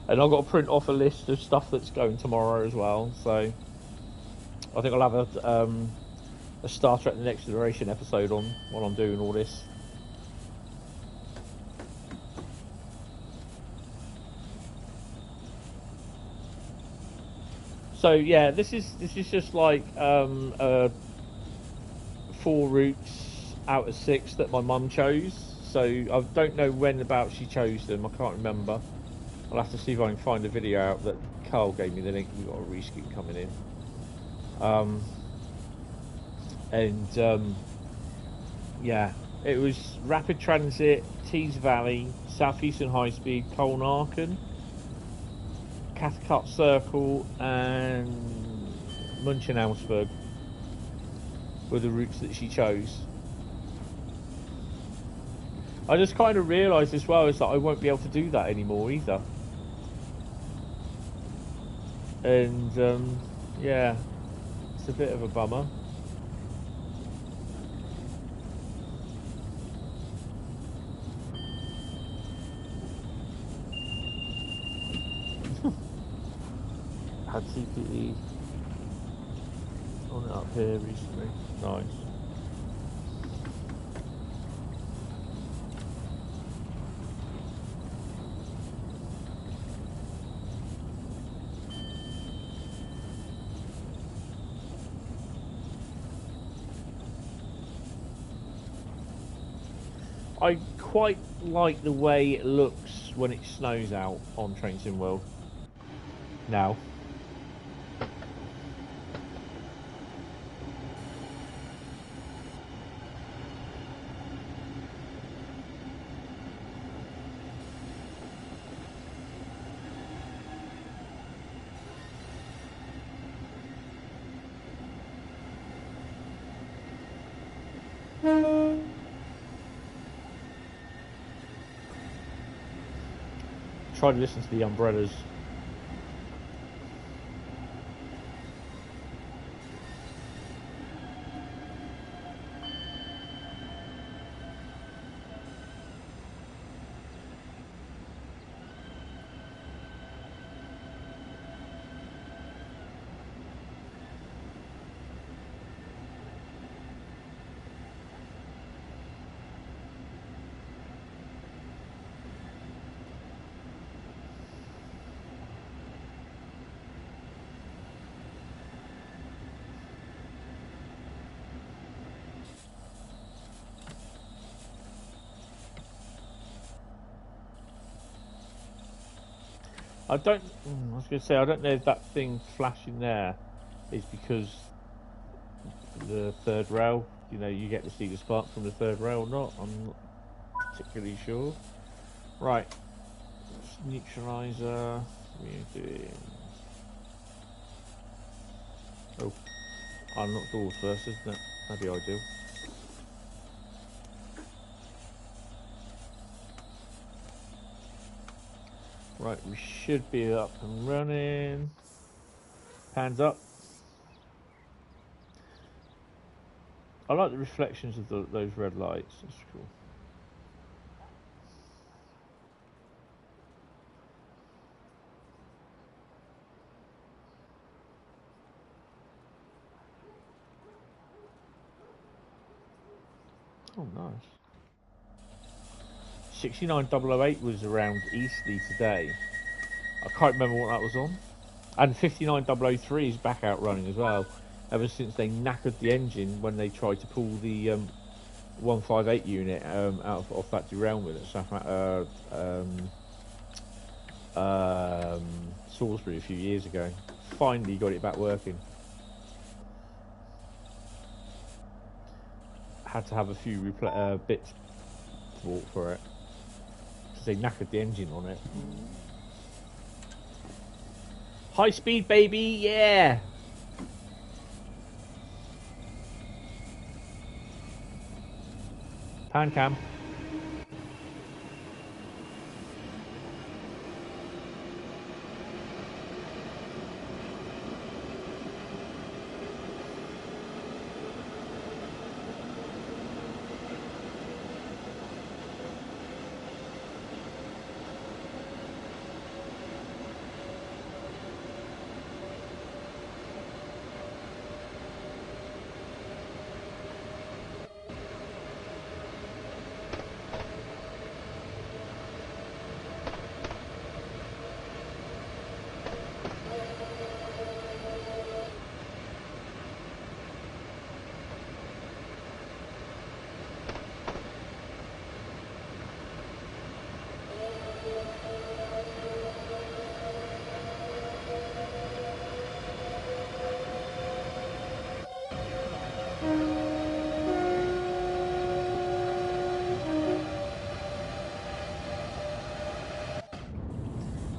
And I've got to print off a list of stuff that's going tomorrow as well. So I think I'll have a Star Trek The Next Generation episode on while I'm doing all this. So yeah, this is just like 4 routes out of 6 that my mum chose. So I don't know when about she chose them. I can't remember. I'll have to see if I can find a video out that Carl gave me the link. We've got a reskin coming in. Yeah, it was Rapid Transit, Tees Valley, Southeastern Highspeed, Colne-Arram, Cathcart Circle, and Munich-Augsburg were the routes that she chose. I just kind of realised as well is that I won't be able to do that anymore either. And yeah, it's a bit of a bummer. Had CPE on it up here recently. Nice. I quite like the way it looks when it snows out on Train Sim World. Now. Try to listen to the umbrellas. I was going to say, I don't know if that thing flashing there is because the third rail, you know, you get to see the spark from the third rail or not. I'm not particularly sure. Right. Neutralizer. We're doing. Oh. Unlock doors first, isn't it? That'd be ideal. Right, we should be up and running. Hands up. I like the reflections of those red lights. That's cool. Oh, nice. 69008 was around Eastleigh today. I can't remember what that was on. And 59003 is back out running as well. Ever since they knackered the engine when they tried to pull the 158 unit off that derailment at Salisbury a few years ago. Finally got it back working. Had to have a few bits bought for it because they knackered the engine on it. High speed, baby, yeah! Pan cam.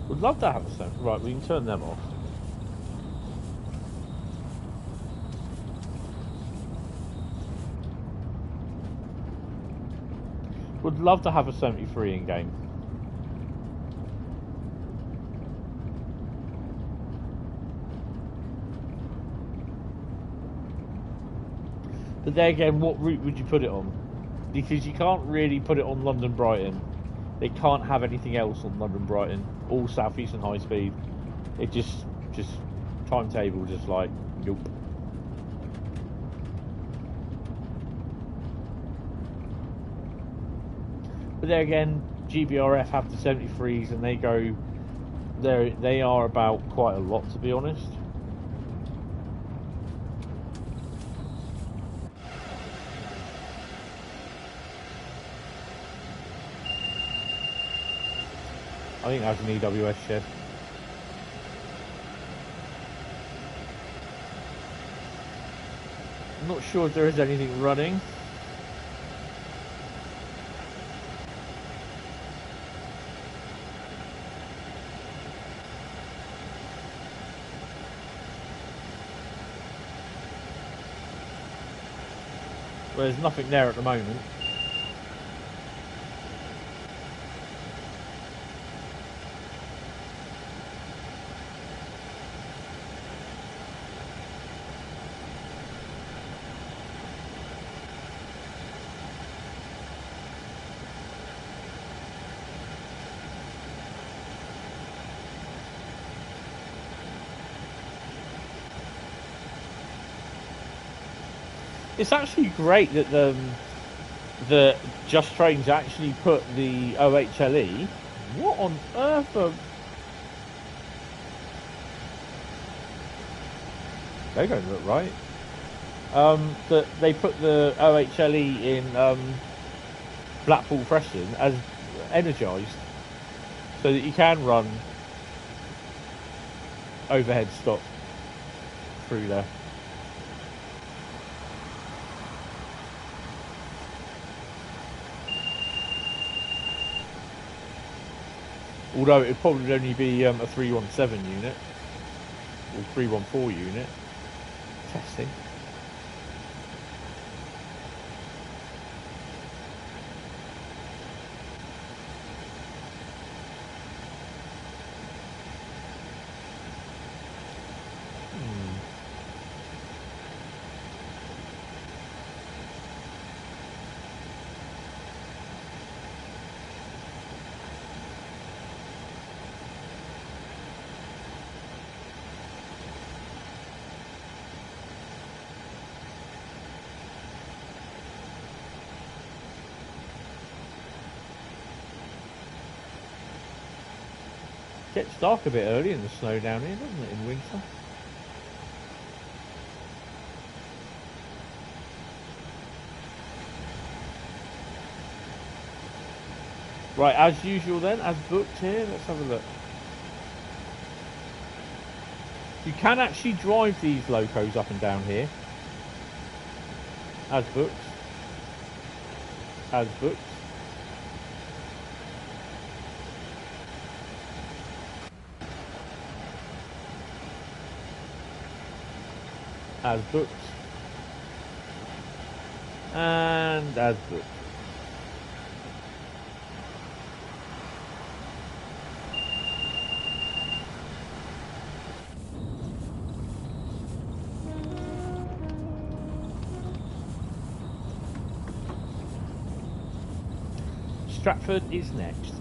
Would love to have a sound. Right, we can turn them off. Would love to have a 73 in game. But there again, what route would you put it on? Because you can't really put it on London Brighton. They can't have anything else on London Brighton. All Southeastern high speed. It just timetable just like nope. But there again, GBRF have the 73s and they are about quite a lot, to be honest. I think that's an EWS shed. I'm not sure if there is anything running. Well, there's nothing there at the moment. It's actually great that the Just Trains actually put the OHLE. What on earth? They don't look right. That they put the OHLE in Blackpool Preston as energised, so that you can run overhead stock through there. Although it'd probably only be a 317 unit or 314 unit testing. Gets dark a bit early in the snow down here, doesn't it, in winter? Right, as usual then, as booked here, let's have a look. You can actually drive these locos up and down here. As booked. As booked. As booked. And as booked. Stratford is next.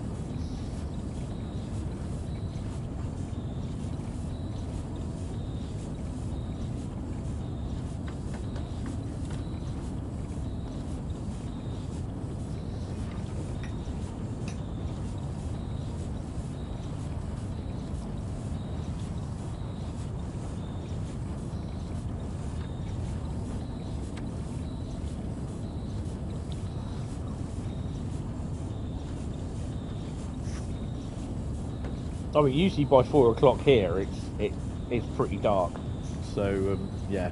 I mean, usually by 4 o'clock here, it's pretty dark. So yeah.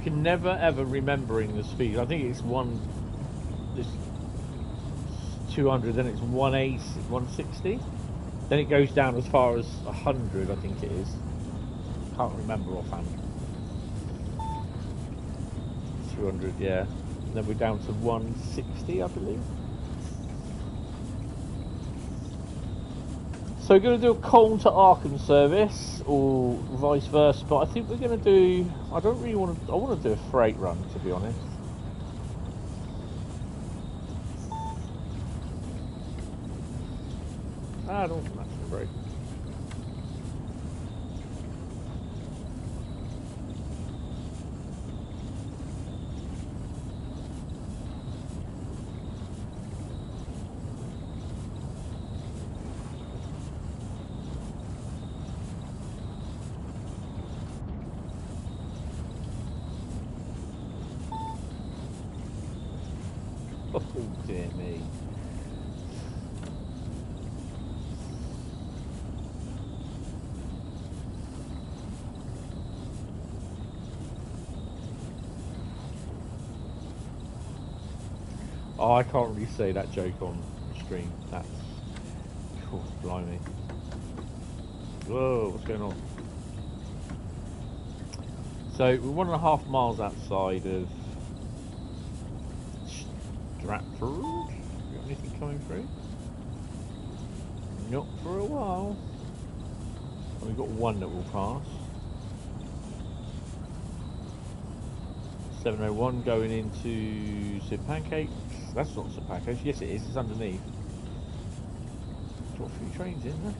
Can never ever remembering the speed. I think it's 200, then it's 180, 160, then it goes down as far as 100. I think it is. Can't remember offhand. 200, yeah. And then we're down to 160, I believe. So we're going to do a Koln to Aachen service, or vice versa, but I think we're going to do, I don't really want to, I want to do a freight run, to be honest. I don't think that's freight. Oh dear me. Oh, I can't really say that joke on stream. That's... Oh, blimey. Whoa, what's going on? So, we're 1.5 miles outside of Stratford. Got anything coming through? Not for a while. And we've got one that will pass. 701 going into St Pancakes. That's not St Pancakes. Yes, it is. It's underneath. Got a few trains in there.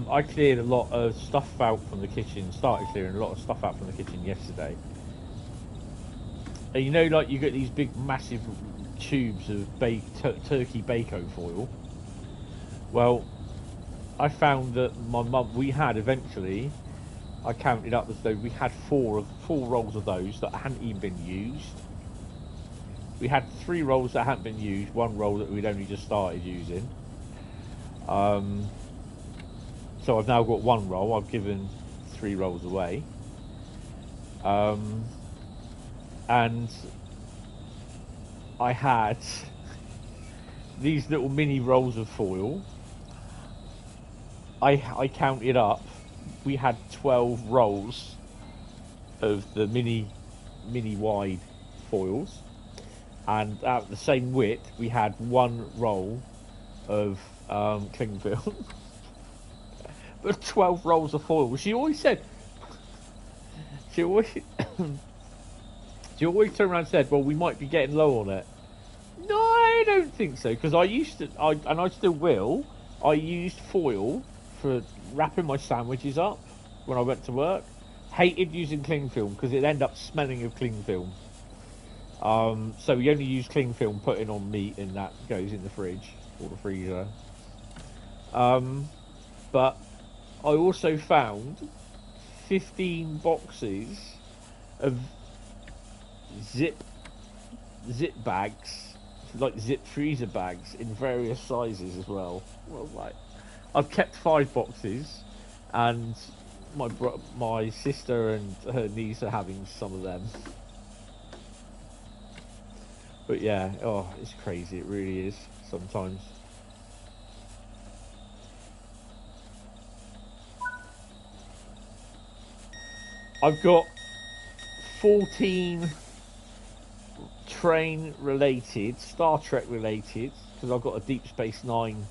I cleared a lot of stuff out from the kitchen, started clearing a lot of stuff out from the kitchen yesterday. And you know, like, you get these big massive tubes of turkey bako foil. Well, I found that my mum, we had eventually, I counted up as though we had four rolls of those that hadn't even been used. We had 3 rolls that hadn't been used, 1 roll that we'd only just started using. So I've now got 1 roll. I've given 3 rolls away. And I had these little mini rolls of foil. I counted up. We had 12 rolls of the mini wide foils, and at the same width we had 1 roll of cling film. But 12 rolls of foil. She always said, she always turned around and said, well, we might be getting low on it. No, I don't think so, because I used to, and I still will, I used foil for wrapping my sandwiches up when I went to work. Hated using cling film because it ended up smelling of cling film. So we only use cling film putting on meat, and that goes in the fridge or the freezer. But I also found 15 boxes of zip bags, like zip freezer bags in various sizes as well. Well, like, I've kept 5 boxes, and my sister and her niece are having some of them. But yeah, oh, it's crazy. It really is sometimes. I've got 14 train related, Star Trek related, because I've got a Deep Space Nine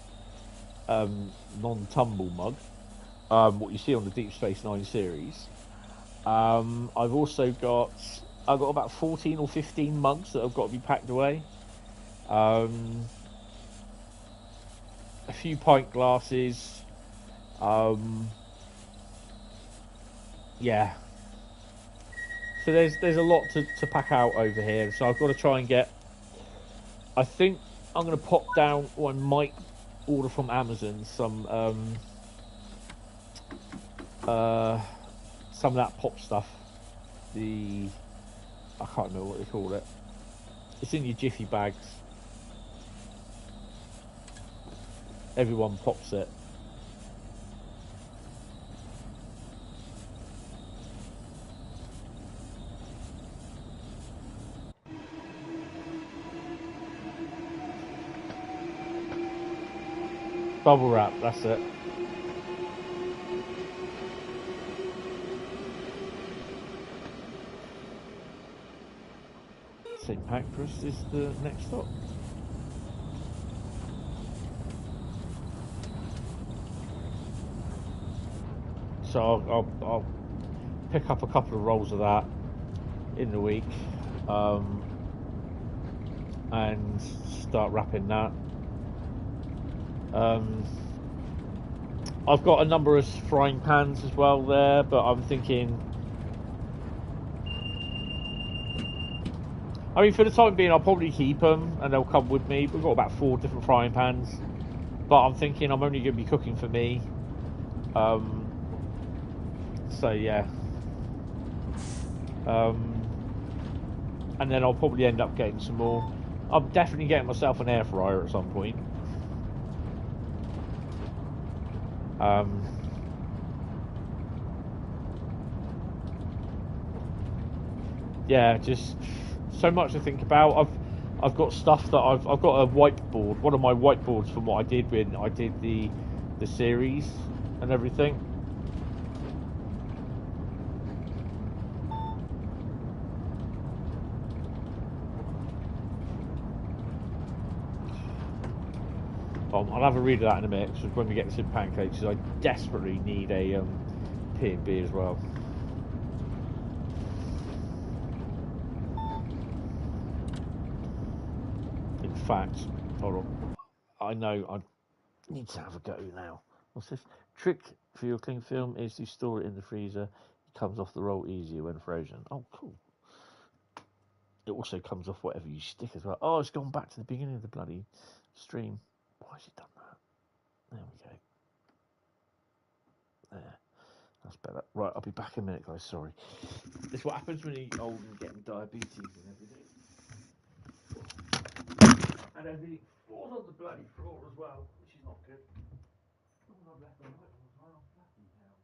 non-tumble mug, what you see on the Deep Space Nine series. I've also got about 14 or 15 mugs that have got to be packed away. A few pint glasses. Yeah. So there's a lot to pack out over here. So I've got to try and get, I think I'm going to pop down, or I might order from Amazon some of that pop stuff. I can't remember what they call it. It's in your Jiffy bags. Everyone pops it. Bubble wrap, that's it. St Pancras is the next stop. So I'll pick up a couple of rolls of that in the week, and start wrapping that. I've got a number of frying pans as well there, but I'm thinking, I mean, for the time being, I'll probably keep them and they'll come with me. We've got about 4 different frying pans, but I'm thinking I'm only going to be cooking for me. So yeah. And then I'll probably end up getting some more. I'm definitely getting myself an air fryer at some point. Yeah, just so much to think about. I've got stuff that I've got a whiteboard, one of my whiteboards from what I did when I did the series and everything. I'll have a read of that in a minute, because when we get to some pancakes, I desperately need a P&B as well. In fact, hold on, I know I need to have a go now. What's this? Trick for your cling film is to store it in the freezer. It comes off the roll easier when frozen. Oh, cool. It also comes off whatever you stick as well. Oh, it's gone back to the beginning of the bloody stream. Why has it done that? There we go. There. That's better. Right, I'll be back in a minute, guys. Sorry. This is what happens when you eat old and getting diabetes and everything. And everything falls on the bloody floor as well, which is not good. Oh, I've left the light on as well. Bloody hell.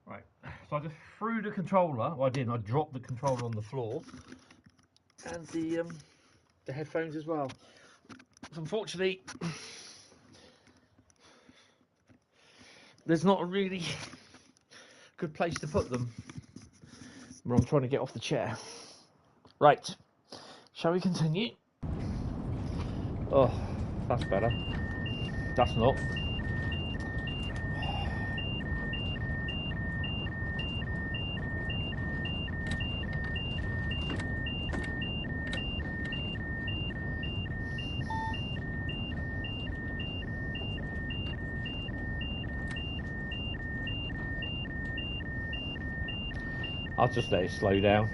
Right, so I just threw the controller. Well, I didn't. I dropped the controller on the floor, and the headphones as well. Unfortunately, there's not a really good place to put them where I'm trying to get off the chair. Right, shall we continue? Oh, that's better. That's not. I'll just let it slow down.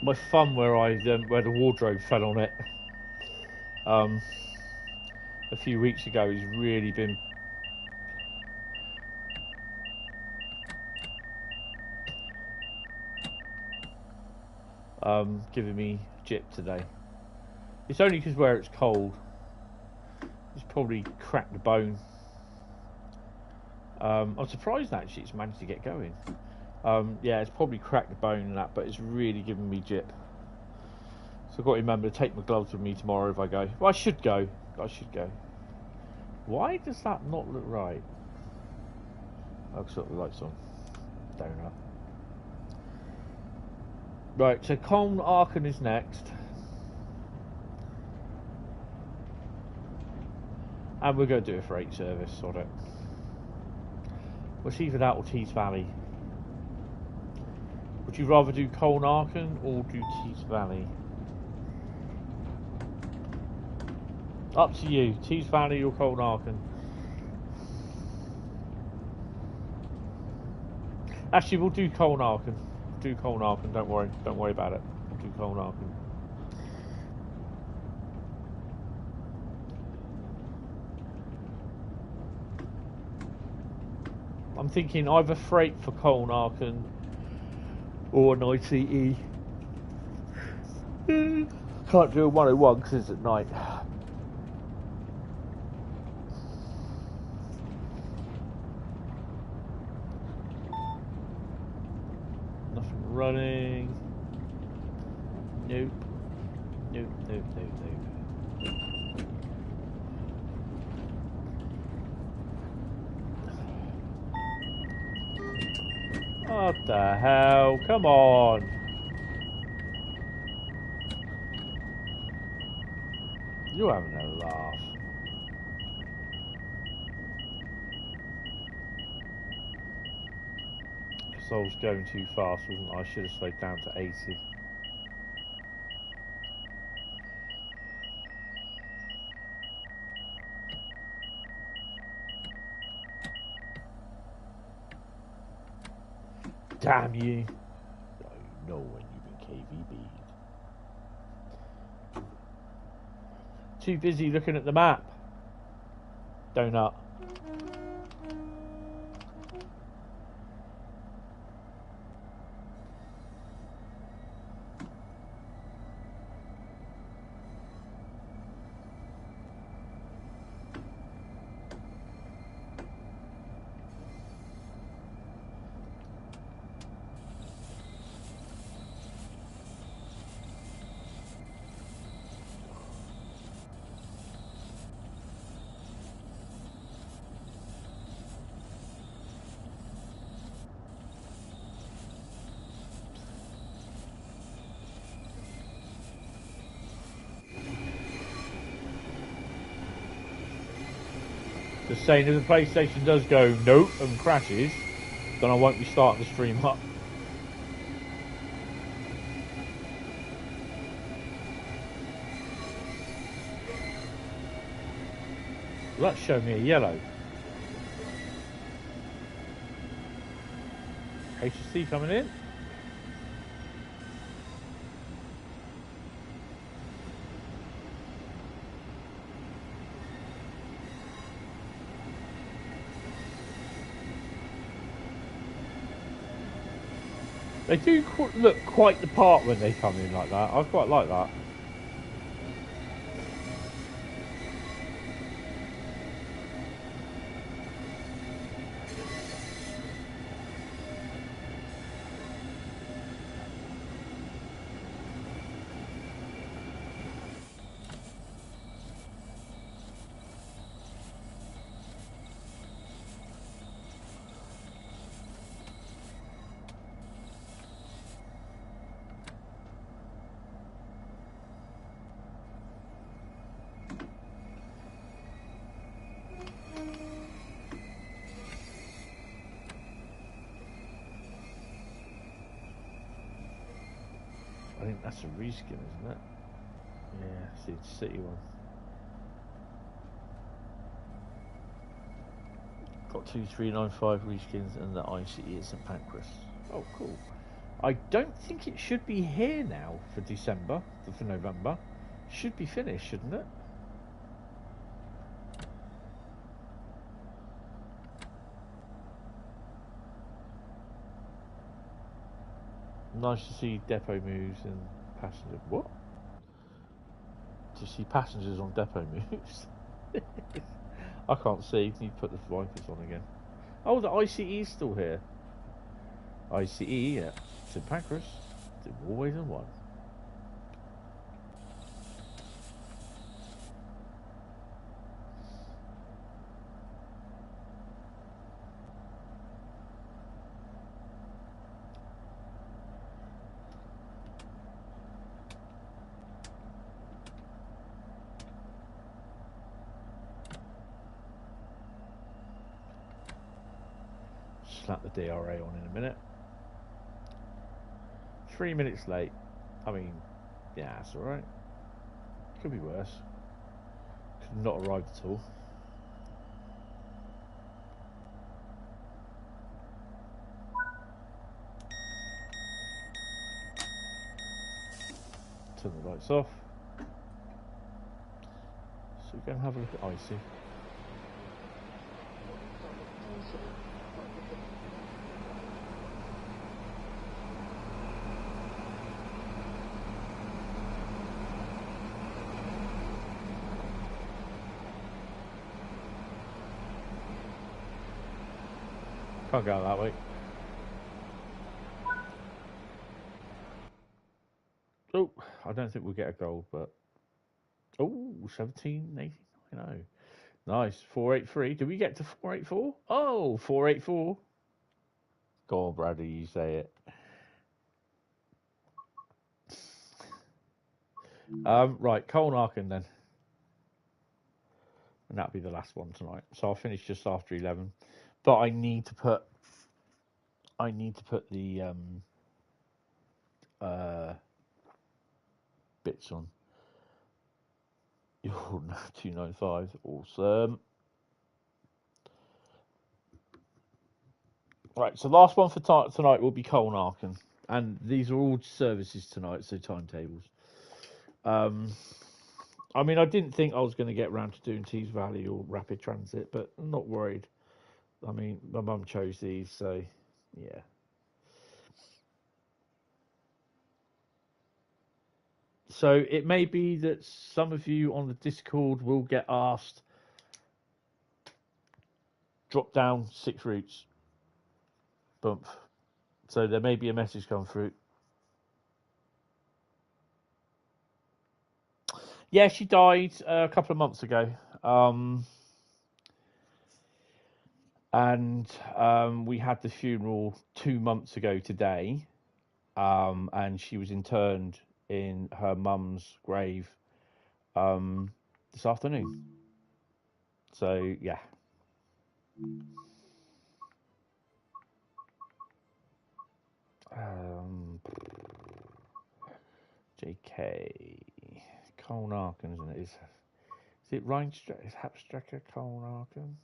My thumb where where the wardrobe fell on it a few weeks ago has really been giving me jip today. It's only because where it's cold. It's probably cracked the bone. I'm surprised actually it's managed to get going. Yeah, it's probably cracked the bone and that, but it's really giving me jip. So I've got to remember to take my gloves with me tomorrow if I go. Well, I should go. I should go. Why does that not look right? I'll sort the lights on. Donut. Right, so Colne-Arram is next. And we're going to do a freight service on it. Well, it's either that or Tees Valley. Would you rather do Colne-Arram or do Tees Valley? Up to you. Tees Valley or Colne-Arram? Actually, we'll do Colne-Arram. Do Colne-Arram, don't worry. Don't worry about it. We'll do Colne-Arram. I'm thinking either freight for Colne-Arram or an ICE. Can't do a 101 because it's at night. Nothing running. Nope. Nope, nope, nope, nope. What the hell? Come on. You're having a laugh. Because I was going too fast, wasn't I? I should have slowed down to 80. Damn you. I know when you've been KVB'd. Too busy looking at the map. Donut. Just saying, if the PlayStation does go nope and crashes, then I won't be starting the stream up. Well, that's showing me a yellow. HSC coming in. They do look quite the part when they come in like that. I quite like that. I think that's a reskin, isn't it? Yeah, it's the city one. Got 2395 reskins and the ICE at St Pancras. Oh, cool. I don't think it should be here now for December, for November. Should be finished, shouldn't it? Nice to see depot moves and passenger. What? To see passengers on depot moves? I can't see. Need to put the wipers on again. Oh, the ICE is still here. ICE at St Pancras. Always in one. Slap the DRA on in a minute. 3 minutes late. I mean, yeah, that's alright. Could be worse. Could have not arrived at all. Turn the lights off. So we're going to have a look at Icy. Can't go that way. Oh, I don't think we'll get a gold, but oh, 1789. Oh, nice. 483. Did we get to 484? Oh, 484. Go on, Bradley, you say it. Right, Colne-Arram then. And that'll be the last one tonight. So I'll finish just after 11. But I need to put the bits on. Oh, no, 295. Awesome. Right, so last one for tonight will be Colne-Arram. And these are all services tonight, so timetables. I mean, I didn't think I was going to get round to doing Tees Valley or Rapid Transit, but I'm not worried. I mean, my mum chose these, so yeah. So it may be that some of you on the Discord will get asked, drop down 6 routes, bump. So there may be a message come through. Yeah, she died a couple of months ago. And we had the funeral 2 months ago today. And she was interned in her mum's grave this afternoon. So, yeah. JK. Colne-Arram, isn't it? Is it Rheinstrecker? Is Hapstrecker Colne-Arram?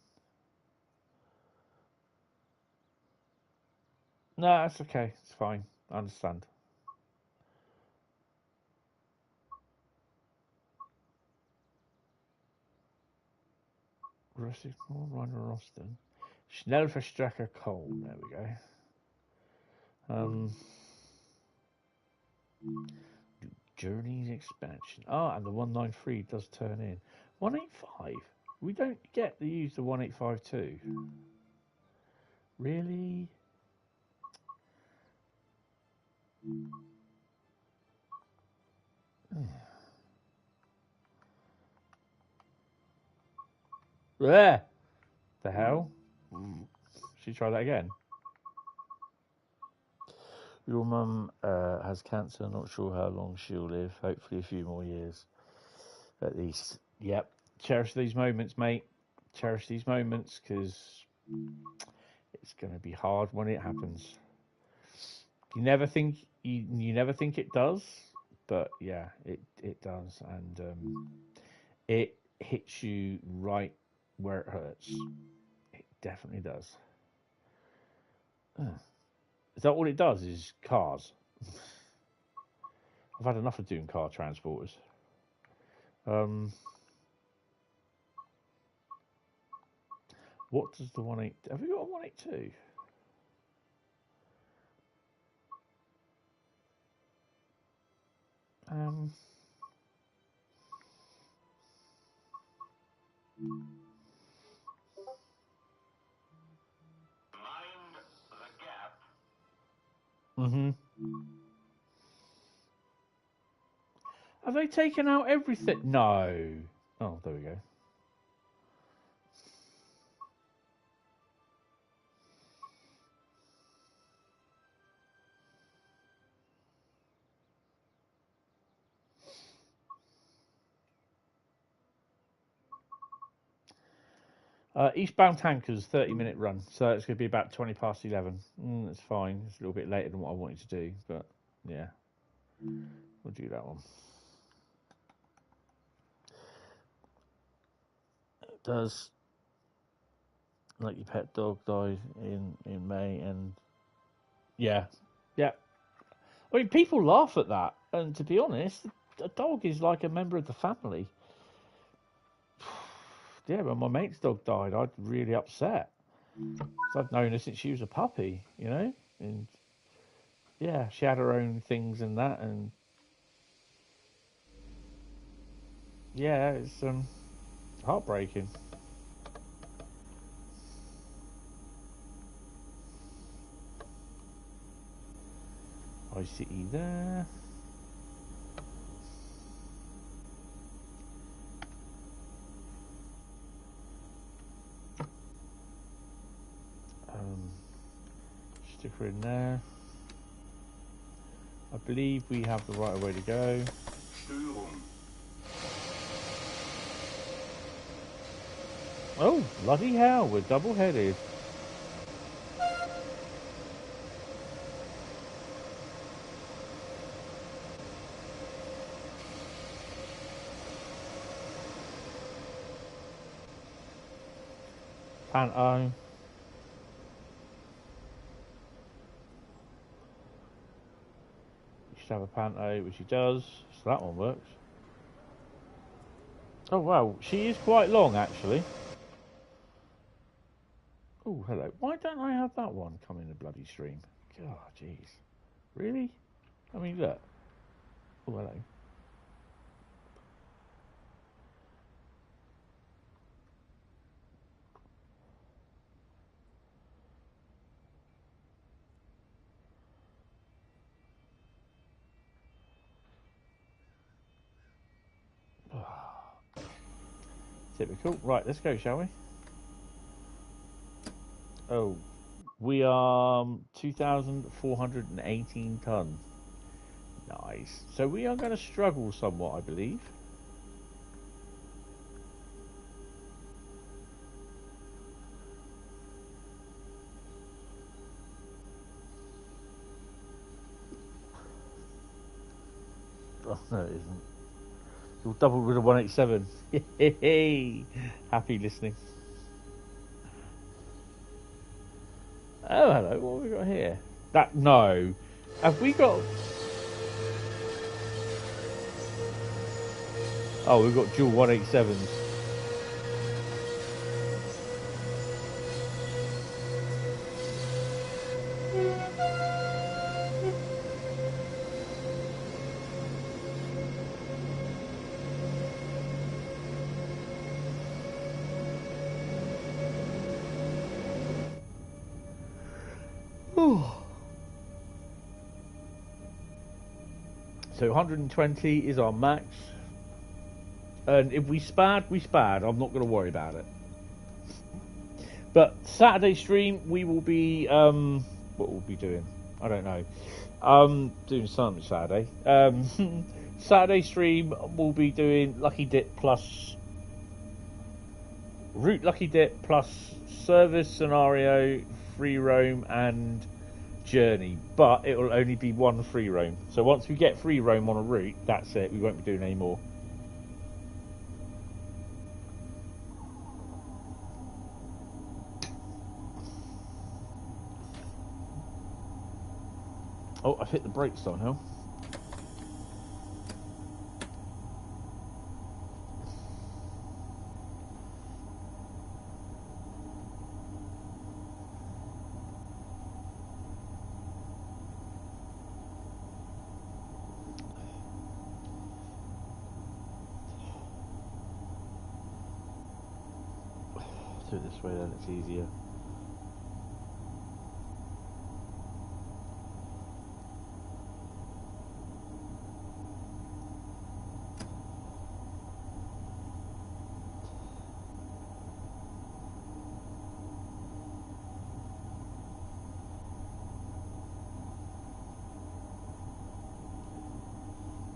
No, that's okay. It's fine. I understand. Rheinrosten. Schnellverstrecker Koln. There we go. Journey's expansion. Ah, and the 193 does turn in. 185. We don't get to use the 1852. Really? There. The hell? Should we try that again? Your mum has cancer. Not sure how long she'll live. Hopefully a few more years, at least. Yep. Cherish these moments, mate. Cherish these moments, because it's going to be hard when it happens. You never think it does, but yeah, it does, and it hits you right where it hurts. It definitely does. Is that all it does? Is cars? I've had enough of doing car transporters. What does the 1.8? Have we got a 1.82? Have they taken out everything? No. Oh, there we go. Eastbound tankers, 30-minute run, so it's going to be about 20 past 11. That's fine. It's a little bit later than what I wanted to do, but yeah, we'll do that one. It does. Like your pet dog died in May, and yeah. I mean, people laugh at that, and to be honest, a dog is like a member of the family. Yeah, when my mate's dog died, I was really upset. I've known her since she was a puppy, you know, and yeah, she had her own things and that, and yeah, it's heartbreaking. I see there. Stick her in there. I believe we have the right way to go. Oh, bloody hell, we're double-headed. Panto. You should have a panto, which he does. So that one works. Oh wow, she is quite long actually. Oh hello. Why don't I have that one come in the bloody stream? God, jeez. Really? I mean, look. Oh hello. Typical. Right, let's go, shall we? Oh, we are 2,418 ton. Nice. So we are going to struggle somewhat, I believe. Oh, no, it isn't. You'll double with a 187. Happy listening. Oh, hello. What have we got here? That, no. Have we got... Oh, we've got dual 187s. So 120 is our max. And if we spad, we spad. I'm not going to worry about it. But Saturday stream, we will be... what we'll be doing? I don't know. Doing something Saturday. Saturday stream, we'll be doing Lucky Dip plus... Route Lucky Dip plus service scenario, free roam, and journey, but it will only be one free roam. So once we get free roam on a route, that's it. We won't be doing any more. Oh, I've hit the brakes somehow. Do it this way then, it's easier.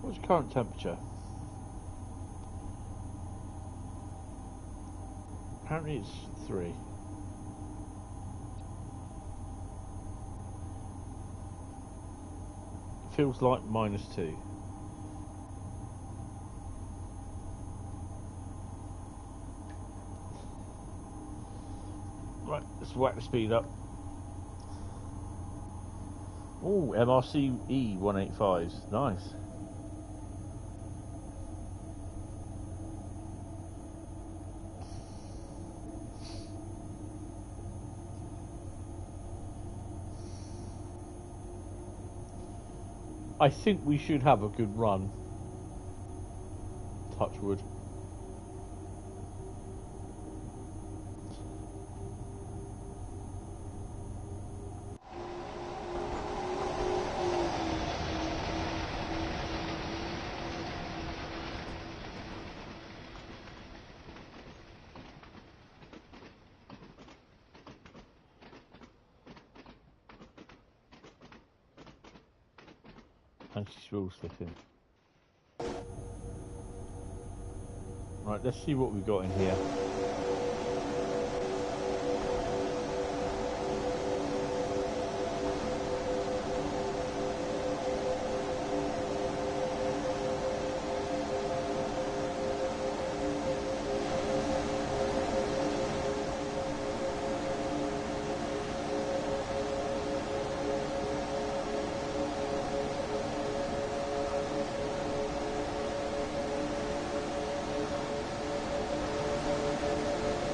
What's current temperature? Apparently it's 3. Feels like -2. Right, let's whack the speed up. Oh, MRCE 185s, nice. I think we should have a good run. Touch wood. Anti-swirl slipping. Right, let's see what we've got in here.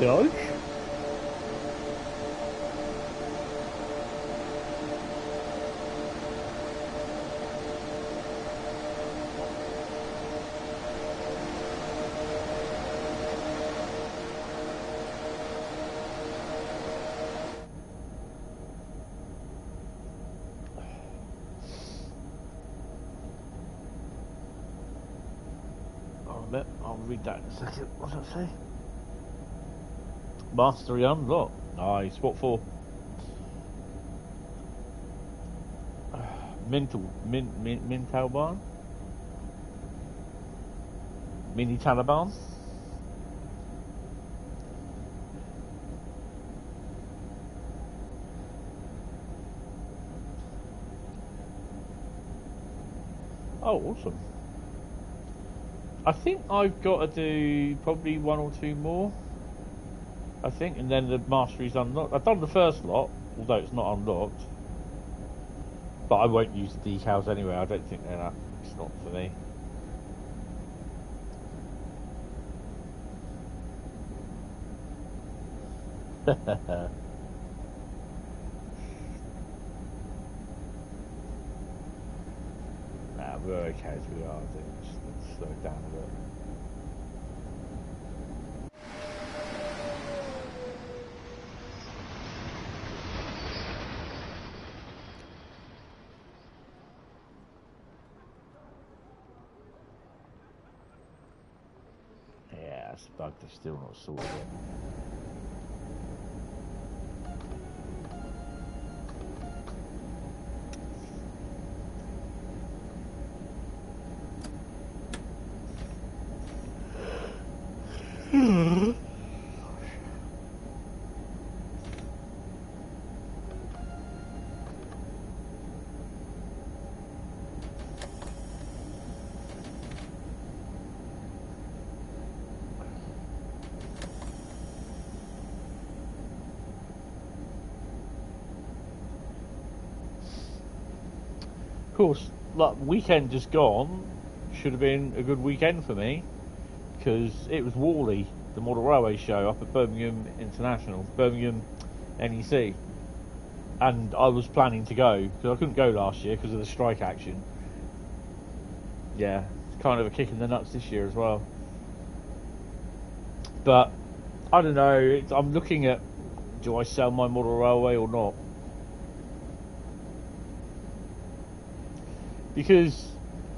Dodge. I'll read that in a second. What does that say? Mastery unlocked. Nice. What for? Min Taliban? Mini Taliban? Oh, awesome. I think I've got to do probably 1 or 2 more. I think, and then the mastery's unlocked. I've done the first lot, although it's not unlocked. But I won't use the decals anyway. I don't think they're that. It's not for me. Nah, we're okay as we are. I think let's slow it down a bit. Yeah, that's a bug they've still not sorted yet. course, like weekend just gone should have been a good weekend for me because it was Worley, the Model Railway show up at Birmingham NEC, and I was planning to go because I couldn't go last year because of the strike action. Yeah, it's kind of a kick in the nuts this year as well. But I don't know. I'm looking at, do I sell my Model Railway or not? Because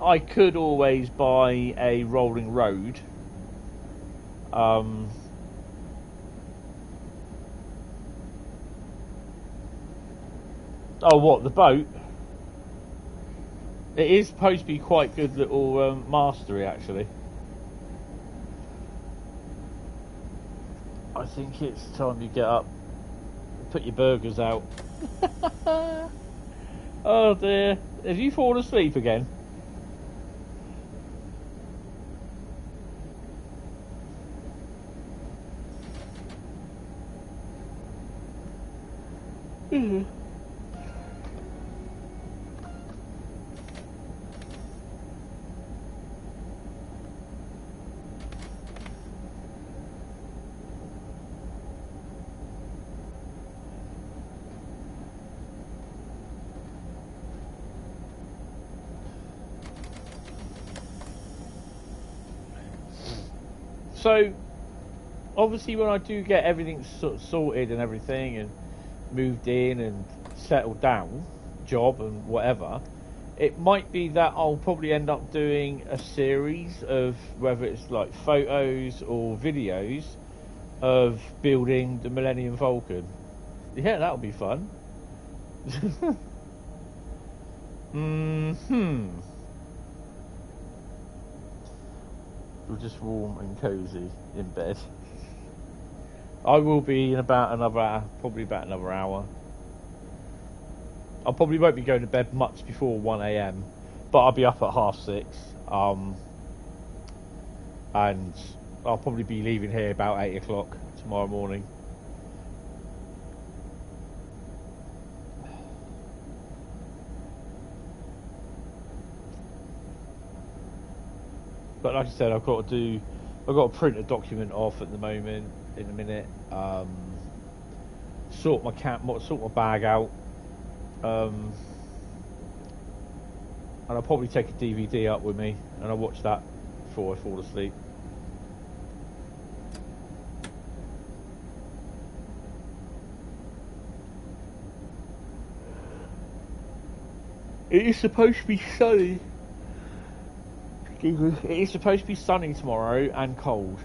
I could always buy a rolling road. Oh, what, the boat? It is supposed to be quite good little mastery, actually. I think it's time you get up, put your burgers out. Oh dear, have you fallen asleep again? Mm-hmm. So, obviously when I do get everything sort of sorted and everything and moved in and settled down, job and whatever, it might be that I'll probably end up doing a series of whether it's like photos or videos of building the Millennium Falcon. Yeah, that'll be fun. We're just warm and cosy in bed. I will be in about another hour. I probably won't be going to bed much before 1 AM, but I'll be up at 6:30. And I'll probably be leaving here about 8 o'clock tomorrow morning. But like I said, I've got to print a document off at the moment in a minute. Sort my bag out. And I'll probably take a DVD up with me and I'll watch that before I fall asleep. It is supposed to be sunny. It is supposed to be sunny tomorrow and cold.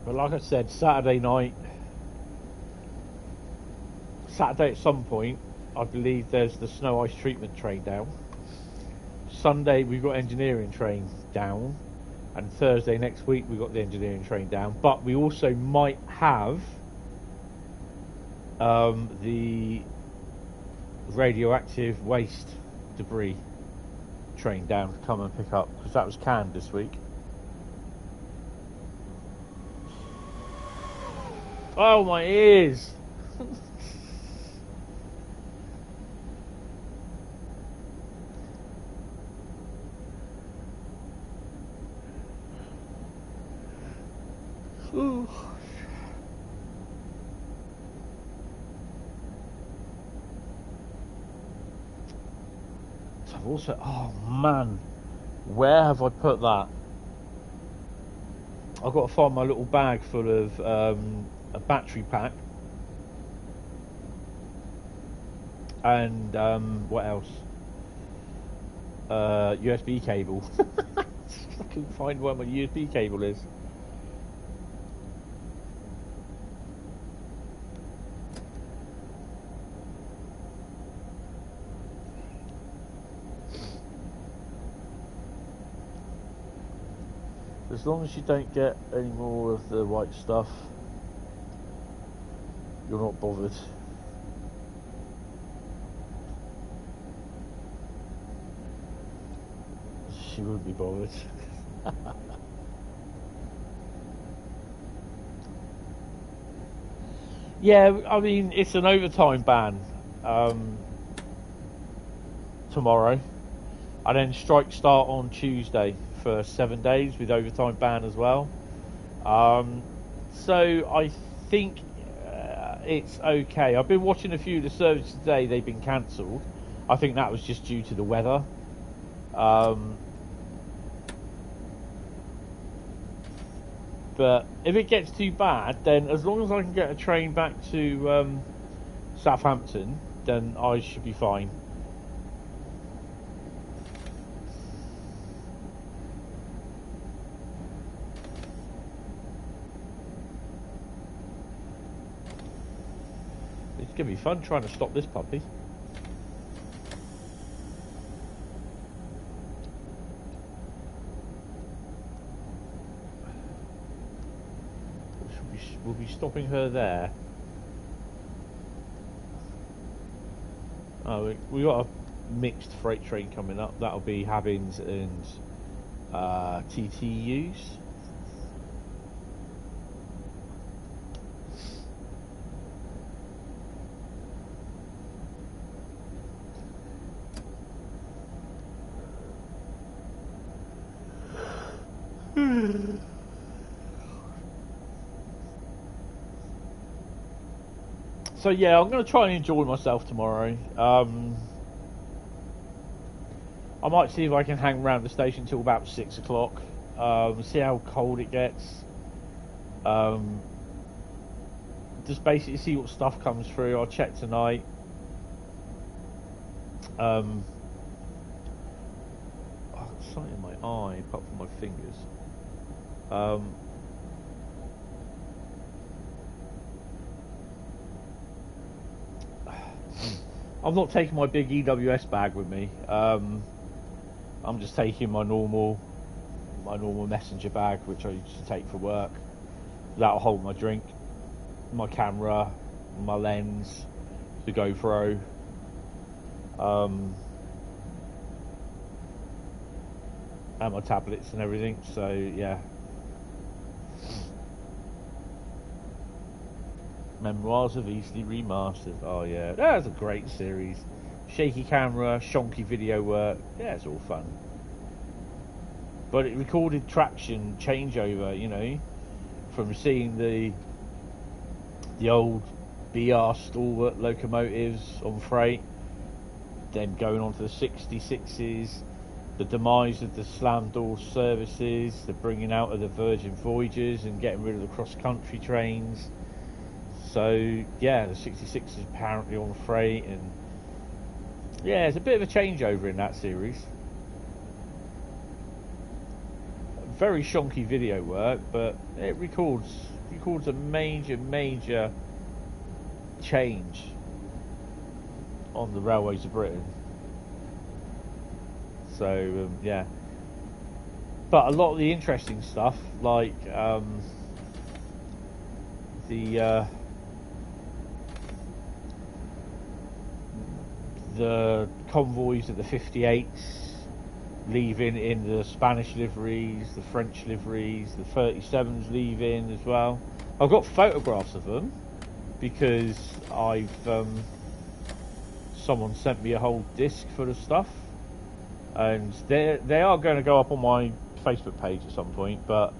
But like I said, Saturday at some point, I believe there's the snow ice treatment train down. Sunday we've got engineering train down, and Thursday next week we've got the engineering train down. But we also might have the radioactive waste debris train down to come and pick up, because that was canned this week. Oh, my ears! Ooh. So I've also, oh man, where have I put that? I've got to find my little bag full of a battery pack and what else? USB cable. I couldn't find where my USB cable is. As long as you don't get any more of the white stuff, you're not bothered. She wouldn't be bothered. Yeah, I mean, it's an overtime ban tomorrow. And then strikes start on Tuesday for 7 days with overtime ban as well. So I think it's okay. I've been watching a few of the services today. They've been cancelled. I think that was just due to the weather. But if it gets too bad, then as long as I can get a train back to Southampton, then I should be fine. It's going to be fun trying to stop this puppy. We'll be stopping her there. Oh, we got a mixed freight train coming up. That'll be Havins and TTUs. So yeah, I'm going to try and enjoy myself tomorrow. I might see if I can hang around the station till about 6 o'clock. See how cold it gets. Just basically see what stuff comes through. I'll check tonight. Oh, something in my eye, apart from my fingers. I'm not taking my big EWS bag with me. I'm just taking my normal messenger bag, which I used to take for work. That'll hold my drink, my camera, my lens, the GoPro. And my tablets and everything. So yeah. Memoirs of Eastleigh Remastered. Oh yeah, that's a great series. Shaky camera, shonky video work. Yeah, it's all fun. But it recorded traction changeover, you know, from seeing the old BR stalwart locomotives on freight, then going on to the 66s, the demise of the slam door services, the bringing out of the Virgin Voyagers and getting rid of the cross-country trains. So yeah, the 66 is apparently on freight, and yeah, it's a bit of a changeover in that series. Very shonky video work, but it records a major change on the railways of Britain. So yeah, but a lot of the interesting stuff, like the convoys of the 58s leaving in the Spanish liveries, the French liveries, the 37s leaving as well. I've got photographs of them because someone sent me a whole disc full of stuff, and they are going to go up on my Facebook page at some point. But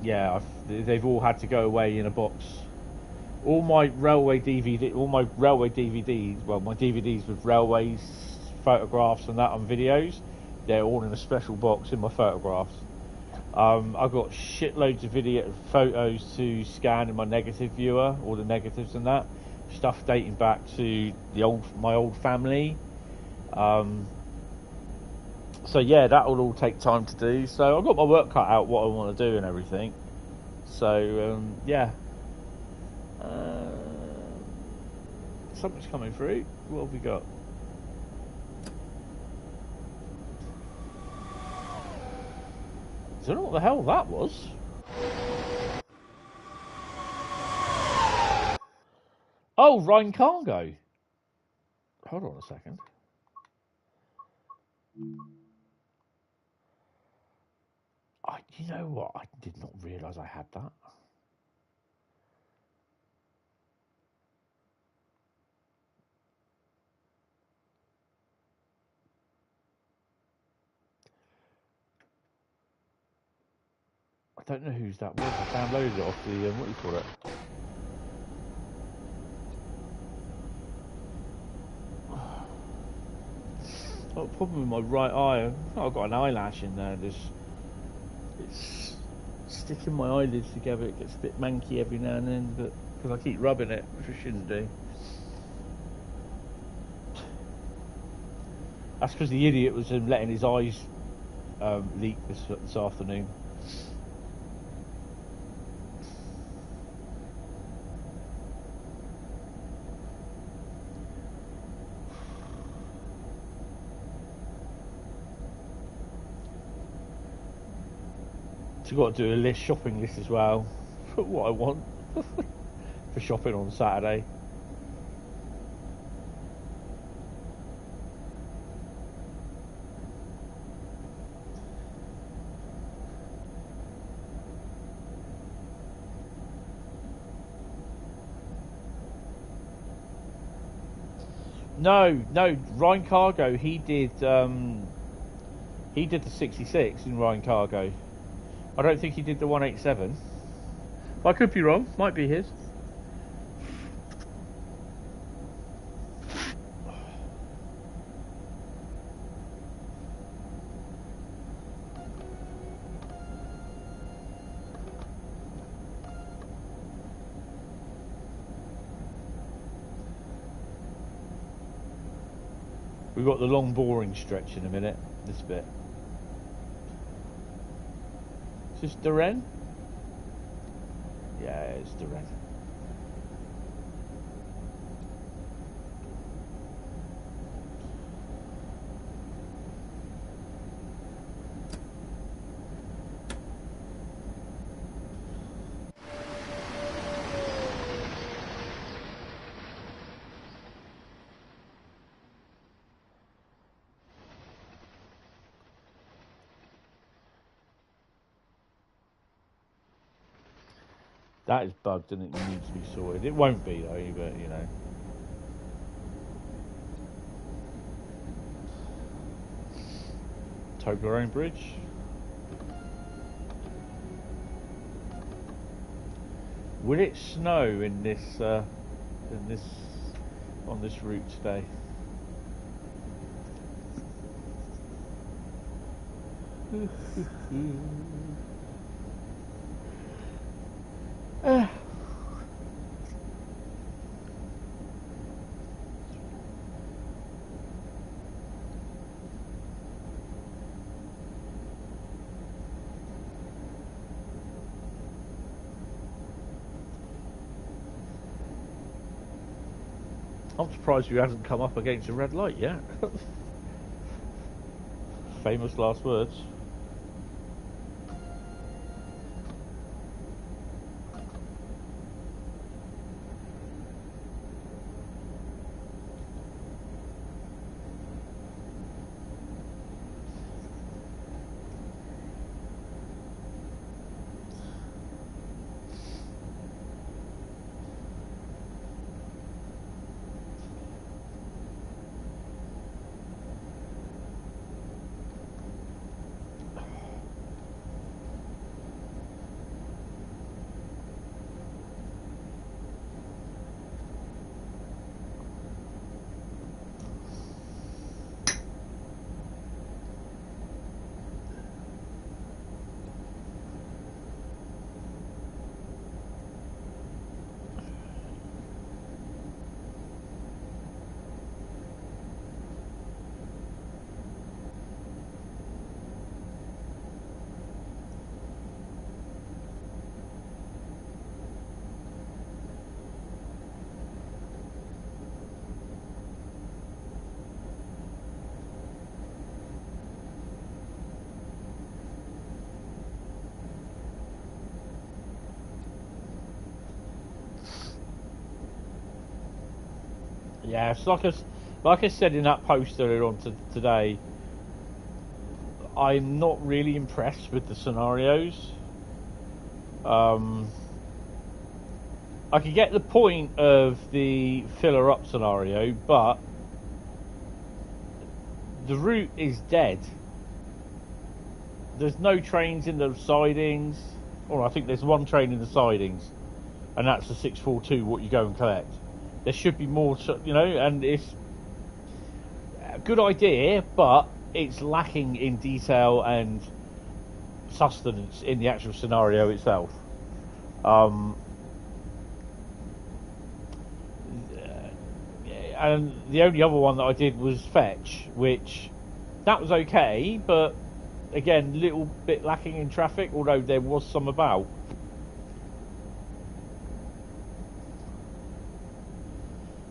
yeah, they've all had to go away in a box. All my railway DVDs, well, my DVDs with railways, photographs and that on videos, they're all in a special box in my photographs. I've got shitloads of photos to scan in my negative viewer, all the negatives and that, stuff dating back to my old family. So yeah, that will all take time to do. So I've got my work cut out, what I want to do and everything. So yeah. Something's coming through. What have we got? I don't know what the hell that was. Oh, Rhine Cargo. Hold on a second. You know what? I did not realise I had that. I don't know whose that was. I downloaded it off the what do you call it? Got a problem with my right eye. I've got an eyelash in there. It's sticking my eyelids together. It gets a bit manky every now and then, but because I keep rubbing it, which I shouldn't do. That's because the idiot was letting his eyes leak this afternoon. So I've got to do a shopping list as well for what I want for shopping on Saturday. No, Rhine Cargo. He did the 66 in Rhine Cargo. I don't think he did the 187. I could be wrong. Might be his. We've got the long boring stretch in a minute. This bit. Is this Duren? Yeah, it's Duren. That is bugged and it needs to be sorted. It won't be though, but you know. Toblerone Bridge. Will it snow in this on this route today? I'm surprised you haven't come up against a red light yet. Famous last words. Yeah, it's like I said in that post earlier on today. I'm not really impressed with the scenarios. I could get the point of the filler up scenario, but the route is dead. There's no trains in the sidings, or I think there's one train in the sidings, and that's the 642, what you go and collect. There should be more, and it's a good idea, but it's lacking in detail and sustenance in the actual scenario itself. And the only other one that I did was fetch, which that was okay, but again, little bit lacking in traffic, although there was some about.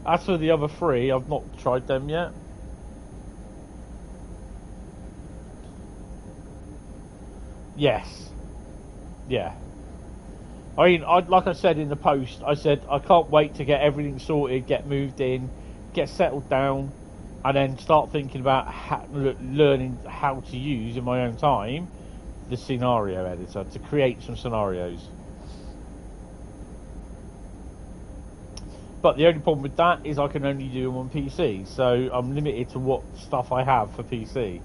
As for the other three, I've not tried them yet. Yes. Yeah. I mean, like I said in the post, I said I can't wait to get everything sorted, get moved in, get settled down, and then start thinking about learning how to use in my own time the scenario editor to create some scenarios. But the only problem with that is I can only do them on PC, so I'm limited to what stuff I have for PC,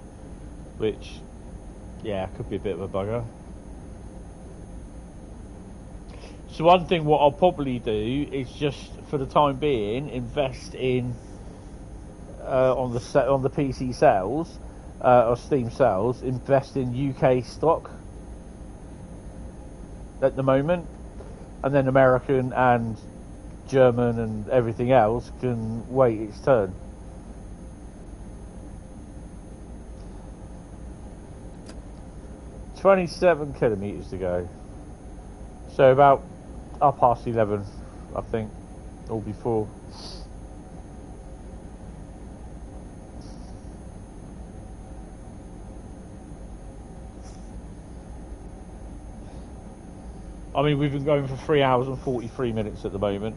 which, yeah, could be a bit of a bugger. So one thing what I'll probably do is just for the time being invest in on the PC sales or Steam sales, invest in UK stock at the moment, and then American and German and everything else can wait its turn. "27 kilometres to go." So about 11:30, I think, or before. I mean, we've been going for 3 hours and 43 minutes at the moment.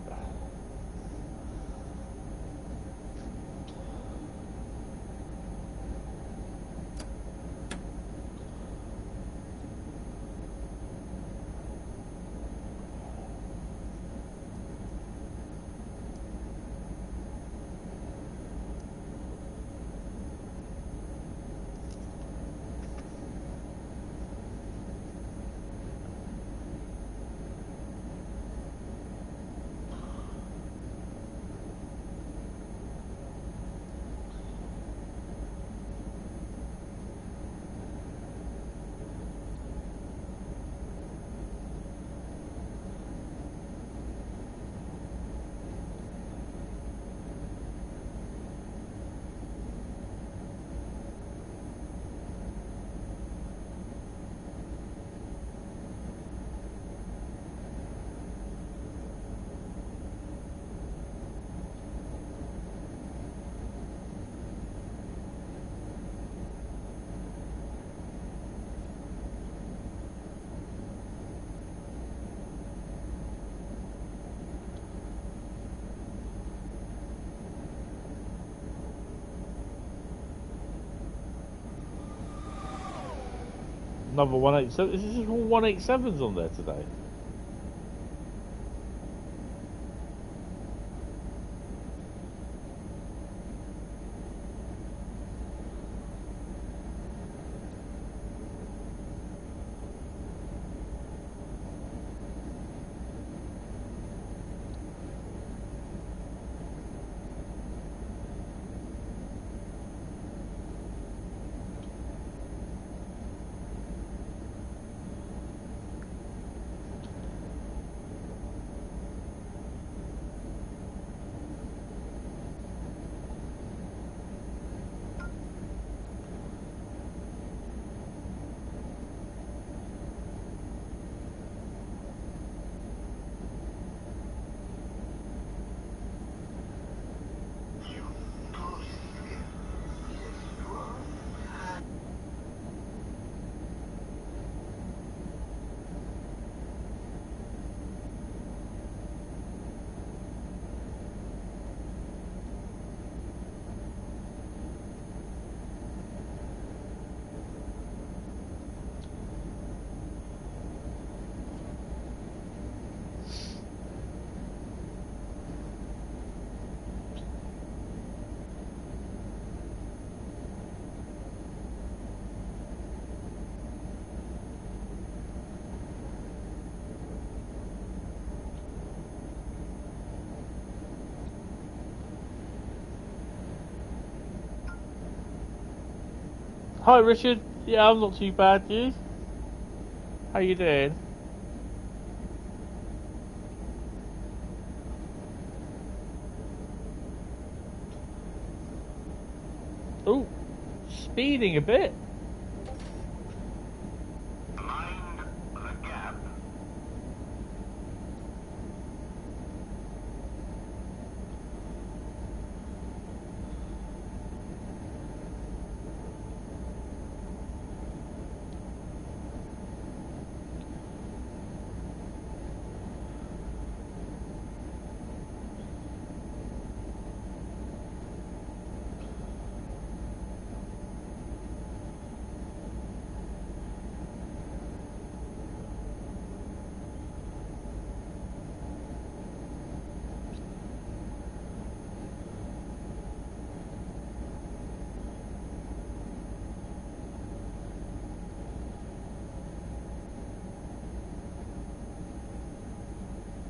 Number 187. This is all 187s on there today. Hi, Richard. Yeah, I'm not too bad. You? How you doing? Oh, speeding a bit. Mind the gap.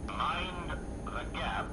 Mind the gap.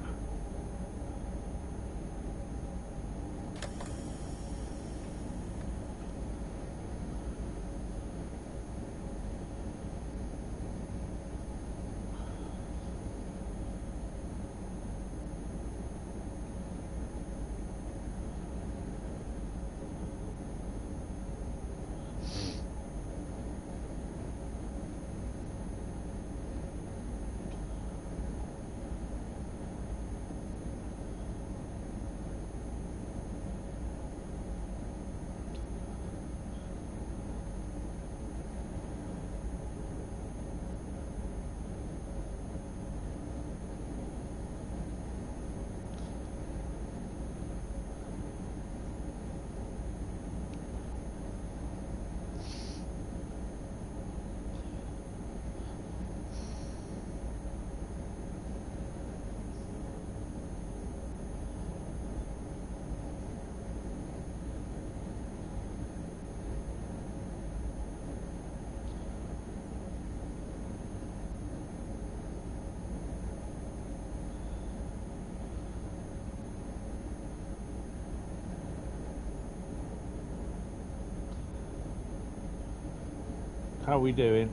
How are we doing?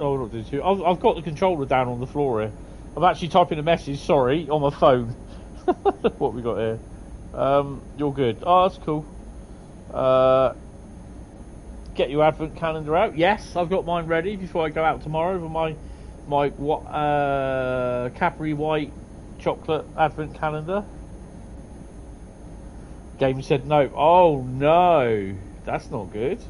Oh, not doing too. I've got the controller down on the floor here. I'm actually typing a message. Sorry, on my phone. What we got here? You're good. Oh, that's cool. Get your advent calendar out. Yes, I've got mine ready before I go out tomorrow with my Cadbury white chocolate advent calendar. Game said no. Oh no, that's not good.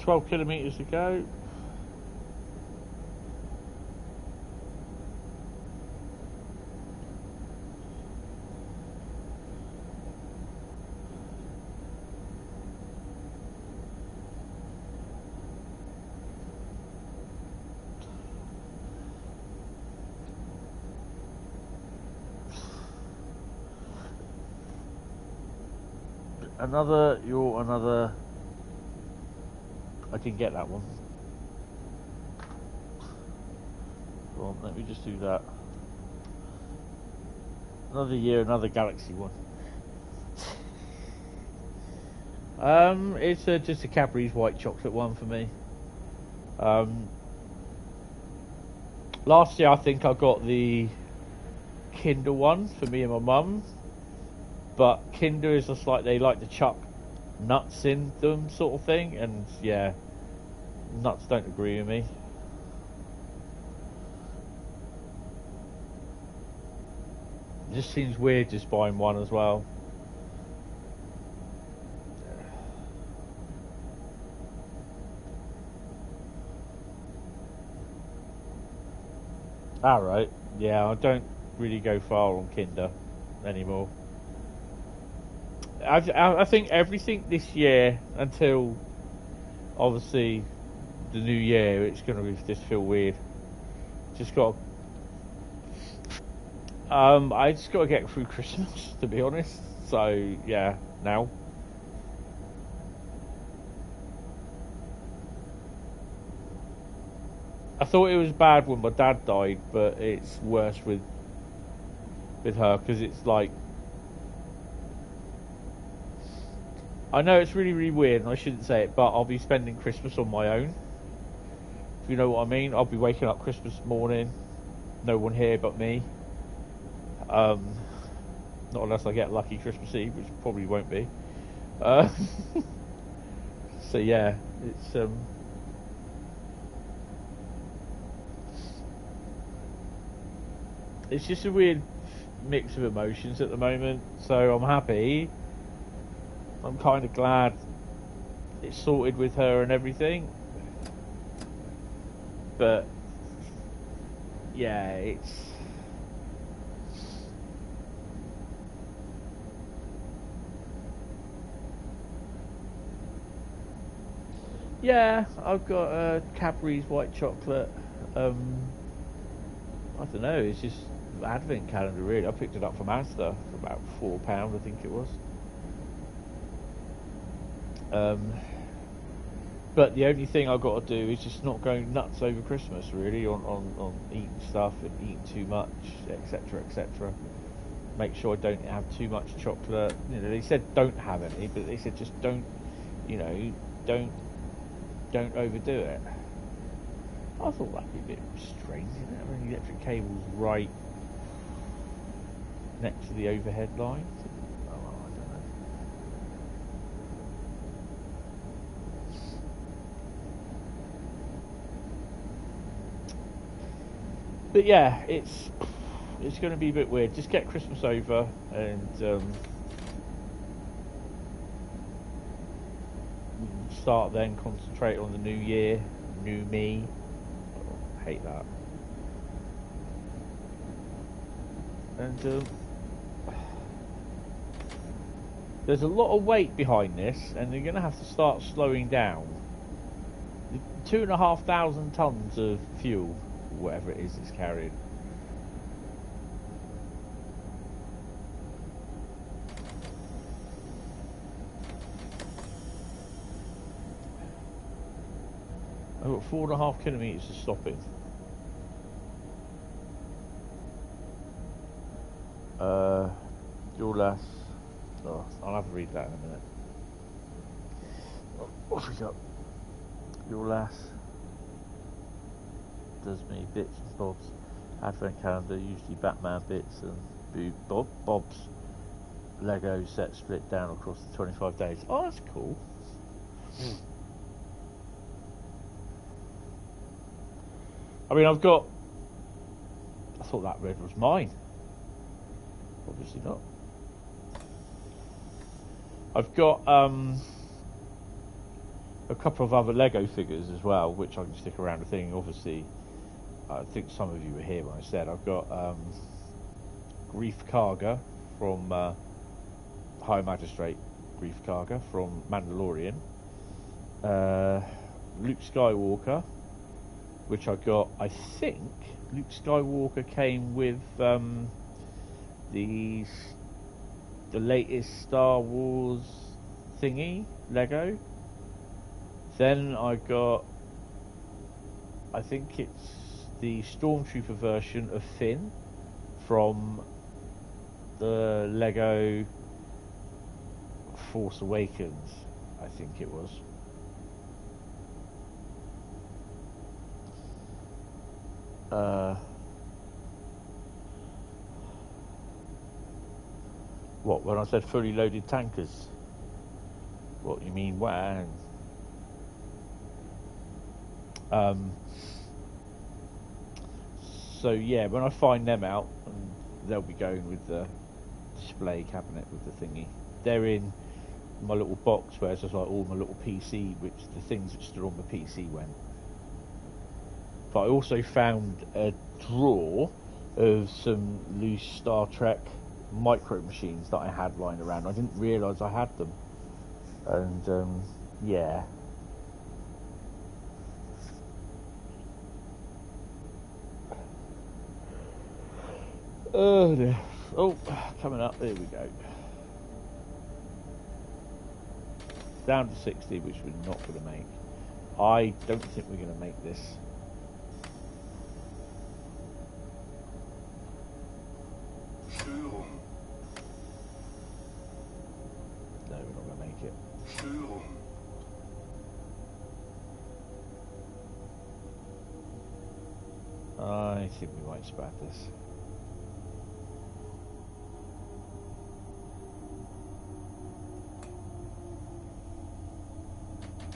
$12 kilometres to go. You're another. I didn't get that one. Go on, let me just do that. Another year, another Galaxy one. It's just a Cadbury's white chocolate one for me. Last year I think I got the Kinder one for me and my mum, but Kinder is just like they like to chuck nuts in them sort of thing, and yeah, nuts don't agree with me. It just seems weird just buying one as well. Alright, yeah, I don't really go far on Kinder anymore. I think everything this year until obviously the new year, it's going to just feel weird. Just got I just got to get through Christmas, to be honest. So yeah, now. I thought it was bad when my dad died, but it's worse with her, because it's like, I know it's really, really weird and I shouldn't say it, but I'll be spending Christmas on my own, if you know what I mean. I'll be waking up Christmas morning, no one here but me, not unless I get lucky Christmas Eve, which probably won't be. So yeah, it's just a weird mix of emotions at the moment. So I'm happy. I'm kind of glad it's sorted with her and everything. But yeah, yeah, I've got Cadbury's white chocolate. I don't know, it's just advent calendar really. I picked it up from Asda for about £4, I think it was. But the only thing I've got to do is just not go nuts over Christmas really on eating stuff and eating too much, etc, etc. Make sure I don't have too much chocolate. You know, they said don't have any, but they said just don't, you know, don't overdo it. I thought that'd be a bit strange, isn't it? I mean, the electric cable's right next to the overhead line. Oh, I don't know. But yeah, it's going to be a bit weird. Just get Christmas over and start then concentrate on the new year, new me. I hate that. And there's a lot of weight behind this, and they're going to have to start slowing down. 2,500 tons of fuel, whatever it is it's carried. I've got 4.5 kilometres to stop in. Your last. Oh, I'll have to read that in a minute. What have we got? Your lass does me bits and bobs. Advent calendar, usually Batman bits and Bob's Lego set split down across the 25 days. Oh, that's cool. I mean, I thought that red was mine. Obviously not. I've got a couple of other Lego figures as well, which I can stick around the thing. Obviously, I think some of you were here when I said I've got Grief Karga from High Magistrate Grief Karga from Mandalorian. Luke Skywalker, which I got. I think Luke Skywalker came with the latest Star Wars thingy Lego. Then I got, I think it's the Stormtrooper version of Finn from the Lego Force Awakens, I think it was. What, when I said fully loaded tankers? What, you mean when? So yeah, when I find them out, and they'll be going with the display cabinet with the thingy. They're in my little box where it's just like all my little PC, which the things which stood on the PC went. But I also found a drawer of some loose Star Trek micro machines that I had lying around. I didn't realise I had them, and yeah. Oh dear. Oh, coming up. There we go. Down to 60, which we're not going to make. I don't think we're going to make this. Störung. No, we're not going to make it. Störung. I think we might spat this.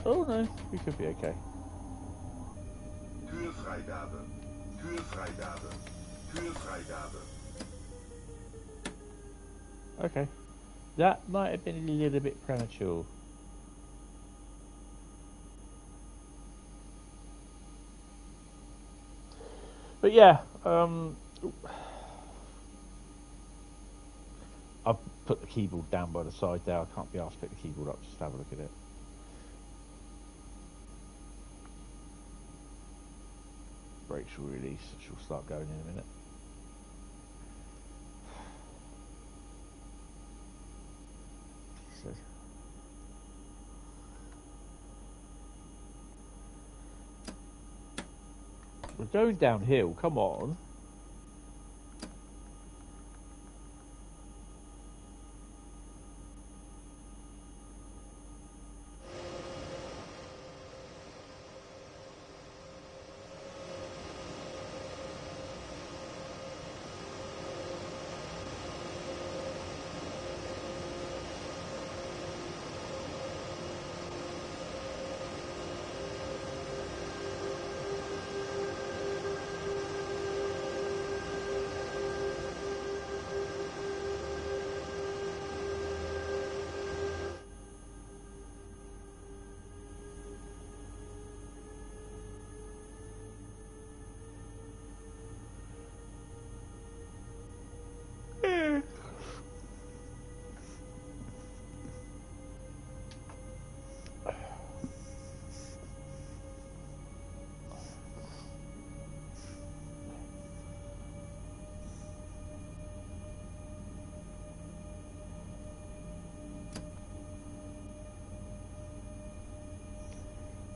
Oh no, we could be okay. Türfreigabe. Türfreigabe. Türfreigabe. Okay. That might have been a little bit premature. But yeah, I've put the keyboard down by the side there. I can't be asked to pick the keyboard up, just have a look at it. Brakes will release, she'll start going in a minute. So. We're going downhill, come on.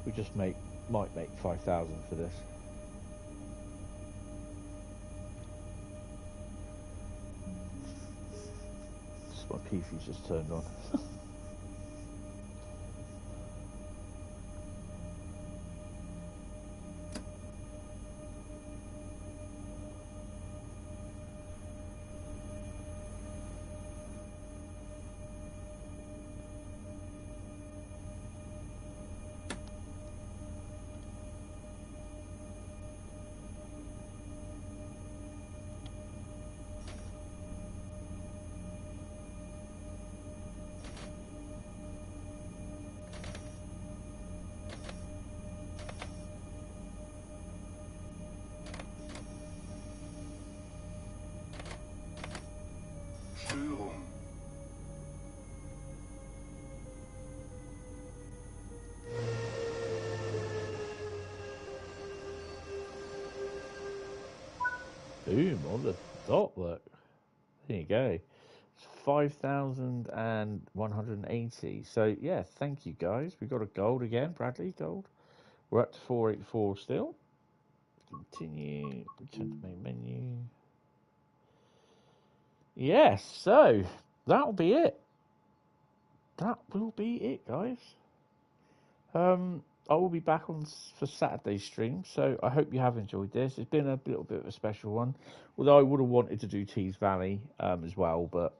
We just might make 5,000 for this. My PC's just turned on. Störung. Boom, on the dot, look. There you go. It's 5,180. So, yeah, thank you, guys. We got a gold again. Bradley, gold. We're up to 484 still. Continue. Return to main menu. Yes, so that'll be it. That will be it, guys. I will be back on for Saturday's stream, so I hope you have enjoyed this. It's been a little bit of a special one, although I would have wanted to do Tees Valley as well, but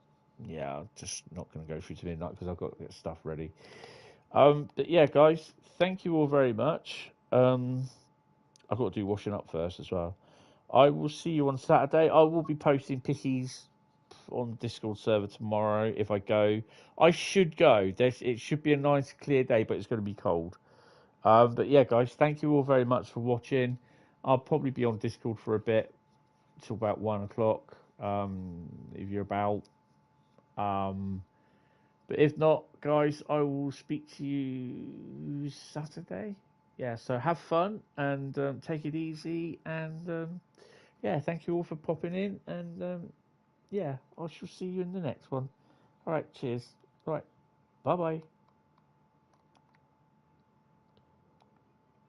yeah, I'm just not going to go through to midnight because I've got to get stuff ready. But yeah, guys, thank you all very much. I've got to do washing up first as well. I will see you on Saturday. I will be posting pickies on Discord server tomorrow if I go. I should go. It should be a nice clear day, but it's going to be cold. But yeah, guys, thank you all very much for watching. I'll probably be on Discord for a bit till about 1 o'clock. If you're about. But if not, guys, I will speak to you Saturday. Yeah, so have fun and take it easy. And yeah, thank you all for popping in. And yeah, I shall see you in the next one. All right, cheers. All right, bye bye.